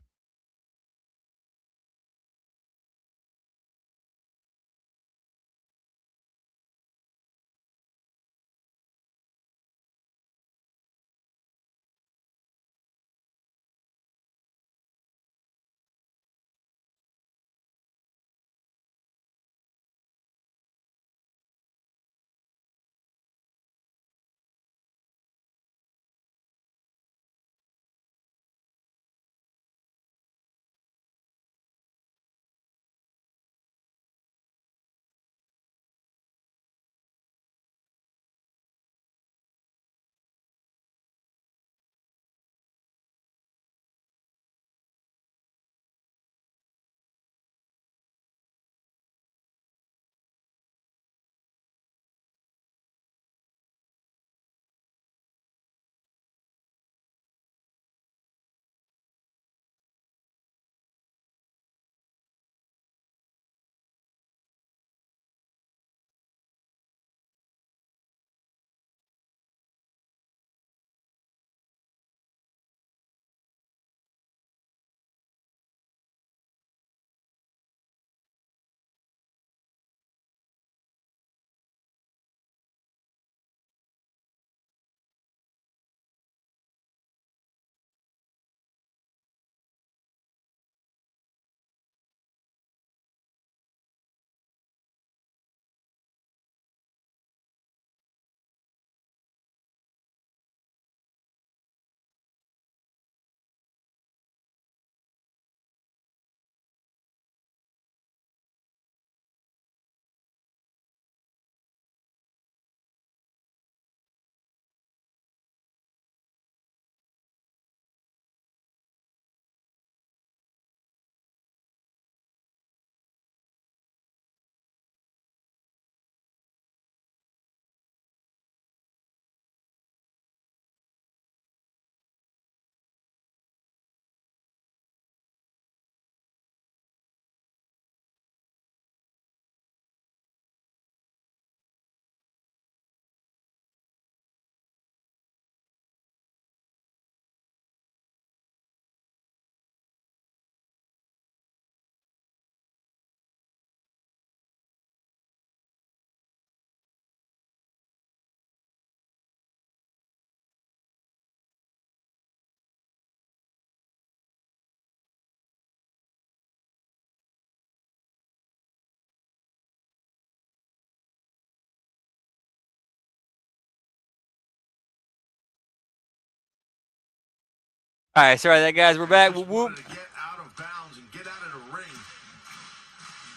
All right, sorry that, guys. We're back. Whoop, whoop. Get out of bounds and get out of the ring.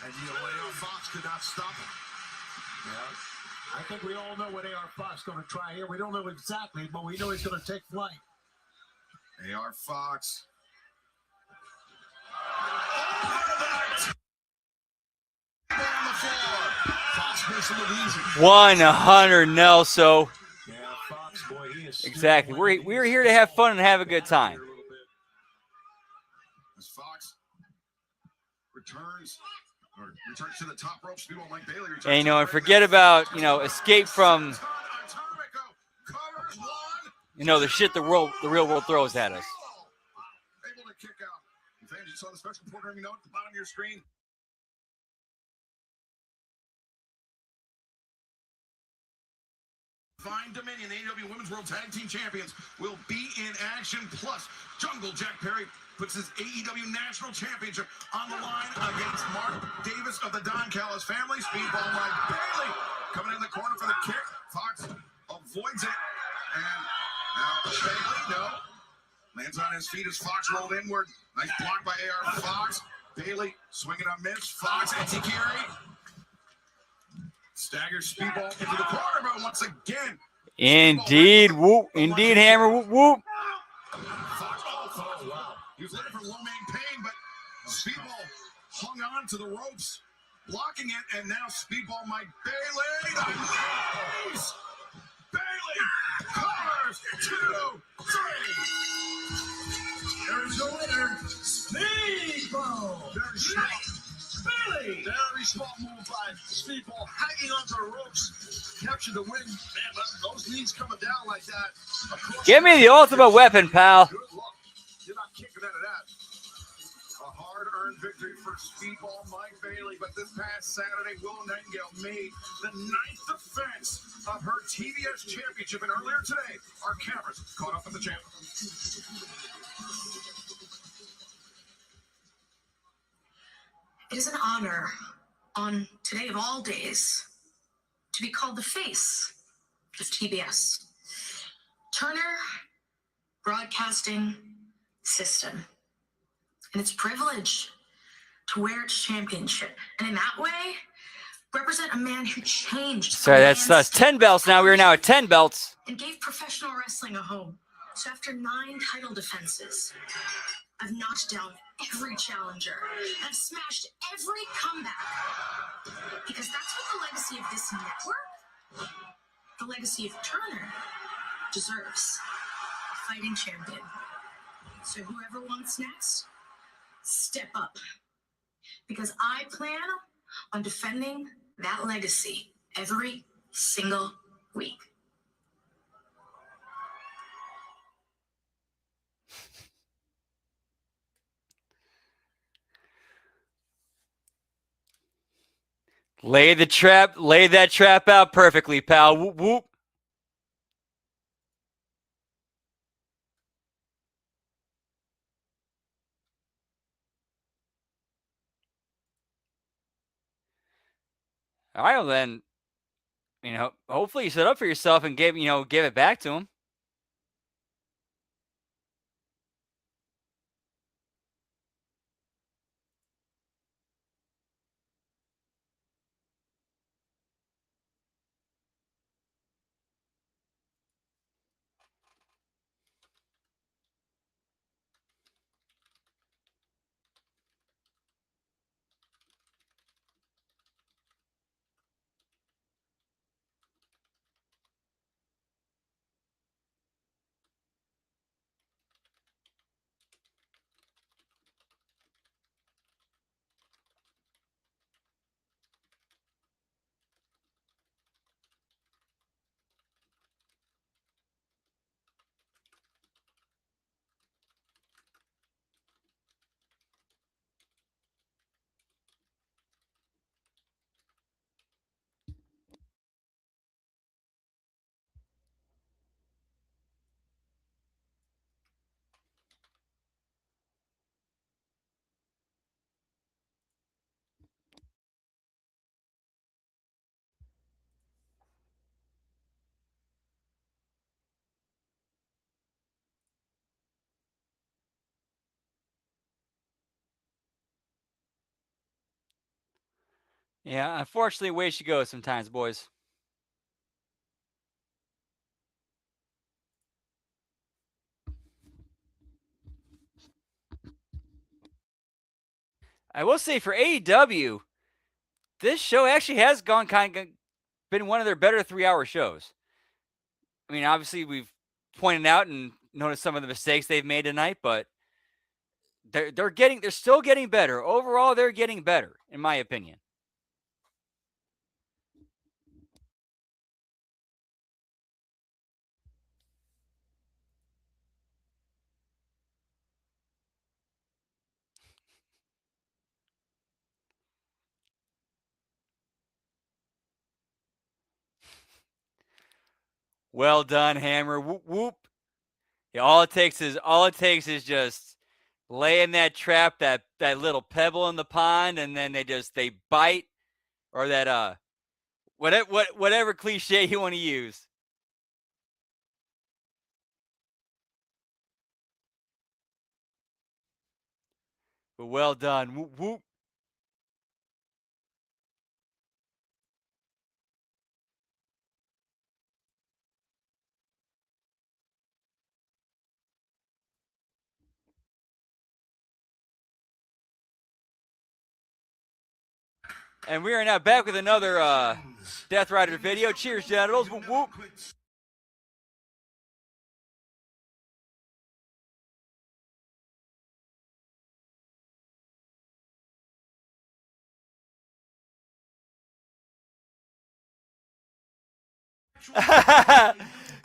And AR Fox could not stop him. Yeah. I think we all know what AR Fox is going to try here. We don't know exactly, but we know he's going to take flight. AR Fox. 100 Nelso. Yeah, Fox, boy, he is Exactly. We're here to have fun and have a good time. As Fox returns to the top rope, Speedball Mike Bailey returns. And you know, and forget about, you know, escape from, you know, the shit the real world throws at us. Able to kick out. Fans, you saw the special programming note at the bottom of your screen. Fine Dominion, the AEW Women's World Tag Team Champions, will be in action. Plus, Jungle Jack Perry puts his AEW National Championship on the line against Mark Davis of the Don Callis family. Speedball Mike Bailey coming in the corner for the kick. Fox avoids it. And now Bailey, no. Lands on his feet as Fox rolled inward. Nice block by AR Fox. Bailey swinging a miss. Fox anti-carry. Staggers Speedball into the corner, but once again. Indeed, whoop. Indeed, Hammer, whoop, whoop. Fox, oh, wow. He was looking for low-man pain, but Speedball hung on to the ropes, blocking it, and now Speedball Mike Bailey. The knees! Bailey covers 2, 3. There's your winner, Speedball. Bailey. Very small move by Speedball, hanging onto the ropes, captured the win. Man, those knees coming down like that. Give me the ultimate weapon, pal. Good luck. You're not kicking out of that. A hard-earned victory for Speedball Mike Bailey, but this past Saturday, Willow Nightingale made the 9th defense of her TBS championship, and earlier today, our cameras caught up with the champ. It is an honor on today of all days to be called the face of TBS. Turner Broadcasting System. And it's a privilege to wear its championship. And in that way, represent a man who changed. Sorry, that's 10 belts now. We are now at 10 belts. And gave professional wrestling a home. So after 9 title defenses, I've knocked down every challenger. I've smashed every comeback. Because that's what the legacy of this network, the legacy of Turner, deserves. A fighting champion. So whoever wants next, step up. Because I plan on defending that legacy every single week. Lay that trap out perfectly, pal. Whoop, whoop. All right, well then, hopefully you set up for yourself and give it back to him. Yeah, unfortunately, way she goes sometimes, boys. I will say for AEW, this show actually has been one of their better 3-hour shows. I mean, obviously we've pointed out and noticed some of the mistakes they've made tonight, but they're still getting better. Overall, they're getting better, in my opinion. Well done, Hammer. Whoop whoop. Yeah, all it takes is just laying that trap, that little pebble in the pond, and then they bite, or that whatever cliche you want to use. But well done. Whoop whoop. And we are now back with another Death Rider video. Cheers, genitals. Whoop whoop.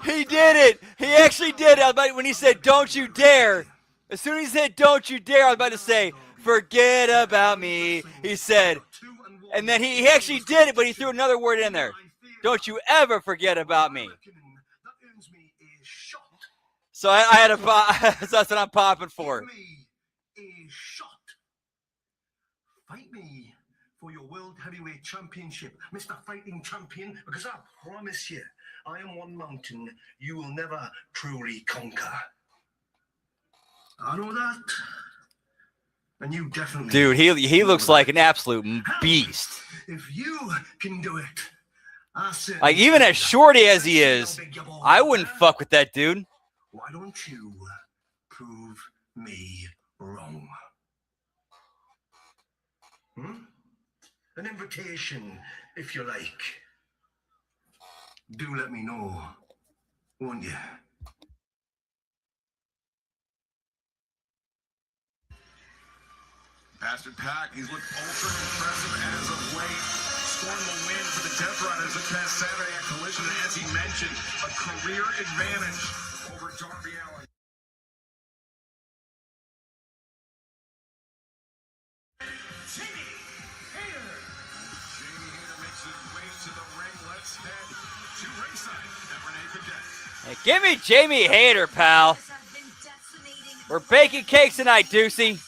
He did it. He actually did it. When he said, "Don't you dare," as soon as he said, "Don't you dare," I was about to say, "Forget about me." He said, and then he actually did it, but he threw another word in there. "Don't you ever forget about me." So I had a so that's what I'm popping for. A shot. Fight me for your World Heavyweight Championship, Mr. Fighting Champion, because I promise you, I am one mountain you will never truly conquer. I know that. And you definitely... Dude, he looks like an absolute beast. If you can do it, like, even as shorty as he is, I wouldn't fuck with that dude. Why don't you prove me wrong? An invitation, if you like. Do let me know, won't you? Bastard Pac, he's looked ultra impressive as of late. Scoring the win for the Death Riders this past Saturday at Collision, and as he mentioned, a career advantage over Darby Allin. Jamie Hayter makes his way to the ring. Let's head to ringside at Renee Cadet. Hey, give me Jamie Hayter, pal. We're baking cakes tonight, Deucey.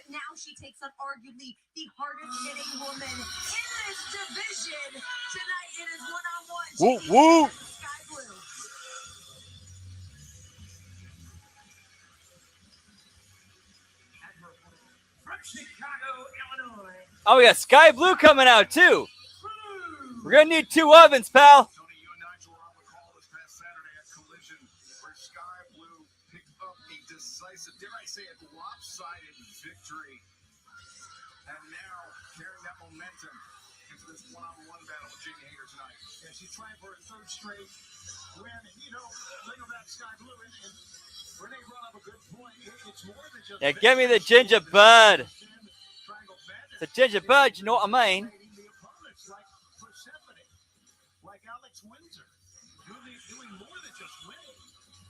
Now she takes on arguably the hardest hitting woman in this division. Tonight it is one-on-one. Woo, woo. Sky Blue. From Chicago, Illinois. Oh, we got Sky Blue coming out, too. We're going to need 2 ovens, pal. Tony, you and Nigel were on the call this past Saturday at Collision, where Sky Blue picked up a decisive, dare I say it, lopsided victory. And now carrying that momentum into this one-on-one battle with Jamie Hayter tonight. Yeah, she's trying for a third straight win. And, you know, think about Sky Blue. And Renee brought up a good point. It's more than just... Yeah, give me the ginger bud. The ginger bud, you know what I mean? The opponents like Persephone, like Alex Windsor, doing more than just winning.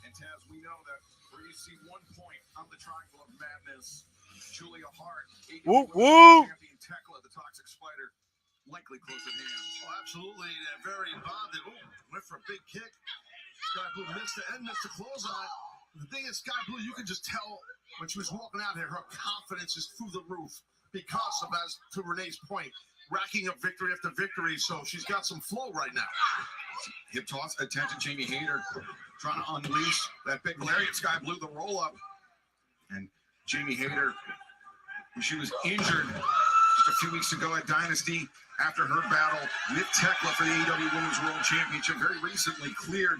And Taz, we know that where you see 1 point on the Triangle of Madness, Julia Hart, Woo, woo. champion Tekla, the Toxic Spider, likely close at hand. Oh, absolutely. Very involved. Went for a big kick. Sky Blue missed the end, missed the close on it. The thing is, Sky Blue, you can just tell when she was walking out here, her confidence is through the roof because of, as to Renee's point, racking up victory after victory. So she's got some flow right now. Hip toss, attention, Jamie Hayter trying to unleash that big lariat. Sky Blue, the roll up. And Jamie Hayter, she was injured just a few weeks ago at Dynasty after her battle with Tekla for the AEW Women's World Championship, very recently cleared,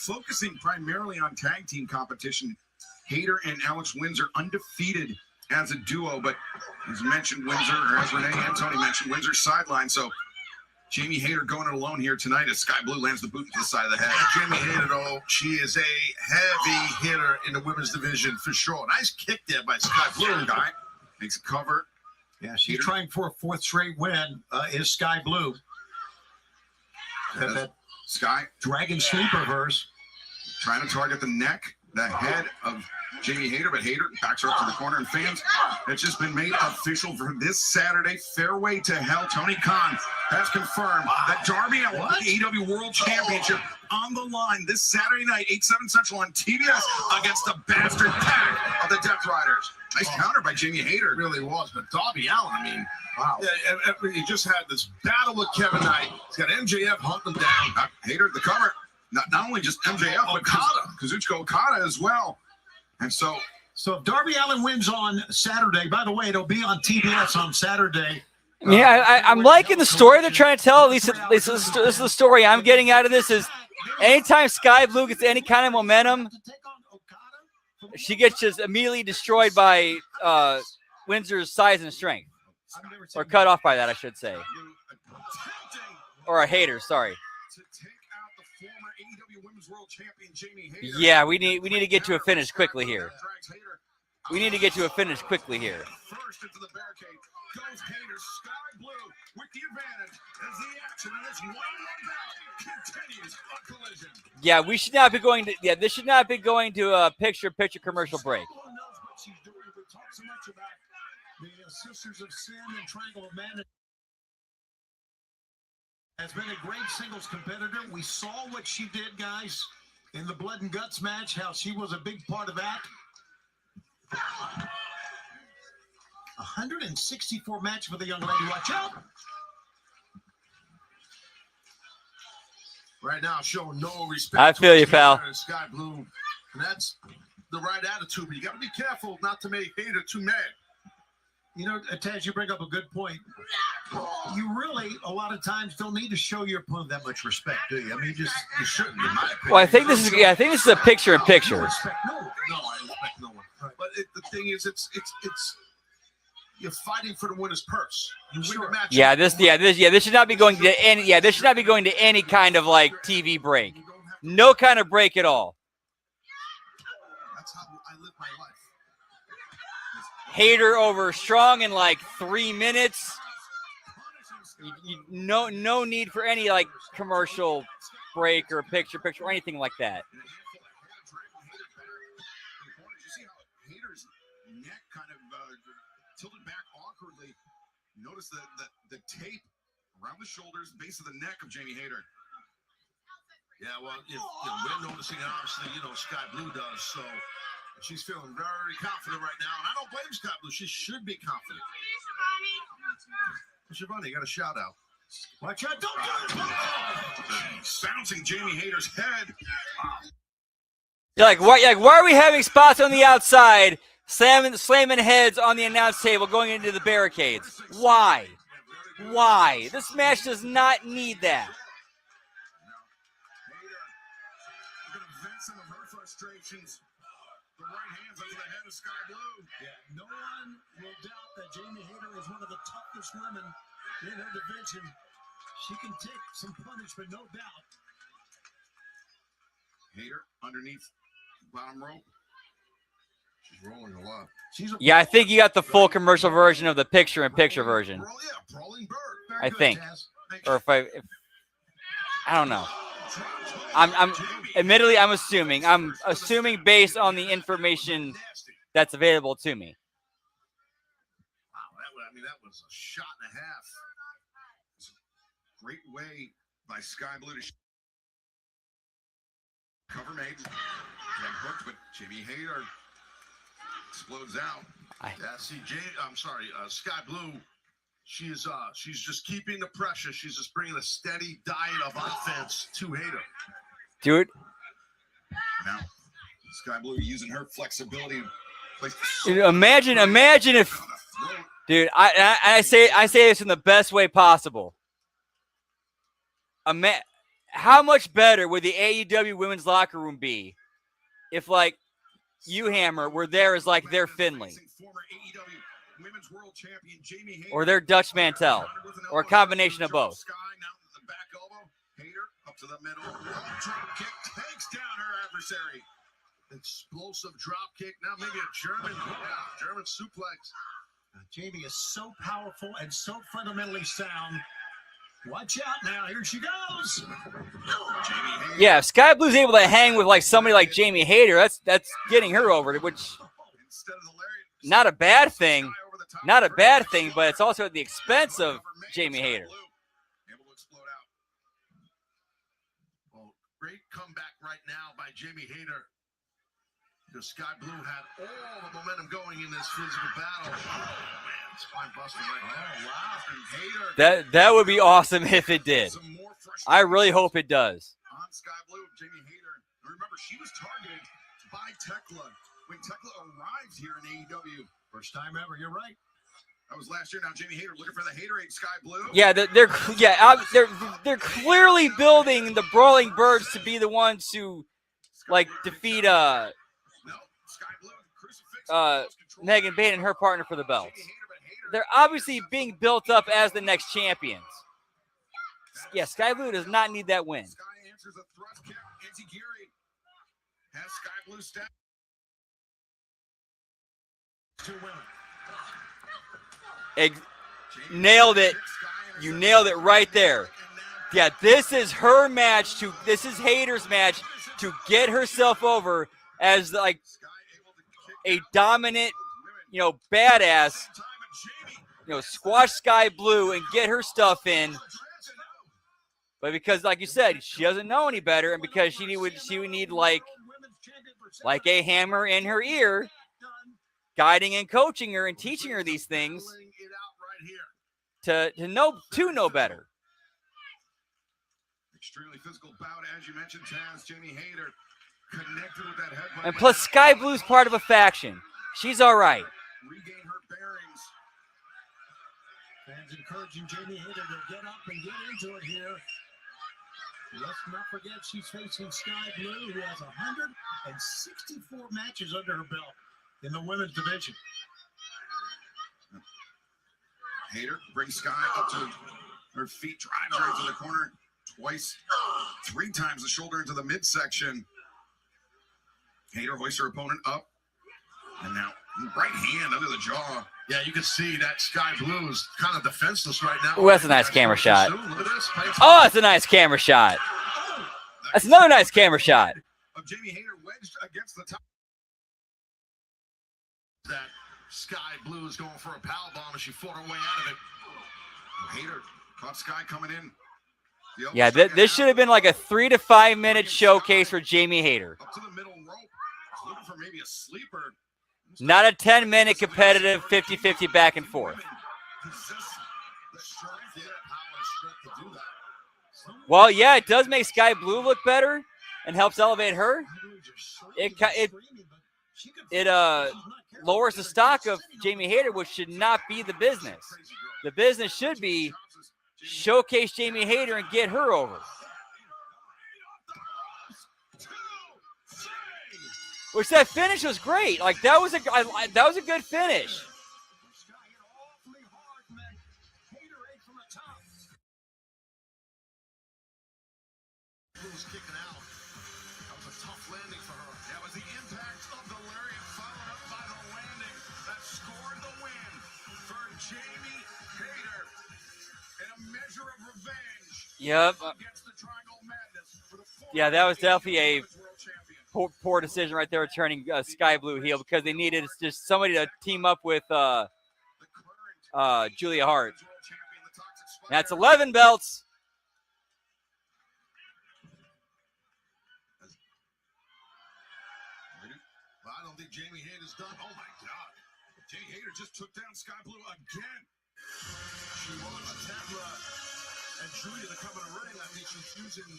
focusing primarily on tag team competition. Hayter and Alex Windsor undefeated as a duo, but as mentioned, Windsor, or as Renee and Tony mentioned, Windsor sidelined. So Jamie Hayter going it alone here tonight as Sky Blue lands the boot to the side of the head. Jamie Hayter, though, she is a heavy hitter in the women's division for sure. Nice kick there by Sky Blue. Guy makes a cover. Yeah, she's trying for a 4th straight win. Is Sky Blue. That Sky dragon sleeper of hers. Trying to target the neck, the head of Jamie Hayter, but Hayter backs her up to the corner. And fans, it's just been made official for this Saturday. Fairway to Hell. Tony Khan has confirmed that Darby Allin, the AEW World Championship, on the line this Saturday night, 8/7 Central on TBS against the Bastard Pack of the Death Riders. Nice counter by Jamie Hayter. It really was, but Darby Allin, I mean, wow. Yeah, he just had this battle with Kevin Knight. He's got MJF hunting him down. Hayter, the cover. Not only just MJF, but Kazuchika Okada as well. And so if Darby Allin wins on Saturday, by the way, it'll be on TBS on Saturday. Yeah, I'm liking the story they're trying to tell. At least this is the story I'm getting out of this is anytime Sky Blue gets any kind of momentum, she gets just immediately destroyed by Windsor's size and strength. Or cut off by that, I should say. Or a hater, sorry. to take out the former AEW Women's World Champion Jamie Hayter. Yeah, we need to get to a finish quickly here. We need to get to a finish quickly here. First into the barricade goes Hayter. Sky Blue with the advantage as the action in this one-on-one bout continues a collision. Yeah, we should not be going to. Yeah, this should not be going to a picture commercial break. Who knows what she's doing? We talk so much about the Sisters of Sin and Triangle of Madness. Has been a great singles competitor. We saw what she did, guys, in the Blood and Guts match, how she was a big part of that. 164 match for the young lady. Watch out. Right now, showing no respect. I feel you, pal. Sky Blue. And that's the right attitude, but you got to be careful not to make Hayter too mad. You know, Taz, you bring up a good point. You really, a lot of times, don't need to show your opponent that much respect, do you? I mean, you shouldn't, in my opinion. Well, I think this is a picture-in-picture. Respect no one. No, I respect no one. Right. But the thing is, it's you're fighting for the winner's purse. You win the match. This should not be going to any. Yeah, this should not be going to any kind of like TV break. No kind of break at all. That's how I live my life. Hayter over Strong in like 3 minutes. No need for any like commercial break or picture or anything like that. You see how Hayter's neck kind of tilted back awkwardly. Notice the tape around the shoulders, base of the neck of Jamie Hayter. Yeah, well, we're noticing it, obviously, Sky Blue does. So she's feeling very confident right now. And I don't blame Sky Blue. She should be confident. Shivani, you got a shout out. Watch out. Don't do it. Bouncing Jamie Hayter's head. You're like, why are we having spots on the outside, slamming heads on the announce table, going into the barricades? Why? This match does not need that. Some of her frustrations. The right hands under the head of Sky Blue. Yeah, no one will doubt that Jamie Hayter is one of the toughest women in her division. She can take some punishment, no doubt. Hayter underneath bottom rope. She's rolling a lot. Yeah, I think you got the full commercial version of the picture-in-picture version. Brawling Bird. I think, or if I don't know. I'm admittedly I'm assuming based on the information that's available to me. Wow, that was a shot and a half. Great way by Sky Blue to cover made. Leg hooked, but Jamie Hayter explodes out. Sky Blue. She's just keeping the pressure. She's just bringing a steady diet of offense to Hayter. Dude. Now, Sky Blue using her flexibility. Imagine if, dude. I say this in the best way possible. How much better would the AEW women's locker room be if like you Hammer were there as like their Finley? Women's World Champion Jamie Hayter, or their Dutch Mantel, or a combination of both. Sky now to the back elbow. Hayter up to the middle. Drop kick takes down her adversary. Explosive drop kick. Now maybe a German suplex. Jamie is so powerful and so fundamentally sound. Watch out now. Here she goes. Yeah, if Sky Blue's able to hang with like somebody like Jamie Hayter, that's getting her over, which not a bad thing. Not a bad thing, but it's also at the expense of Jamie Hayter. Able to explode out. Well, great comeback right now by Jamie Hayter. Because Sky Blue had all the momentum going in this physical battle. Oh, man, spine busting right now. Oh, wow. Hayter. That would be awesome if it did. I really hope it does. On Sky Blue, Jamie Hayter. Remember, she was targeted by Tekla when Tekla arrived here in AEW. First time ever, you're right. That was last year. Now Jamie Hayter looking for the Haterade Sky Blue. Yeah, they're clearly building the Brawling Birds to be the ones who like defeat Megan Bain and her partner for the belts. They're obviously being built up as the next champions. Yeah, Sky Blue does not need that win. Sky answers a thrust kick. Enziguri has Sky Blue step. Two women. Nailed it. You nailed it right there. Yeah, this is her match this is Hayter's match to get herself over as like a dominant, badass, squash Sky Blue and get her stuff in. But because, like you said, she doesn't know any better, and because she would need like a hammer in her ear, guiding and coaching her and teaching her these things to know better. Extremely physical bout, as you mentioned, Taz. Jamie Hayter connected with that headbutt. And plus, Sky Blue's part of a faction. She's all right. Regain her bearings. Fans encouraging Jamie Hayter to get up and get into it here. Let's not forget she's facing Sky Blue, who has 164 matches under her belt in the women's division. Hayter brings Sky up to her feet, drives her into the corner twice, 3 times the shoulder into the midsection. Hayter hoists her opponent up, and now right hand under the jaw. Yeah, you can see that Sky Blue is kind of defenseless right now. Oh, that's a nice camera shot. Oh, that's a nice camera shot. That's another nice camera shot. Of Jamie Hayter wedged against the top. That Sky Blue is going for a power bomb and she fought her way out of it. Hayter caught Sky coming in. Yeah, this should have been like a 3 to 5 minute showcase for Jamie Hayter. Up to the middle rope. Looking for maybe a sleeper. Not a 10-minute competitive 50-50 back and forth. Well, yeah, it does make Sky Blue look better and helps elevate her. It lowers the stock of Jamie Hayter, which should not be the business. The business should be showcase Jamie Hayter and get her over. Which that finish was great. Like that was a good finish. Was kicking out. That was a tough landing for her. That was the impact of the lariat followed up by the landing that scored the win for Jamie Hayter. And a measure of revenge. Yep. Yeah, that was definitely a poor decision right there, turning Sky Blue heel, because they needed just somebody to team up with Julia Hart. That's 11 belts. I don't think Jamie Hayter's done. Oh my God. Jamie Hayter just took down Sky Blue again. She wants Tabla and Julia to come in a ring. I think she's using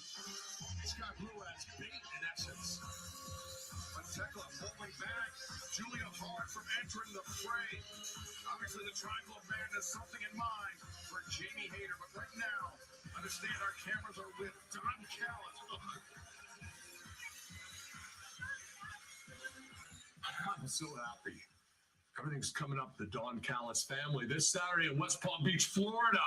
Sky Blue as bait in essence. But Tekla pulling back. Julia Hart from entering the fray. Obviously the Triangle of Madness, something in mind for Jamie Hayter. But right now, understand our cameras are with Don Callis. I'm so happy. Everything's coming up the Don Callis family this Saturday in West Palm Beach, Florida.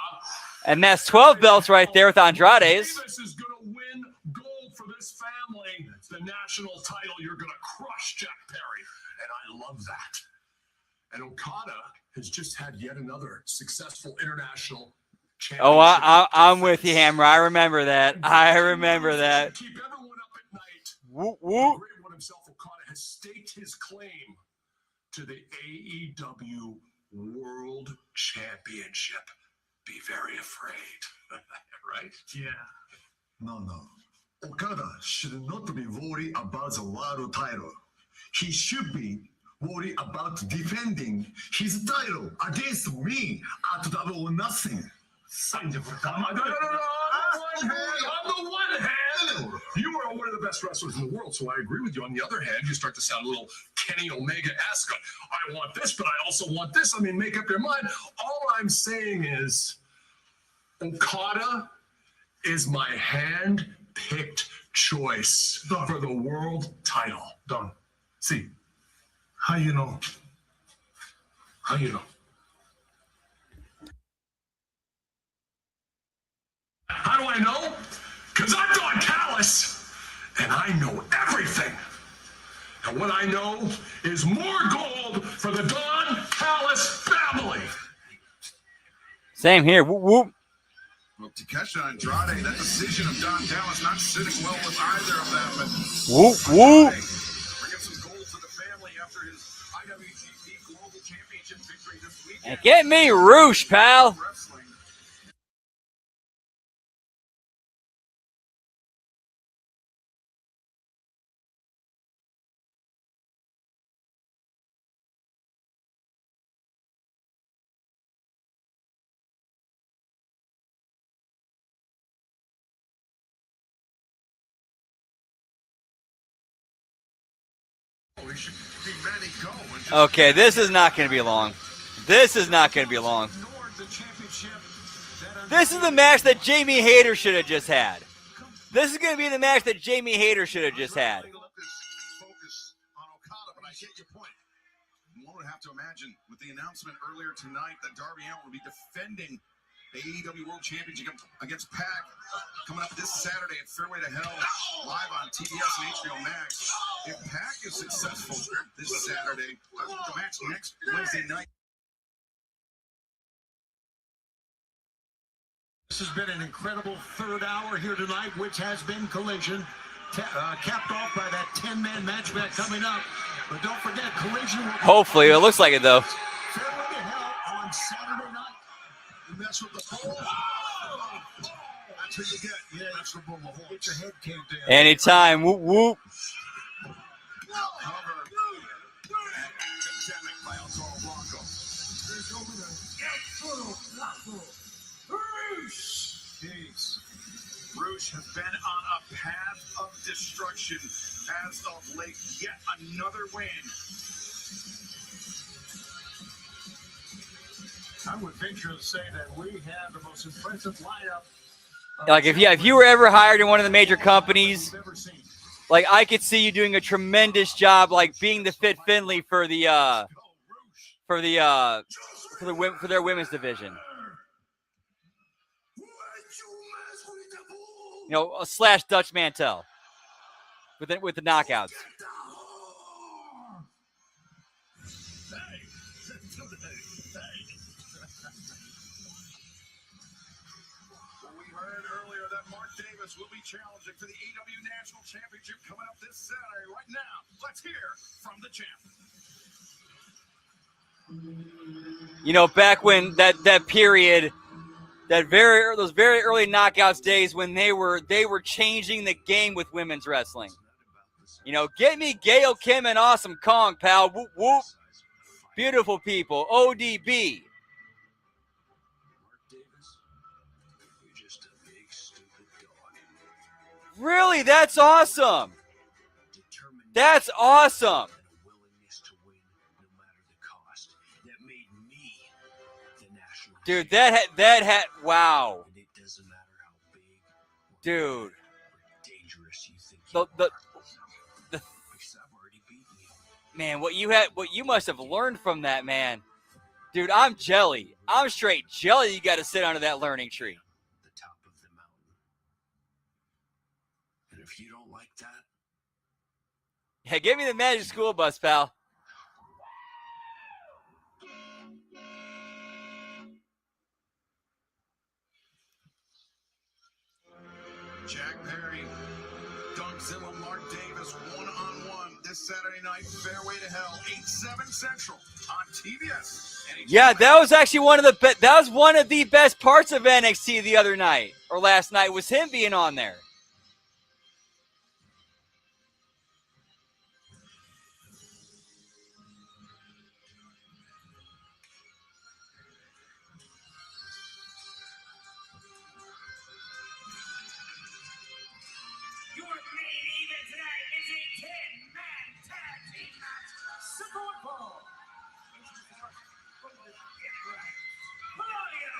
And that's 12 belts right there with Andrade's. Davis is going to win gold for this family. The national title. You're going to crush Jack Perry. And I love that. And Okada has just had yet another successful international championship. Oh, I'm with you, Hammer. I remember that. I remember that. Keep everyone up at night. Whoop, whoop. The great one himself, Okada, has staked his claim to the AEW World Championship. Be very afraid. Right? Yeah. No. Okada should not be worried about the world title. He should be worried about defending his title against me at Double or Nothing. No. On the one hand, you are one of the best wrestlers in the world, so I agree with you. On the other hand, you start to sound a little Kenny Omega-esque. I want this, but I also want this. I mean, make up your mind. All I'm saying is Okada is my hand-picked choice for the world title. Done. See, how you know? How you know? How do I know? Because I'm Don Callis, and I know everything. And what I know is more gold for the Don Callis family. Same here. Whoop, whoop. Well, Takeshi Andrade, that decision of Don Callis not sitting well with either of them. But whoop, whoop. Bringing some gold to the family after his IWGP Global Championship victory this weekend. And get me Roosh, pal. Okay, this is not going to be long. This is not going to be long. This is the match that Jamie Hayter should have just had. This is going to be the match that Jamie Hayter should have just had. Focus on Okada, but I get your point. One would have to imagine with the announcement earlier tonight that Darby Allin will be defending the AEW World Championship against Pac coming up this Saturday at Fairway to Hell, live on TBS and HBO Max. If Pac is successful this Saturday, the match next Wednesday night. This has been an incredible third hour here tonight, which has been Collision, capped off by that 10-man match back coming up. But don't forget, Collision will... Hopefully, it looks like it, though. Fairway to Hell on Saturday night. You mess with the pole. That's what you get. Yeah, that's the bull. Get your head caved in. Anytime. Whoop, whoop. Roosh has been on a path of destruction as of late. Yet another win. I would venture to say that we have the most impressive lineup. Like, if you were ever hired in one of the major companies, like, I could see you doing a tremendous job, like being the Fit Finley for their women's division. You know, / Dutch Mantel with the knockouts. Will be challenging for the AEW National Championship coming up this Saturday. Right now, let's hear from the champ. You know, back when that period, those very early knockouts days when they were changing the game with women's wrestling. You know, get me Gail Kim and Awesome Kong, pal. Whoop whoop. Beautiful people. ODB. Really? That's awesome. That's awesome. Dude, that had wow. Dude. The man, what you must have learned from that, man. Dude, I'm jelly. I'm straight jelly you got to sit under that learning tree. If you don't like that, hey, give me the Magic School Bus, pal. Jack Perry, Doug Zimmer, Mark Davis, one-on-one this Saturday night, Fairway to Hell, 8/7 Central on TBS. Yeah, that was actually one of the best parts of NXT the other night or last night was him being on there.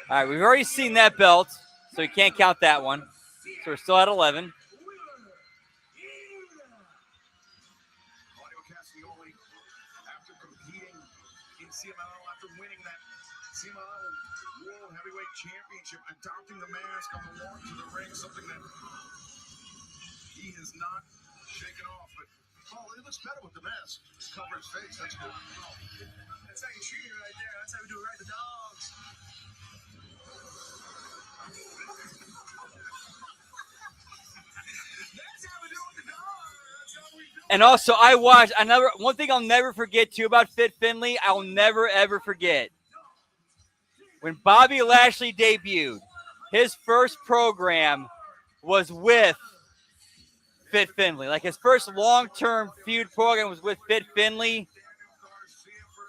All right, we've already seen that belt, so you can't count that one. So we're still at 11. Claudio Castagnoli, after competing in CMLL, after winning that CMLL World Heavyweight Championship, adopting the mask on the walk to the ring, something that he has not shake it off, but it looks better with the mask. Just cover his face. That's good. That's how you treat it right there. That's how we do it right. The dogs. That's how we do it with the dogs. That's how we do it. And also, I watched one thing I'll never forget too about Fit Finley. I'll never ever forget when Bobby Lashley debuted. His first program was with Fit Finley. Like his first long-term feud program was with Fit Finley.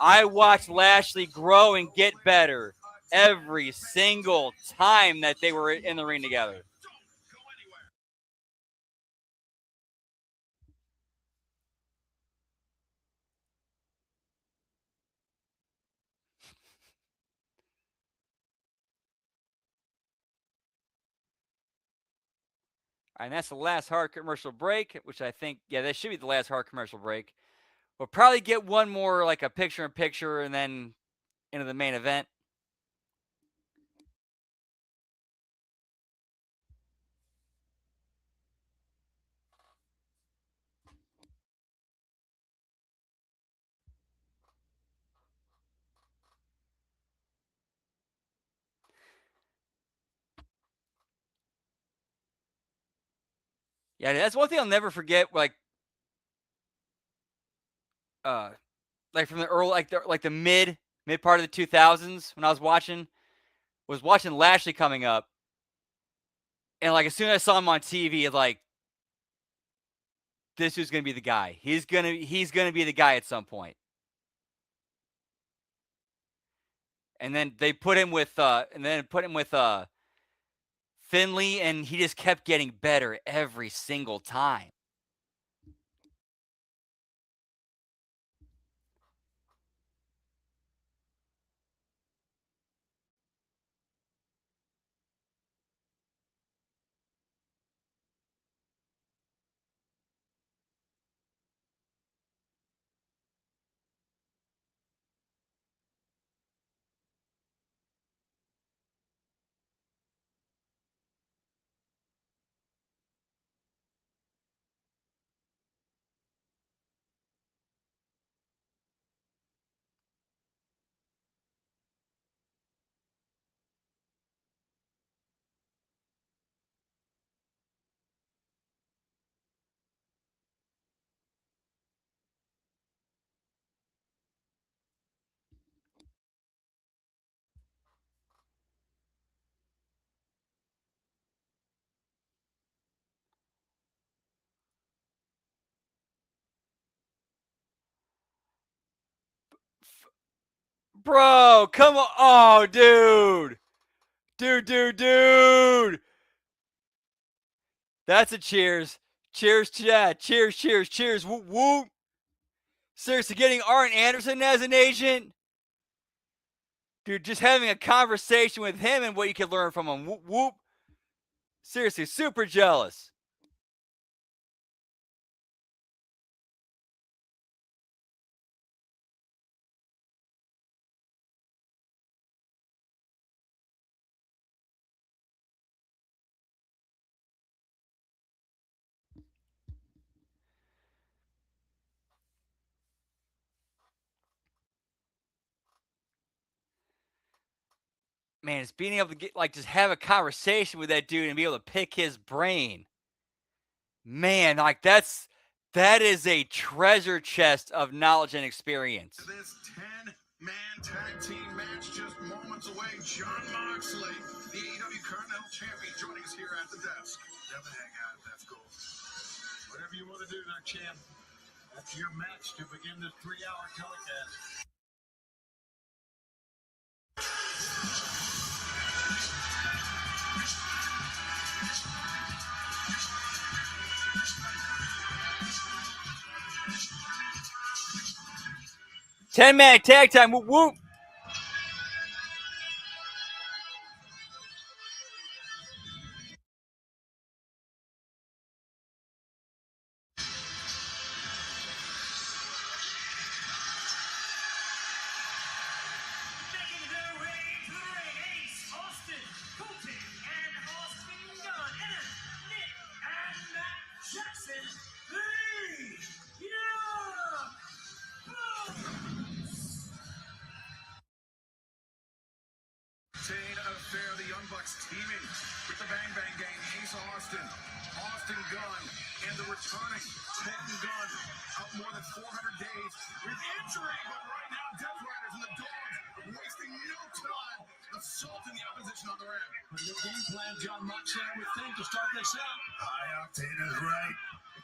I watched Lashley grow and get better every single time that they were in the ring together. And that's the last hard commercial break, which I think, that should be the last hard commercial break. We'll probably get one more, like a picture-in-picture, and then into the main event. Yeah, that's one thing I'll never forget. Like from the early, like the mid part of the 2000s when I was watching Lashley coming up, and like as soon as I saw him on TV, like this was gonna be the guy. He's gonna be the guy at some point. And then they put him with Finley, and he just kept getting better every single time. Bro, come on. Oh, dude. Dude. That's a cheers. Cheers to that. Cheers. Whoop, whoop. Seriously, getting Arn Anderson as an agent? Dude, just having a conversation with him and what you could learn from him. Whoop, whoop. Seriously, super jealous. Man, it's being able to get just have a conversation with that dude and be able to pick his brain. Man, like that is a treasure chest of knowledge and experience. This 10-man tag team match just moments away. Jon Moxley, the AEW Continental Champion, joining us here at the desk. Devin, hang out. That's cool. Whatever you want to do there, champ. That's your match to begin this 3-hour telecast. Ten-man tag time. Whoop, whoop. Jackson, teaming with the Bang Bang Gang, Ace Austin, Austin Gunn, and the returning Colton Gunn out more than 400 days with injury. But right now, Death Riders and the Dogs wasting no time assaulting the opposition on the ramp. The game plan, John Moxley, I would think, to start this out. High Octane is right.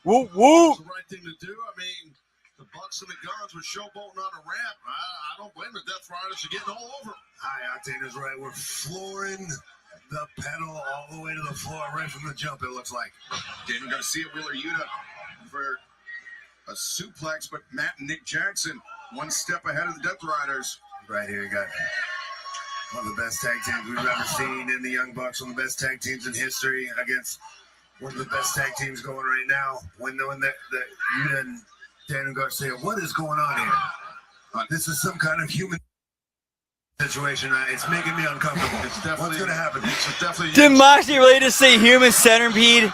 Whoop, whoop. It's the right thing to do. I mean, the Bucks and the Guns were showboating on the ramp. I don't blame the Death Riders for getting all over. High Octane is right. We're flooring the pedal all the way to the floor right from the jump, it looks like. Daniel Garcia, Wheeler Yuta for a suplex, but Matt and Nick Jackson one step ahead of the Death Riders. Right here, you got one of the best tag teams we've ever seen in the Young Bucks, one of the best tag teams in history against one of the best tag teams going right now. When the Yuta and Daniel Garcia, what is going on here? This is some kind of human situation. It's making me uncomfortable. It's definitely what's going to happen. It's definitely. Did Moxley really just say human centipede?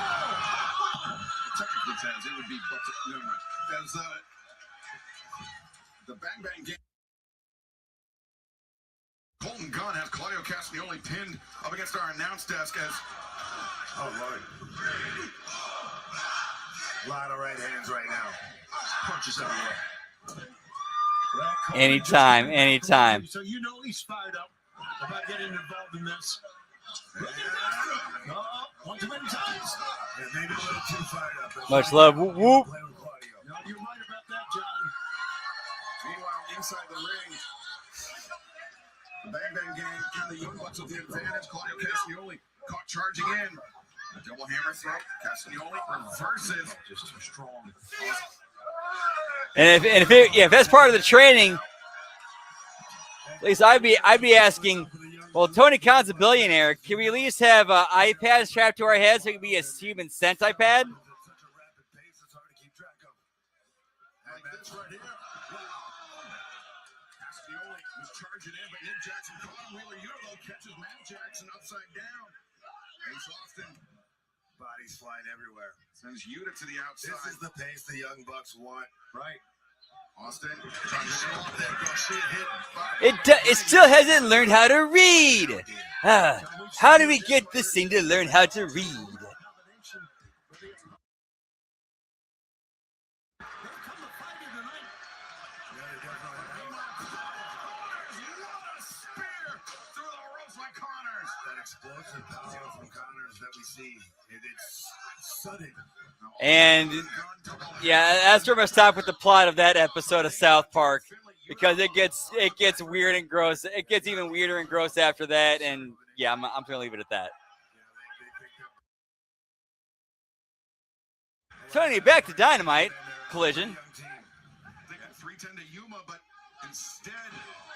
Technically, Taz, it would be. Never mind. As the Bang Bang Gang. Colton Gunn has Claudio Castagnoli pinned up against our announce desk as. Oh, Lord. A lot of right hands right now. Punches everywhere. Well, Anytime, anytime. So you know he's fired up about getting involved in this. No, one too many times. Yeah, maybe a little too fired up. Much love. Whoop, whoop. No, you're right about that, John. Meanwhile, inside the ring, the Bang Bang Gang and the Young Bucks with the advantage. Claudio Castagnoli caught charging in. A double hammer throw. Castagnoli reverses. Just too strong. And if that's part of the training, at least I'd be asking, well, Tony Khan's a billionaire. Can we at least have iPads strapped to our heads so it can be a human scent iPad? Like this right here. Castagnoli was charging in, but Nick Jackson caught him. Wheeler Yuta catches Matt Jackson upside down. Ace Austin. Bodies flying everywhere. Sends Yuta to the outside. This is the pace the Young Bucks want. Right. Austin trying to show off that Garcia hit. It still hasn't learned how to read. How do we get this thing to learn how to read? That explosive power from Connors that we see. It's sudden. And yeah, that's where I'm gonna stop with the plot of that episode of South Park, because it gets weird and gross. It gets even weirder and gross after that. And yeah, I'm gonna leave it at that. Tony, back to Dynamite Collision. They got 310 to Yuma, but instead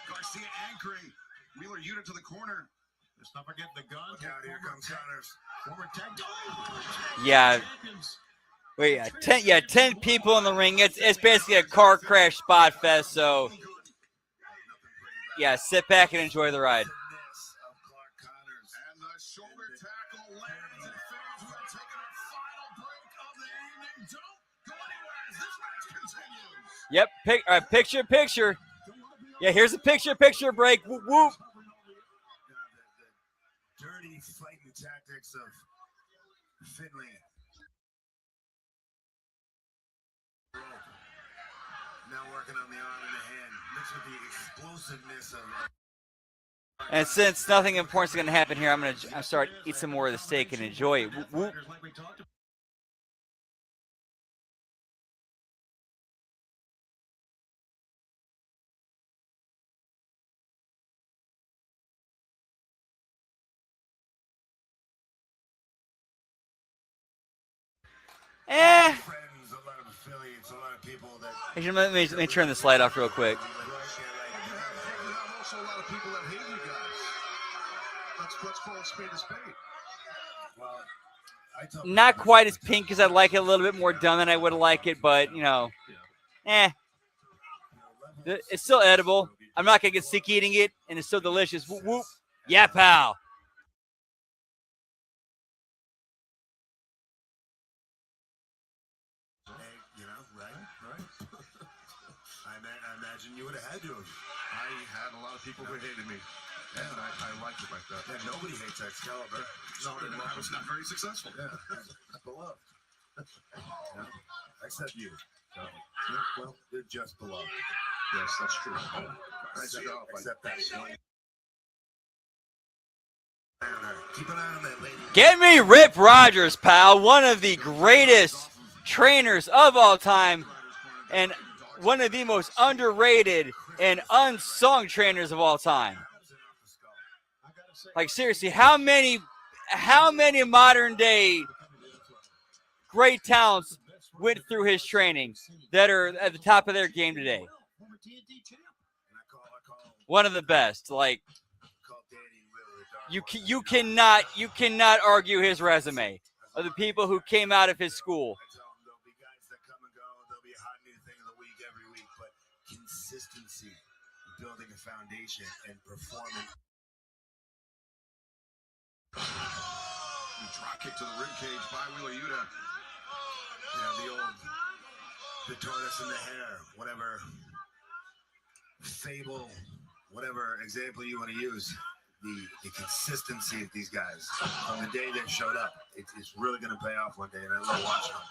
Garcia anchoring Wheeler Yuta to the corner. Let's not forget the gun. Look out, here comes Connors. Former tag. Yeah. Wait, 10 people in the ring. It's basically a car crash spot fest. So yeah, sit back and enjoy the ride. And the shoulder tackle lands, and fans, we are taking our final break of the evening. Don't go anywhere as this match continues. Yep, picture. Yeah, here's a picture break. Whoop, whoop. The dirty fighting tactics of Finley. Now working on the arm and the hand, mixed with the explosiveness of. And since nothing important is going to happen here, I'm start eat some more of the steak and enjoy it. Whoop, whoop. Friends, a lot of affiliates, a lot of people that. Actually, let me turn this light off real quick. Also, a lot of people that hate you guys. Let's call a spade a spade. Well, Not quite as pink as I'd like it. A little bit more done than I would like it, but you know, it's still edible. I'm not gonna get sick eating it, and it's still delicious. Whoop whoop. Yeah, pal. I imagine you would have had to have. I had a lot of people who hated me. And I like it like that. Yeah, nobody hates Excalibur. I was not very successful. Yeah, beloved. Yeah. Except you. So, yeah, well, you're just beloved. Yes, that's true. Except that. Keep an eye on that lady. Get me Rip Rogers, pal. One of the greatest trainers of all time, and one of the most underrated and unsung trainers of all time. Like, seriously, how many modern day great talents went through his training that are at the top of their game today? One of the best. Like, you cannot argue his resume of the people who came out of his school. There'll be guys that come and go. There'll be a hot new thing of the week every week, but consistency, building a foundation, and performing. Drop kick to the rib cage by Wheeler Yuta. You know, the tortoise in the hair, whatever fable, whatever example you want to use. The consistency of these guys from the day they showed up, it's really going to pay off one day, and I love watching them.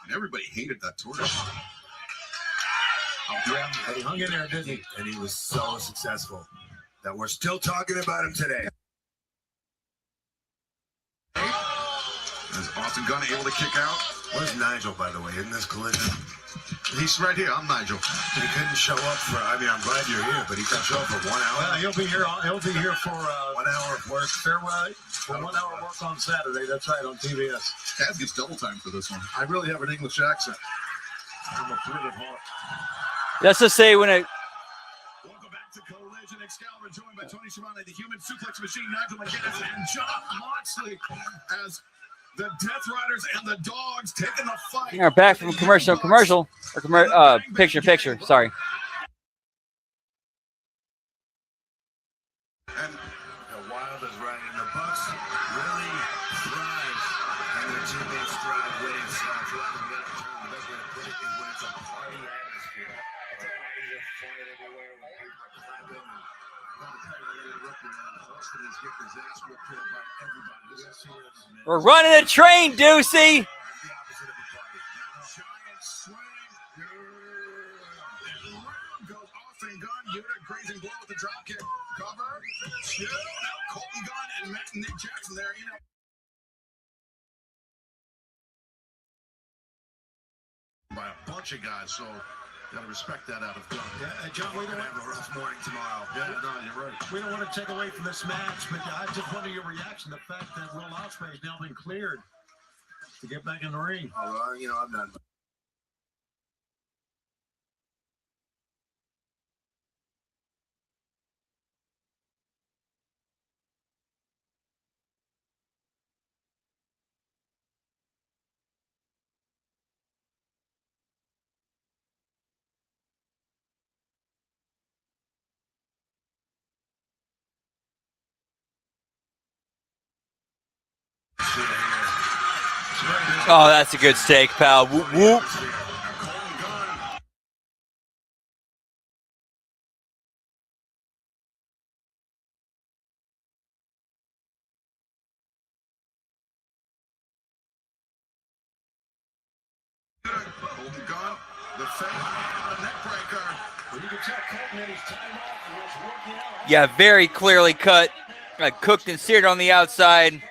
And everybody hated that tortoise. Yeah, but he hung in there, didn't he? And he was so successful that we're still talking about him today. Is Austin Gunn able to kick out? Where's Nigel, by the way, in this collision? He's right here. I'm Nigel. He couldn't show up for. I mean, I'm glad you're here, but he couldn't show up for 1 hour. Well, he'll be here. He'll be here for 1 hour of work. farewell for 1 hour work on Saturday. That's right, on TBS. Taz gets double time for this one. I really have an English accent. I'm a British hawk. Let's just say when it. Welcome back to Collision. Excalibur joined by Tony Schiavone, the Human Suplex Machine, Nigel McGuinness, and John Moxley as the Death Riders and the Dogs taking the fight. We are back from commercial, picture. Sorry. And Wild is right, and the Bucks really thrive, and their teammates thrive winning. So for lack of a better term, the best way to put it is when it's a party atmosphere. It's everybody's just flying everywhere with people clapping and We're running a train, Deucey. Goes Austin Gunn, Yuta grazing blow with the drop kick. Cover. Shoot. Colton Gunn and Nick Jackson there, you know. By a bunch of guys, so gotta respect that out of Gunn. Yeah, John, we don't have a rough morning tomorrow. Yeah, no, you're right. We don't want to take away from this match, but I just wonder your reaction to the fact that Will Ospreay has now been cleared to get back in the ring. Oh, you know, I'm not. Oh, that's a good steak, pal. Whoop, whoop. Colton Gunn, the fake, the neck breaker. You can tell Colton had his time off and was working out. Yeah, very clearly cut, cooked and seared on the outside.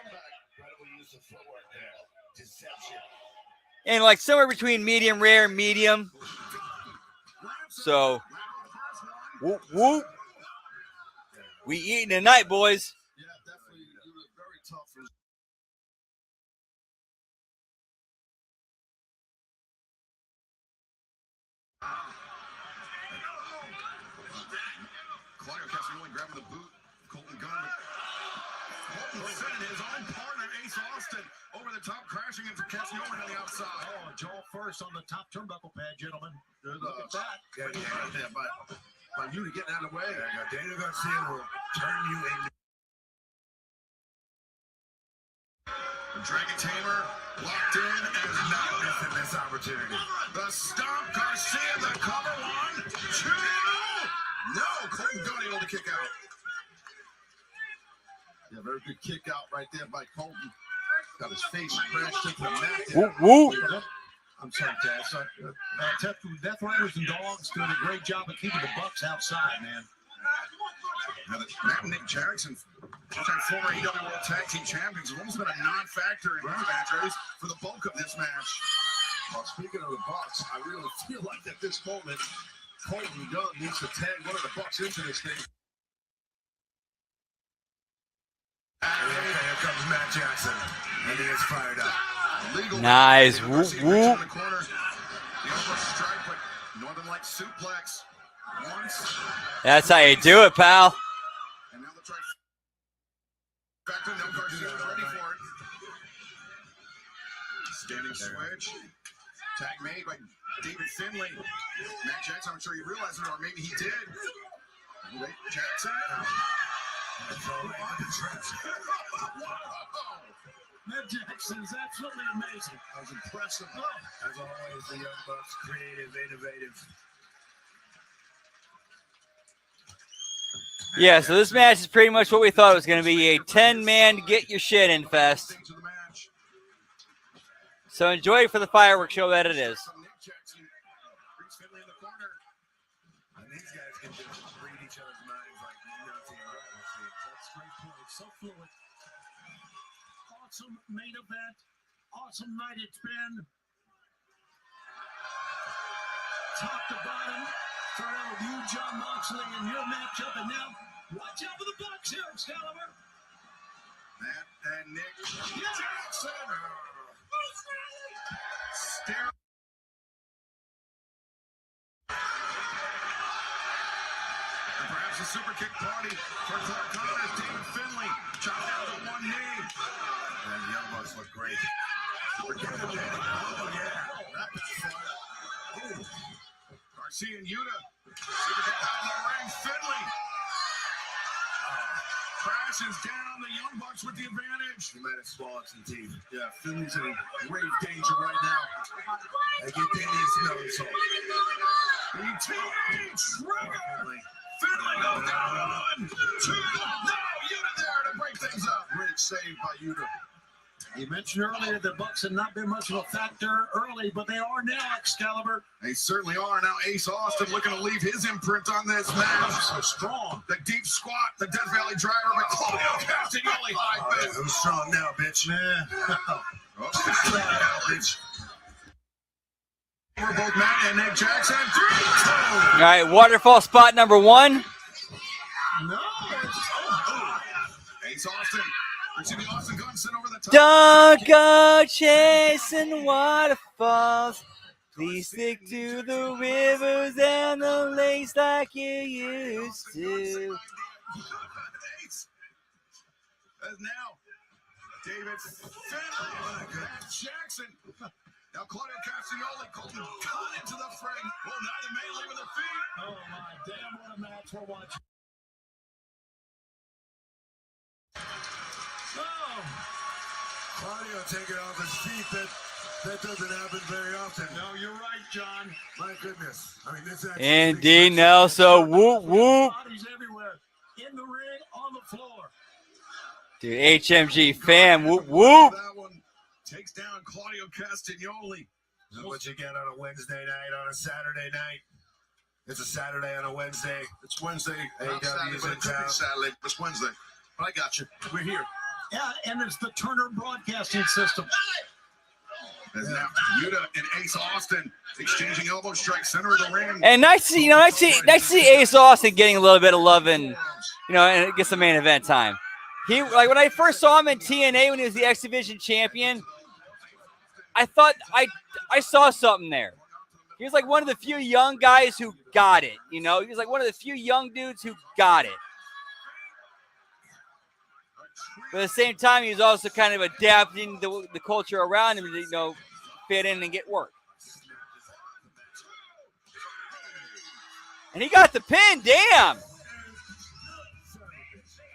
And like somewhere between medium rare and medium. So, whoop, whoop. We eating tonight, boys. Yeah, definitely. You look very tough. Claudio Castagnoli grabbing the boot. Colton Gunn. Colton sending his own partner, Ace Austin, over the top, crashing into Castagnoli on the outside. Oh, jaw first on the top turnbuckle pad, gentlemen. Look at that. Yeah, by you to get out of the way. Daniel Garcia will turn you in. Dragon Tamer locked in and not missing this opportunity. The stomp, Garcia, the cover, 1, 2. No, Colton Gunn able to kick out. Yeah, very good kick out right there by Colton. Got his face crashed into the mat Whoop, there. whoop. I'm sorry, Taz. Death Riders and Dogs doing a great job of keeping the Bucks outside, man. Now, Matt and Nick Jackson, two-time former AEW World Tag Team Champions, have almost been a non-factor in this match, or at least for the bulk of this match. Well, speaking of the Bucks, I really feel like at this moment, Colton Gunn needs to tag one of the Bucks into this thing. And here comes Matt Jackson, and he is fired up. Legal Nice. Whoop, whoop. The corner. The elbow strike, but Northern Light suplex. Once. That's how you do it, pal. And now the try. Back to no Garcia was ready for it. Standing switch. Tag made by David Finlay. Matt Jackson, I'm sure you realize it, or maybe he did. Jackson. Matt Jackson is absolutely amazing. That was impressive. As always, the Young Bucks, creative, innovative. Yeah, so this match is pretty much what we thought it was going to be, a 10-man get your shit in fest. So enjoy it for the fireworks show that it is. And these guys can just read each other's minds like nothing else. That's great point. So fluid. Awesome main event. Awesome night it's been. Top to bottom. Throughout with you, John Moxley, and your matchup. And now, watch out for the Bucks here, Excalibur. Matt and Nick Jackson. Stare. And perhaps a super kick party for Clark Connors, David Finlay. Chopped down to one knee. And the Young Bucks look great. Super kick to Danny. Oh, yeah. That was fun. Ooh. Garcia and Yuta. Super kick out of the ring. Finlay. Crashes down. The Young Bucks with the advantage. He might have swallowed some teeth. Yeah, Finley's in grave danger right now. I get Danny smelling salt. BT trigger. Finlay goes down. 1, 2. No, Yuta there to break things up. Great save by Yuta. You mentioned earlier the Bucks had not been much of a factor early, but they are now, Excalibur. They certainly are. Now Ace Austin looking to leave his imprint on this match. So strong. The deep squat, the Death Valley driver, but Claudio Castagnoli high fist. Who's strong now, bitch? Oh, who's strong now, bitch? We're both Matt and Nick Jackson. 3, 2. All right, waterfall spot number 1. No. Ace Austin. Receiving Austin Gunn sent over the top. Don't go chasing waterfalls. Please stick to the rivers and the lakes like you used to. As now, David Finlay, Matt Jackson. Now Claudio Castagnoli, Colton cut into the fray. Well, now the melee with the feet. Oh, my damn, what a match we're watching. Oh. Claudio taking off his feet. That doesn't happen very often. No, you're right, John. My goodness. I mean, this actually Indeed, Nelson. Whoop, whoop. Bodies everywhere. In the ring, on the floor. Dude, HMG fam. Whoop, whoop. That one takes down Claudio Castagnoli. This is what you get on a Wednesday night, on a Saturday night. It's a Saturday on a Wednesday. It's Wednesday. AEW is in town. Saturday. It's Wednesday. But I got you. We're here. Yeah, and it's the Turner Broadcasting System. As now Yuta and Ace Austin exchanging elbow strikes center of the ring. And nice to see Ace Austin getting a little bit of love and and it gets the main event time. He when I first saw him in TNA when he was the X Division champion, I thought I saw something there. He was like one of the few young guys who got it. He was like one of the few young dudes who got it. But at the same time, he was also kind of adapting the culture around him to, fit in and get work. And he got the pin, damn.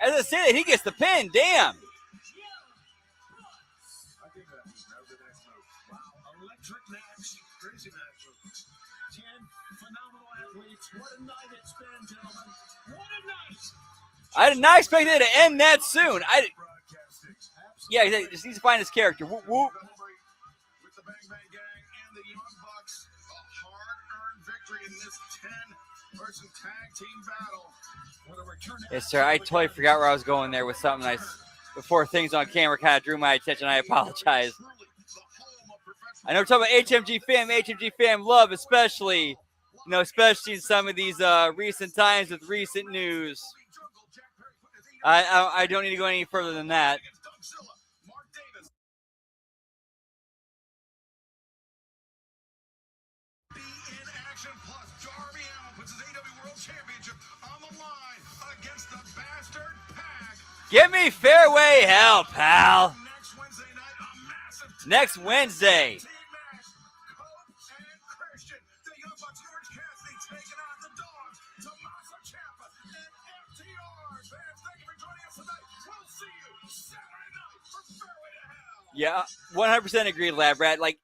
As I said, he gets the pin, damn. Electric match. Crazy match. 10 phenomenal athletes. What a night it's been, gentlemen. What a night. I did not expect it to end that soon. Yeah, he just needs to find his character. Whoop, whoop. With the Bang Bang Gang and the Young Bucks, a hard-earned victory in this 10-person tag team battle. Yes, sir. I totally forgot where I was going there with something before things on camera kind of drew my attention. I apologize. I know we're talking about HMG fam love, especially in some of these recent times with recent news. I don't need to go any further than that. Give me fairway hell, pal. Next Wednesday. Yeah, 100% agreed, Lab Rat. Like,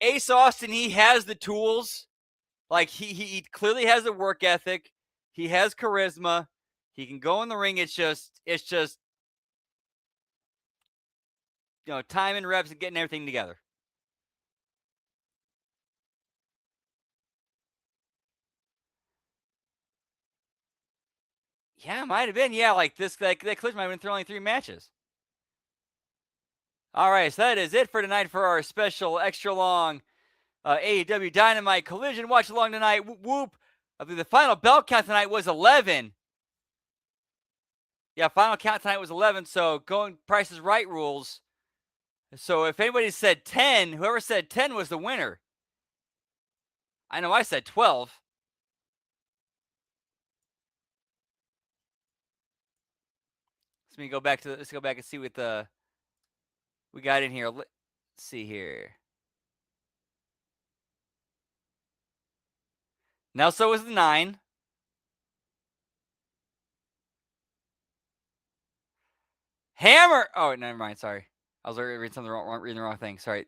Ace Austin, he has the tools. Like, he clearly has a work ethic. He has charisma. He can go in the ring. It's just time and reps and getting everything together. Yeah, it might have been. Yeah, like that collision might have been through only 3 matches. All right, so that is it for tonight for our special extra long AEW Dynamite Collision watch along tonight. Whoop, whoop. I believe the final bell count tonight was 11. Yeah, final count tonight was 11. So going Price is Right rules. So if anybody said 10, whoever said 10 was the winner. I know I said 12. Let's go back and see what we got in here. Let's see here. Nelson was the 9. Hammer. Oh, never mind. Sorry. I was reading something wrong, reading the wrong thing. Sorry.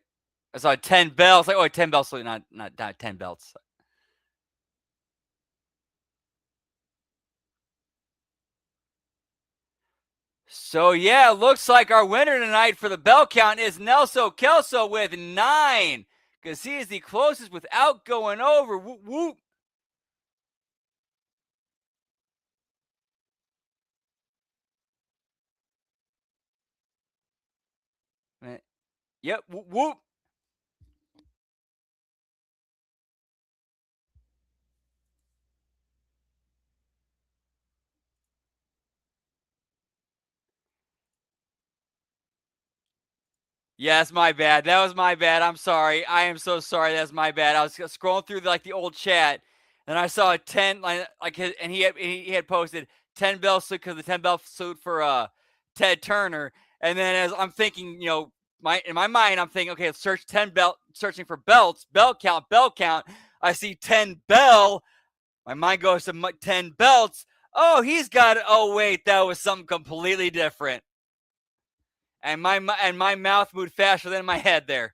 I saw 10 belts. Like, 10 belts. So not 10 belts. So, yeah, looks like our winner tonight for the bell count is Nelson Kelso with 9. Because he is the closest without going over. Whoop, whoop. Yep, whoop, whoop. Yeah, that's my bad. That was my bad. I'm sorry. I am so sorry. That's my bad. I was scrolling through the old chat, and I saw a 10 and he had posted 10 bell suit because the 10 bell suit for Ted Turner. And then as I'm thinking, in my mind, I'm thinking, okay, searching for belts, bell count. I see 10 bell. My mind goes to 10 belts. Oh, he's got it. Oh, wait, that was something completely different. And my mouth moved faster than my head there.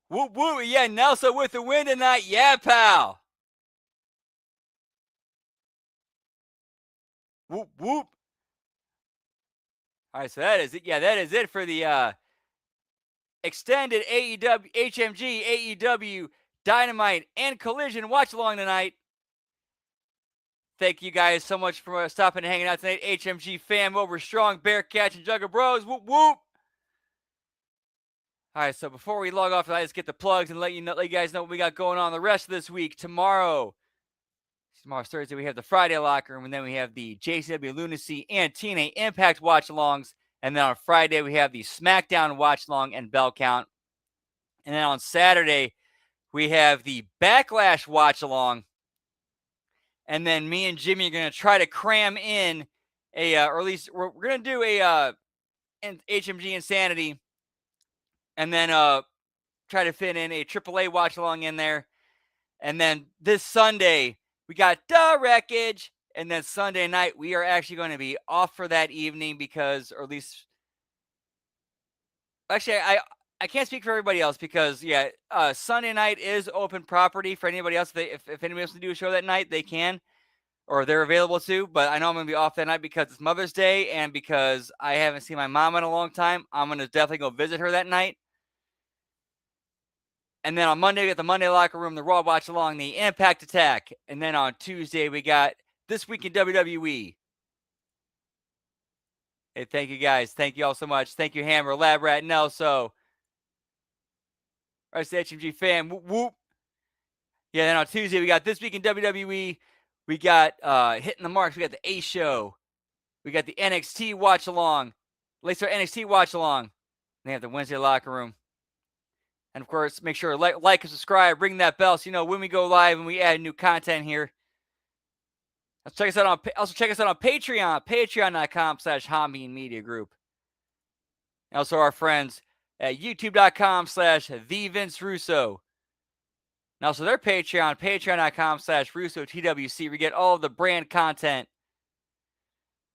Whoop, whoop. Yeah, Nelson with the win tonight. Yeah, pal. Whoop, whoop. All right, so that is it. Yeah, that is it for the extended HMG AEW Dynamite and Collision watch along tonight. Thank you guys so much for stopping and hanging out tonight. HMG fam over strong, Bearcats, and Jugger Bros. Whoop, whoop. All right, so before we log off tonight, let's get the plugs and let you guys know what we got going on the rest of this week. Tomorrow's Thursday, we have the Friday Locker Room, and then we have the JCW Lunacy and TNA Impact watch-alongs. And then on Friday, we have the SmackDown watch-along and bell count. And then on Saturday, we have the Backlash watch-along. And then me and Jimmy are going to try to cram in or at least we're going to do a HMG Insanity. And then try to fit in a AAA watch-along in there. And then this Sunday, we got The Wreckage. And then Sunday night, we are actually going to be off for that evening because, or at least, actually, I can't speak for everybody else because, Sunday night is open property for anybody else. If anybody else can do a show that night, they can, or they're available to. But I know I'm going to be off that night because it's Mother's Day and because I haven't seen my mom in a long time. I'm going to definitely go visit her that night. And then on Monday, we got the Monday Locker Room, the Raw Watch Along, the Impact Attack. And then on Tuesday, we got This Week in WWE. Hey, thank you guys. Thank you all so much. Thank you, Hammer, Lab Rat, Nelso. Rest of the HMG fan. Whoop, whoop. Yeah, then on Tuesday, we got This Week in WWE. We got Hitting the Marks. We got the A Show. We got the NXT Watch Along. Let's start NXT Watch Along. They have the Wednesday Locker Room. And, of course, make sure to like and subscribe. Ring that bell so you know when we go live and we add new content here. Also check us out on Patreon. Patreon.com/Hameen Media Group. And also our friends at youtube.com/The Vince Russo. And also their Patreon, patreon.com/RussoTWC. We get all of the brand content,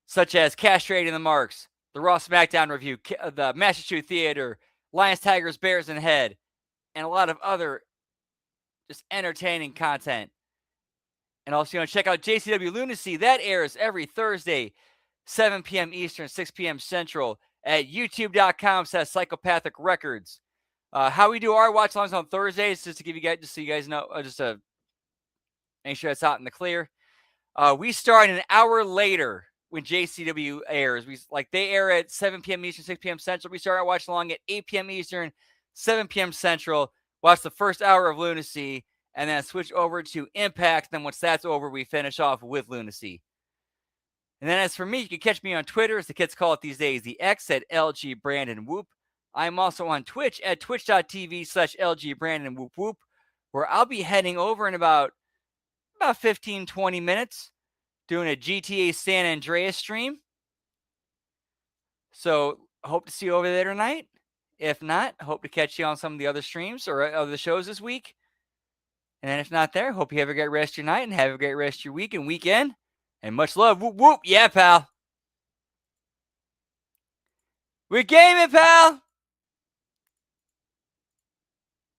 such as Castrating the Marks, the Raw SmackDown review, the Master Shoot Theater, Lions, Tigers, Bears, and Head, and a lot of other just entertaining content. And also, check out JCW Lunacy. That airs every Thursday, 7 p.m. Eastern, 6 p.m. Central at youtube.com/Psychopathic Records. How we do our watch-alongs on Thursdays, just to give you guys, just so you guys know, just to make sure it's out in the clear. We start an hour later when JCW airs. They air at 7 p.m. Eastern, 6 p.m. Central. We start our watch-along at 8 p.m. Eastern, 7 p.m. Central. Watch the first hour of Lunacy, and then switch over to Impact. Then once that's over, we finish off with Lunacy. And then as for me, you can catch me on Twitter, as the kids call it these days, the X at LG Brandon Whoop. I'm also on Twitch at twitch.tv/LG Brandon Whoop Whoop, where I'll be heading over in about 15, 20 minutes, doing a GTA San Andreas stream. So hope to see you over there tonight. If not, hope to catch you on some of the other streams or other shows this week. And then if not there, hope you have a great rest of your night and have a great rest of your week and weekend. And much love. Whoop, whoop. Yeah, pal. We're gaming, pal.